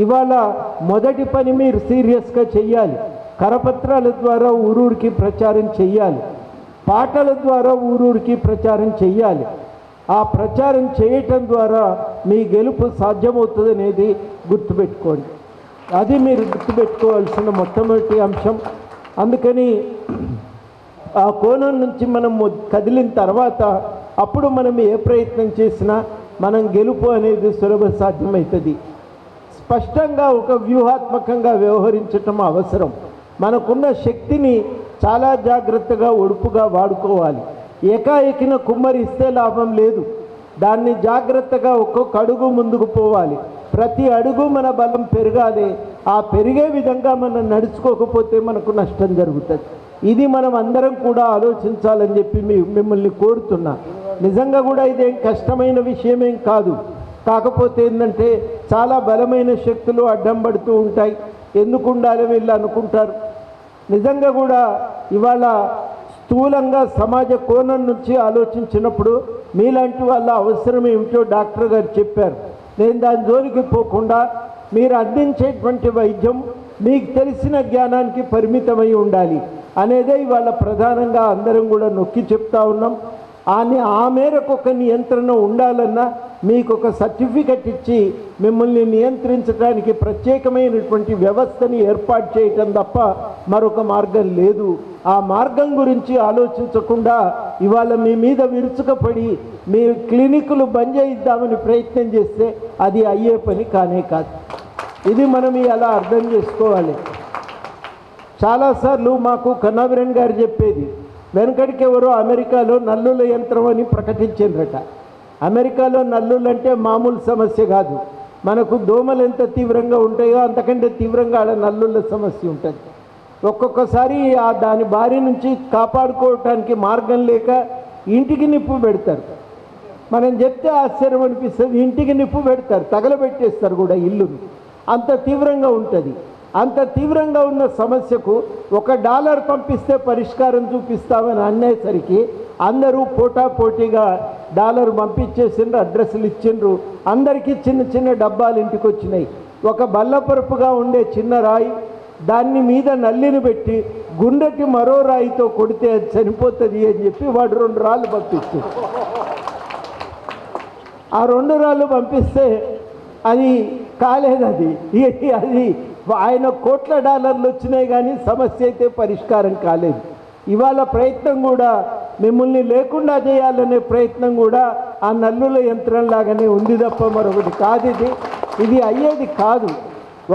ఇవాళ మొదటి పని మీరు సీరియస్గా చెయ్యాలి. కరపత్రాల ద్వారా ఊరూరికి ప్రచారం చెయ్యాలి, పాటల ద్వారా ఊరూరికి ప్రచారం చెయ్యాలి. ఆ ప్రచారం చేయటం ద్వారా మీ గెలుపు సాధ్యమవుతుంది అనేది గుర్తుపెట్టుకోండి. అది మీరు గుర్తుపెట్టుకోవాల్సిన మొట్టమొదటి అంశం. అందుకని ఆ కోణం నుంచి మనం కదిలిన తర్వాత అప్పుడు మనం ఏ ప్రయత్నం చేసినా మనం గెలుపు అనేది సులభ సాధ్యమవుతుంది. స్పష్టంగా ఒక వ్యూహాత్మకంగా వ్యవహరించటం అవసరం. మనకున్న శక్తిని చాలా జాగ్రత్తగా ఒడుపుగా వాడుకోవాలి. ఏకాఏకిన కుమ్మరిస్తే లాభం లేదు. దాన్ని జాగ్రత్తగా ఒక్కొక్క అడుగు ముందుకు పోవాలి. ప్రతి అడుగు మన బలం పెరగాలి. ఆ పెరిగే విధంగా మనం నడుచుకోకపోతే మనకు నష్టం జరుగుతుంది. ఇది మనం అందరం కూడా ఆలోచించాలని చెప్పి మిమ్మల్ని కోరుతున్నా. నిజంగా కూడా ఇదేం కష్టమైన విషయమేం కాదు. కాకపోతే ఏంటంటే చాలా బలమైన శక్తులు అడ్డం పడుతూ ఉంటాయి. ఎందుకు ఉండాలి వీళ్ళు అనుకుంటారు. నిజంగా కూడా ఇవాళ స్థూలంగా సమాజ కోణం నుంచి ఆలోచించినప్పుడు మీలాంటి వాళ్ళ అవసరం ఏమిటో డాక్టర్ గారు చెప్పారు. నేను దాని జోలికి పోకుండా మీరు అందించేటువంటి వైద్యం మీకు తెలిసిన జ్ఞానానికి పరిమితమై ఉండాలి అనేదే ఇవాళ ప్రధానంగా అందరం కూడా నొక్కి చెప్తా ఉన్నాం. ఆ మేరకు ఒక నియంత్రణ ఉండాలన్నా మీకు ఒక సర్టిఫికెట్ ఇచ్చి మిమ్మల్ని నియంత్రించడానికి ప్రత్యేకమైనటువంటి వ్యవస్థని ఏర్పాటు చేయటం తప్ప మరొక మార్గం లేదు. ఆ మార్గం గురించి ఆలోచించకుండా ఇవాళ మీ మీద విరుచుకపడి మీరు క్లినిక్లు బంద్ చేయిద్దామని ప్రయత్నం చేస్తే అది అయ్యే పని కానే కాదు. ఇది మనం అలా అర్థం చేసుకోవాలి. చాలాసార్లు మాకు కన్నాభిరణ్ గారు చెప్పేది, వెనకడికి ఎవరో అమెరికాలో నల్లుల యంత్రం అని ప్రకటించారట. అమెరికాలో నల్లులు అంటే మామూలు సమస్య కాదు. మనకు దోమలు ఎంత తీవ్రంగా ఉంటాయో అంతకంటే తీవ్రంగా ఆడ నల్లుల సమస్య ఉంటుంది. ఒక్కొక్కసారి దాని బారి నుంచి కాపాడుకోవటానికి మార్గం లేక ఇంటికి నిప్పు పెడతారు. మనం చెప్తే ఆశ్చర్యం అనిపిస్తుంది. ఇంటికి నిప్పు పెడతారు, తగలబెట్టేస్తారు కూడా ఇల్లుని. అంత తీవ్రంగా ఉంటుంది. అంత తీవ్రంగా ఉన్న సమస్యకు $1 పంపిస్తే పరిష్కారం చూపిస్తామని అనేసరికి అందరూ పోటాపోటీగా $1 పంపించేసిండ్రు, అడ్రస్లు ఇచ్చిండ్రు. అందరికీ చిన్న చిన్న డబ్బాలు ఇంటికి వచ్చినాయి. ఒక బల్లపరుపుగా ఉండే చిన్న రాయి, దాన్ని మీద నల్లిని పెట్టి గుండెకి మరో రాయితో కొడితే అది చనిపోతుంది అని చెప్పి వాడు 2 రాళ్ళు పంపిస్తాడు. ఆ 2 రాళ్ళు పంపిస్తే అది కాలేదు. అది ఆయన $1,00,00,000 వచ్చినాయి కానీ సమస్య అయితే పరిష్కారం కాలేదు. ఇవాళ ప్రయత్నం కూడా మిమ్మల్ని లేకుండా చేయాలనే ప్రయత్నం కూడా ఆ నల్లుల యంత్రంలాగానే ఉంది తప్ప మరొకటి కాదు. ఇది అయ్యేది కాదు.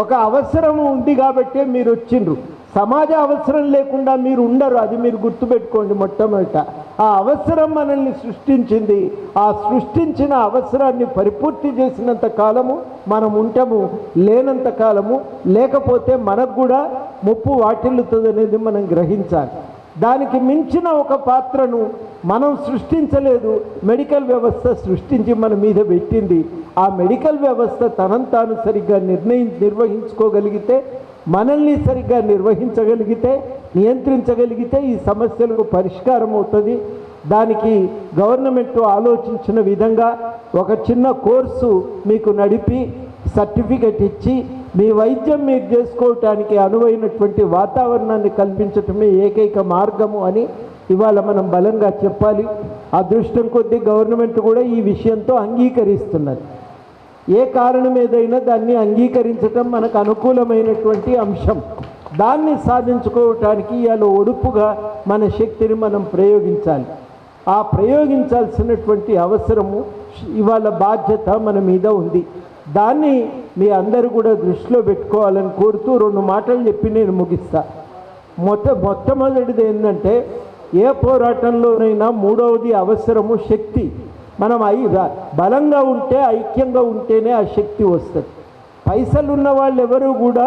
ఒక అవసరం ఉంది కాబట్టే మీరు వచ్చిండ్రు. సమాజ అవసరం లేకుండా మీరు ఉండరు. అది మీరు గుర్తుపెట్టుకోండి. మొట్టమొదట ఆ అవసరం మనల్ని సృష్టించింది. ఆ సృష్టించిన అవసరాన్ని పరిపూర్తి చేసినంత కాలము మనం ఉంటాము, లేనంత కాలము లేకపోతే మనకు కూడా ముప్పు వాటిల్లుతుంది అనేది మనం గ్రహించాలి. దానికి మించిన ఒక పాత్రను మనం సృష్టించలేదు, మెడికల్ వ్యవస్థ సృష్టించి మన మీద పెట్టింది. ఆ మెడికల్ వ్యవస్థ తనంతాను సరిగ్గా నిర్వహించుకోగలిగితే, మనల్ని సరిగ్గా నిర్వహించగలిగితే, నియంత్రించగలిగితే ఈ సమస్యలకు పరిష్కారం అవుతుంది. దానికి గవర్నమెంట్ ఆలోచించిన విధంగా ఒక చిన్న కోర్సు మీకు నడిపి సర్టిఫికెట్ ఇచ్చి మీ వైద్యం మీరు చేసుకోవటానికి అనువైనటువంటి వాతావరణాన్ని కల్పించటమే ఏకైక మార్గము అని ఇవాళ మనం బలంగా చెప్పాలి. అదృష్టం కొద్దీ గవర్నమెంట్ కూడా ఈ విషయంతో అంగీకరిస్తున్నది. ఏ కారణం ఏదైనా దాన్ని అంగీకరించటం మనకు అనుకూలమైనటువంటి అంశం. దాన్ని సాధించుకోవటానికి ఇవాళ ఒడుపుగా మన శక్తిని మనం ప్రయోగించాలి. ఆ ప్రయోగించాల్సినటువంటి అవసరము ఇవాళ బాధ్యత మన మీద ఉంది. దాన్ని మీ అందరూ కూడా దృష్టిలో పెట్టుకోవాలని కోరుతూ 2 మాటలు చెప్పి నేను ముగిస్తా. మొట్టమొదటిది ఏంటంటే, ఏ పోరాటంలోనైనా మూడవది అవసరము శక్తి. మనం బలంగా ఉంటే, ఐక్యంగా ఉంటేనే ఆ శక్తి వస్తుంది. పైసలు ఉన్న వాళ్ళు ఎవరు కూడా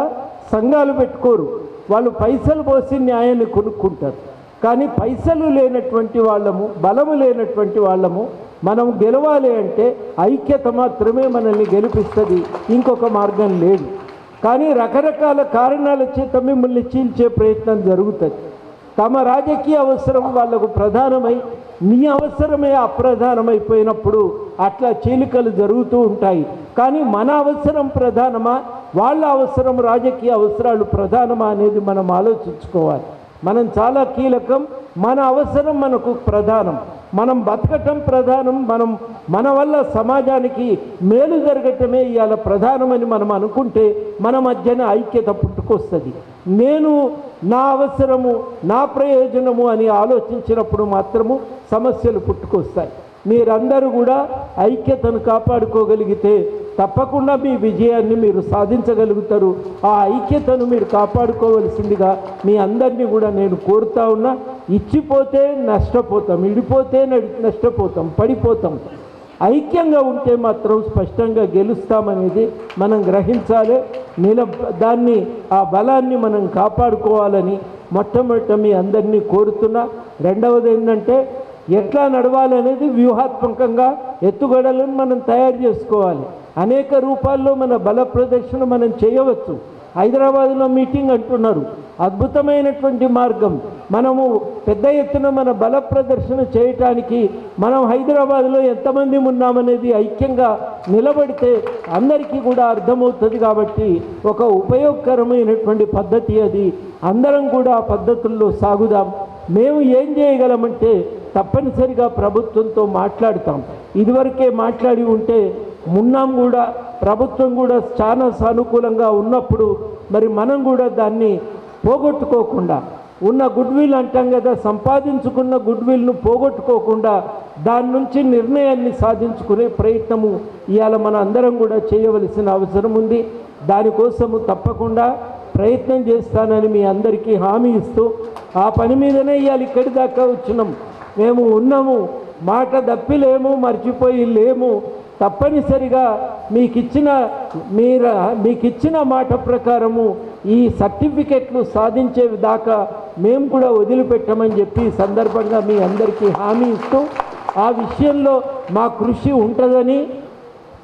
సంఘాలు పెట్టుకోరు. వాళ్ళు పైసలు పోసి న్యాయాన్ని కొనుక్కుంటారు. కానీ పైసలు లేనటువంటి వాళ్ళము, బలము లేనటువంటి వాళ్ళము మనం గెలవాలి అంటే ఐక్యత మాత్రమే మనల్ని గెలిపిస్తుంది. ఇంకొక మార్గం లేదు. కానీ రకరకాల కారణాల చేత మిమ్మల్ని చీల్చే ప్రయత్నం జరుగుతుంది. తమ రాజకీయ అవసరం వాళ్లకు ప్రధానమై మీ అవసరమే అప్రధానమైపోయినప్పుడు అట్లా చీలికలు జరుగుతూ ఉంటాయి. కానీ మన అవసరం ప్రధానమా, వాళ్ళ అవసరం, రాజకీయ అవసరాలు ప్రధానమా అనేది మనం ఆలోచించుకోవాలి. మనం చాలా కీలకం, మన అవసరం మనకు ప్రధానం, మనం బతకటం ప్రధానం, మన వల్ల సమాజానికి మేలు జరగటమే ఇవాళ ప్రధానమని మనం అనుకుంటే మన మధ్యన ఐక్యత పుట్టుకొస్తుంది. నేను నా అవసరము, నా ప్రయోజనము అని ఆలోచించినప్పుడు మాత్రము సమస్యలు పుట్టుకొస్తాయి. మీరందరూ కూడా ఐక్యతను కాపాడుకోగలిగితే తప్పకుండా మీ విజయాన్ని మీరు సాధించగలుగుతారు. ఆ ఐక్యతను మీరు కాపాడుకోవలసిందిగా మీ అందరినీ కూడా నేను కోరుతా ఉన్నా. ఇచ్చిపోతే నష్టపోతాం, ఇడిపోతే నష్టపోతాం, పడిపోతాం. ఐక్యంగా ఉంటే మాత్రం స్పష్టంగా గెలుస్తామనేది మనం గ్రహించాలి. దాన్ని, ఆ బలాన్ని మనం కాపాడుకోవాలని మొట్టమొదట మీ అందరినీ కోరుతున్నా. రెండవది ఏంటంటే ఎట్లా నడవాలనేది వ్యూహాత్మకంగా ఎత్తుగడలను మనం తయారు చేసుకోవాలి. అనేక రూపాల్లో మన బల ప్రదర్శన మనం చేయవచ్చు. హైదరాబాద్లో మీటింగ్ అంటున్నారు, అద్భుతమైనటువంటి మార్గం. మనము పెద్ద ఎత్తున మన బల ప్రదర్శన చేయటానికి మనం హైదరాబాద్లో ఎంతమంది ఉన్నామనేది ఐక్యంగా నిలబడితే అందరికీ కూడా అర్థమవుతుంది. కాబట్టి ఒక ఉపయోగకరమైనటువంటి పద్ధతి అది. అందరం కూడా ఆ పద్ధతుల్లో సాగుదాం. మేము ఏం చేయగలమంటే తప్పనిసరిగా ప్రభుత్వంతో మాట్లాడతాం. ఇదివరకే మాట్లాడి ఉంటే మున్నాం కూడా, ప్రభుత్వం కూడా చాలా సానుకూలంగా ఉన్నప్పుడు మరి మనం కూడా దాన్ని పోగొట్టుకోకుండా, ఉన్న గుడ్విల్ అంటాం కదా, సంపాదించుకున్న గుడ్విల్ను పోగొట్టుకోకుండా దాని నుంచి నిర్ణయాన్ని సాధించుకునే ప్రయత్నము ఇవాళ మన అందరం కూడా చేయవలసిన అవసరం ఉంది. దానికోసము తప్పకుండా ప్రయత్నం చేస్తానని మీ అందరికీ హామీ ఇస్తూ, ఆ పని మీదనే ఇవాళ ఇక్కడి దాకా వచ్చినాం. మేము ఉన్నాము, మాట తప్పిలేము, మర్చిపోయి లేము. తప్పనిసరిగా మీకిచ్చిన మాట ప్రకారము ఈ సర్టిఫికెట్లు సాధించే దాకా మేము కూడా వదిలిపెట్టమని చెప్పి సందర్భంగా మీ అందరికీ హామీ ఇస్తూ, ఆ విషయంలో మా కృషి ఉంటుందని,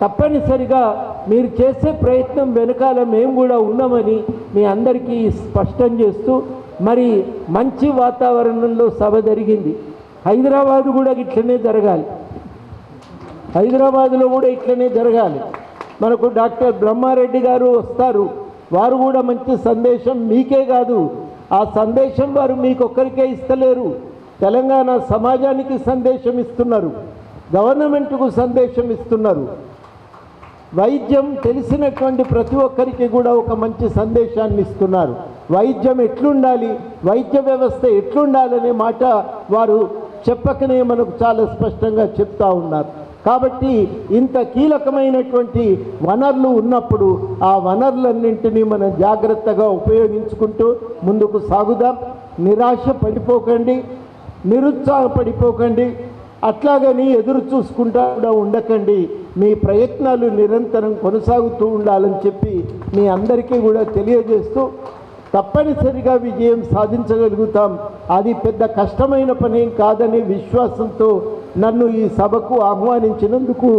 తప్పనిసరిగా మీరు చేసే ప్రయత్నం వెనకాల మేము కూడా ఉన్నామని మీ అందరికీ స్పష్టం చేస్తూ, మరి మంచి వాతావరణంలో సభ జరిగింది. హైదరాబాదు కూడా ఇట్లనే జరగాలి, హైదరాబాదులో కూడా ఇట్లనే జరగాలి. మనకు డాక్టర్ బ్రహ్మారెడ్డి గారు వస్తారు, వారు కూడా మంచి సందేశం మీకే కాదు, ఆ సందేశం వారు మీకొక్కరికే ఇస్తలేరు, తెలంగాణ సమాజానికి సందేశం ఇస్తున్నారు, గవర్నమెంట్కు సందేశం ఇస్తున్నారు. వైద్యం తెలిసినటువంటి ప్రతి ఒక్కరికి కూడా ఒక మంచి సందేశాన్ని ఇస్తున్నారు. వైద్యం ఎట్లుండాలి, వైద్య వ్యవస్థ ఎట్లుండాలనే మాట వారు చెప్పకనే మనకు చాలా స్పష్టంగా చెప్తా ఉన్నారు. కాబట్టి ఇంత కీలకమైనటువంటి వనరులు ఉన్నప్పుడు ఆ వనరులన్నింటినీ మనం జాగ్రత్తగా ఉపయోగించుకుంటూ ముందుకు సాగుదాం. నిరాశ పడిపోకండి, నిరుత్సాహపడిపోకండి, అట్లాగని ఎదురు చూసుకుంటా కూడా ఉండకండి. మీ ప్రయత్నాలు నిరంతరం కొనసాగుతూ ఉండాలని చెప్పి మీ అందరికీ కూడా తెలియజేస్తూ, తప్పనిసరిగా విజయం సాధించగలుగుతాం. అది పెద్ద కష్టమైన పని కాదని విశ్వాసంతో నన్ను ఈ సభకు ఆహ్వానించినందుకు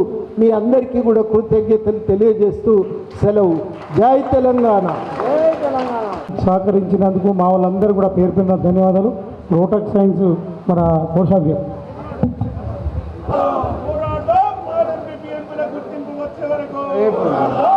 మీ అందరికీ కూడా కృతజ్ఞతలు తెలియజేస్తూ సెలవు. జై తెలంగాణ. సహకరించినందుకు మా వాళ్ళందరూ కూడా పేరు పేరున ధన్యవాదాలు. రోటక్ సైన్స్ మన కోశాధ్యక్షుడు పోరాటం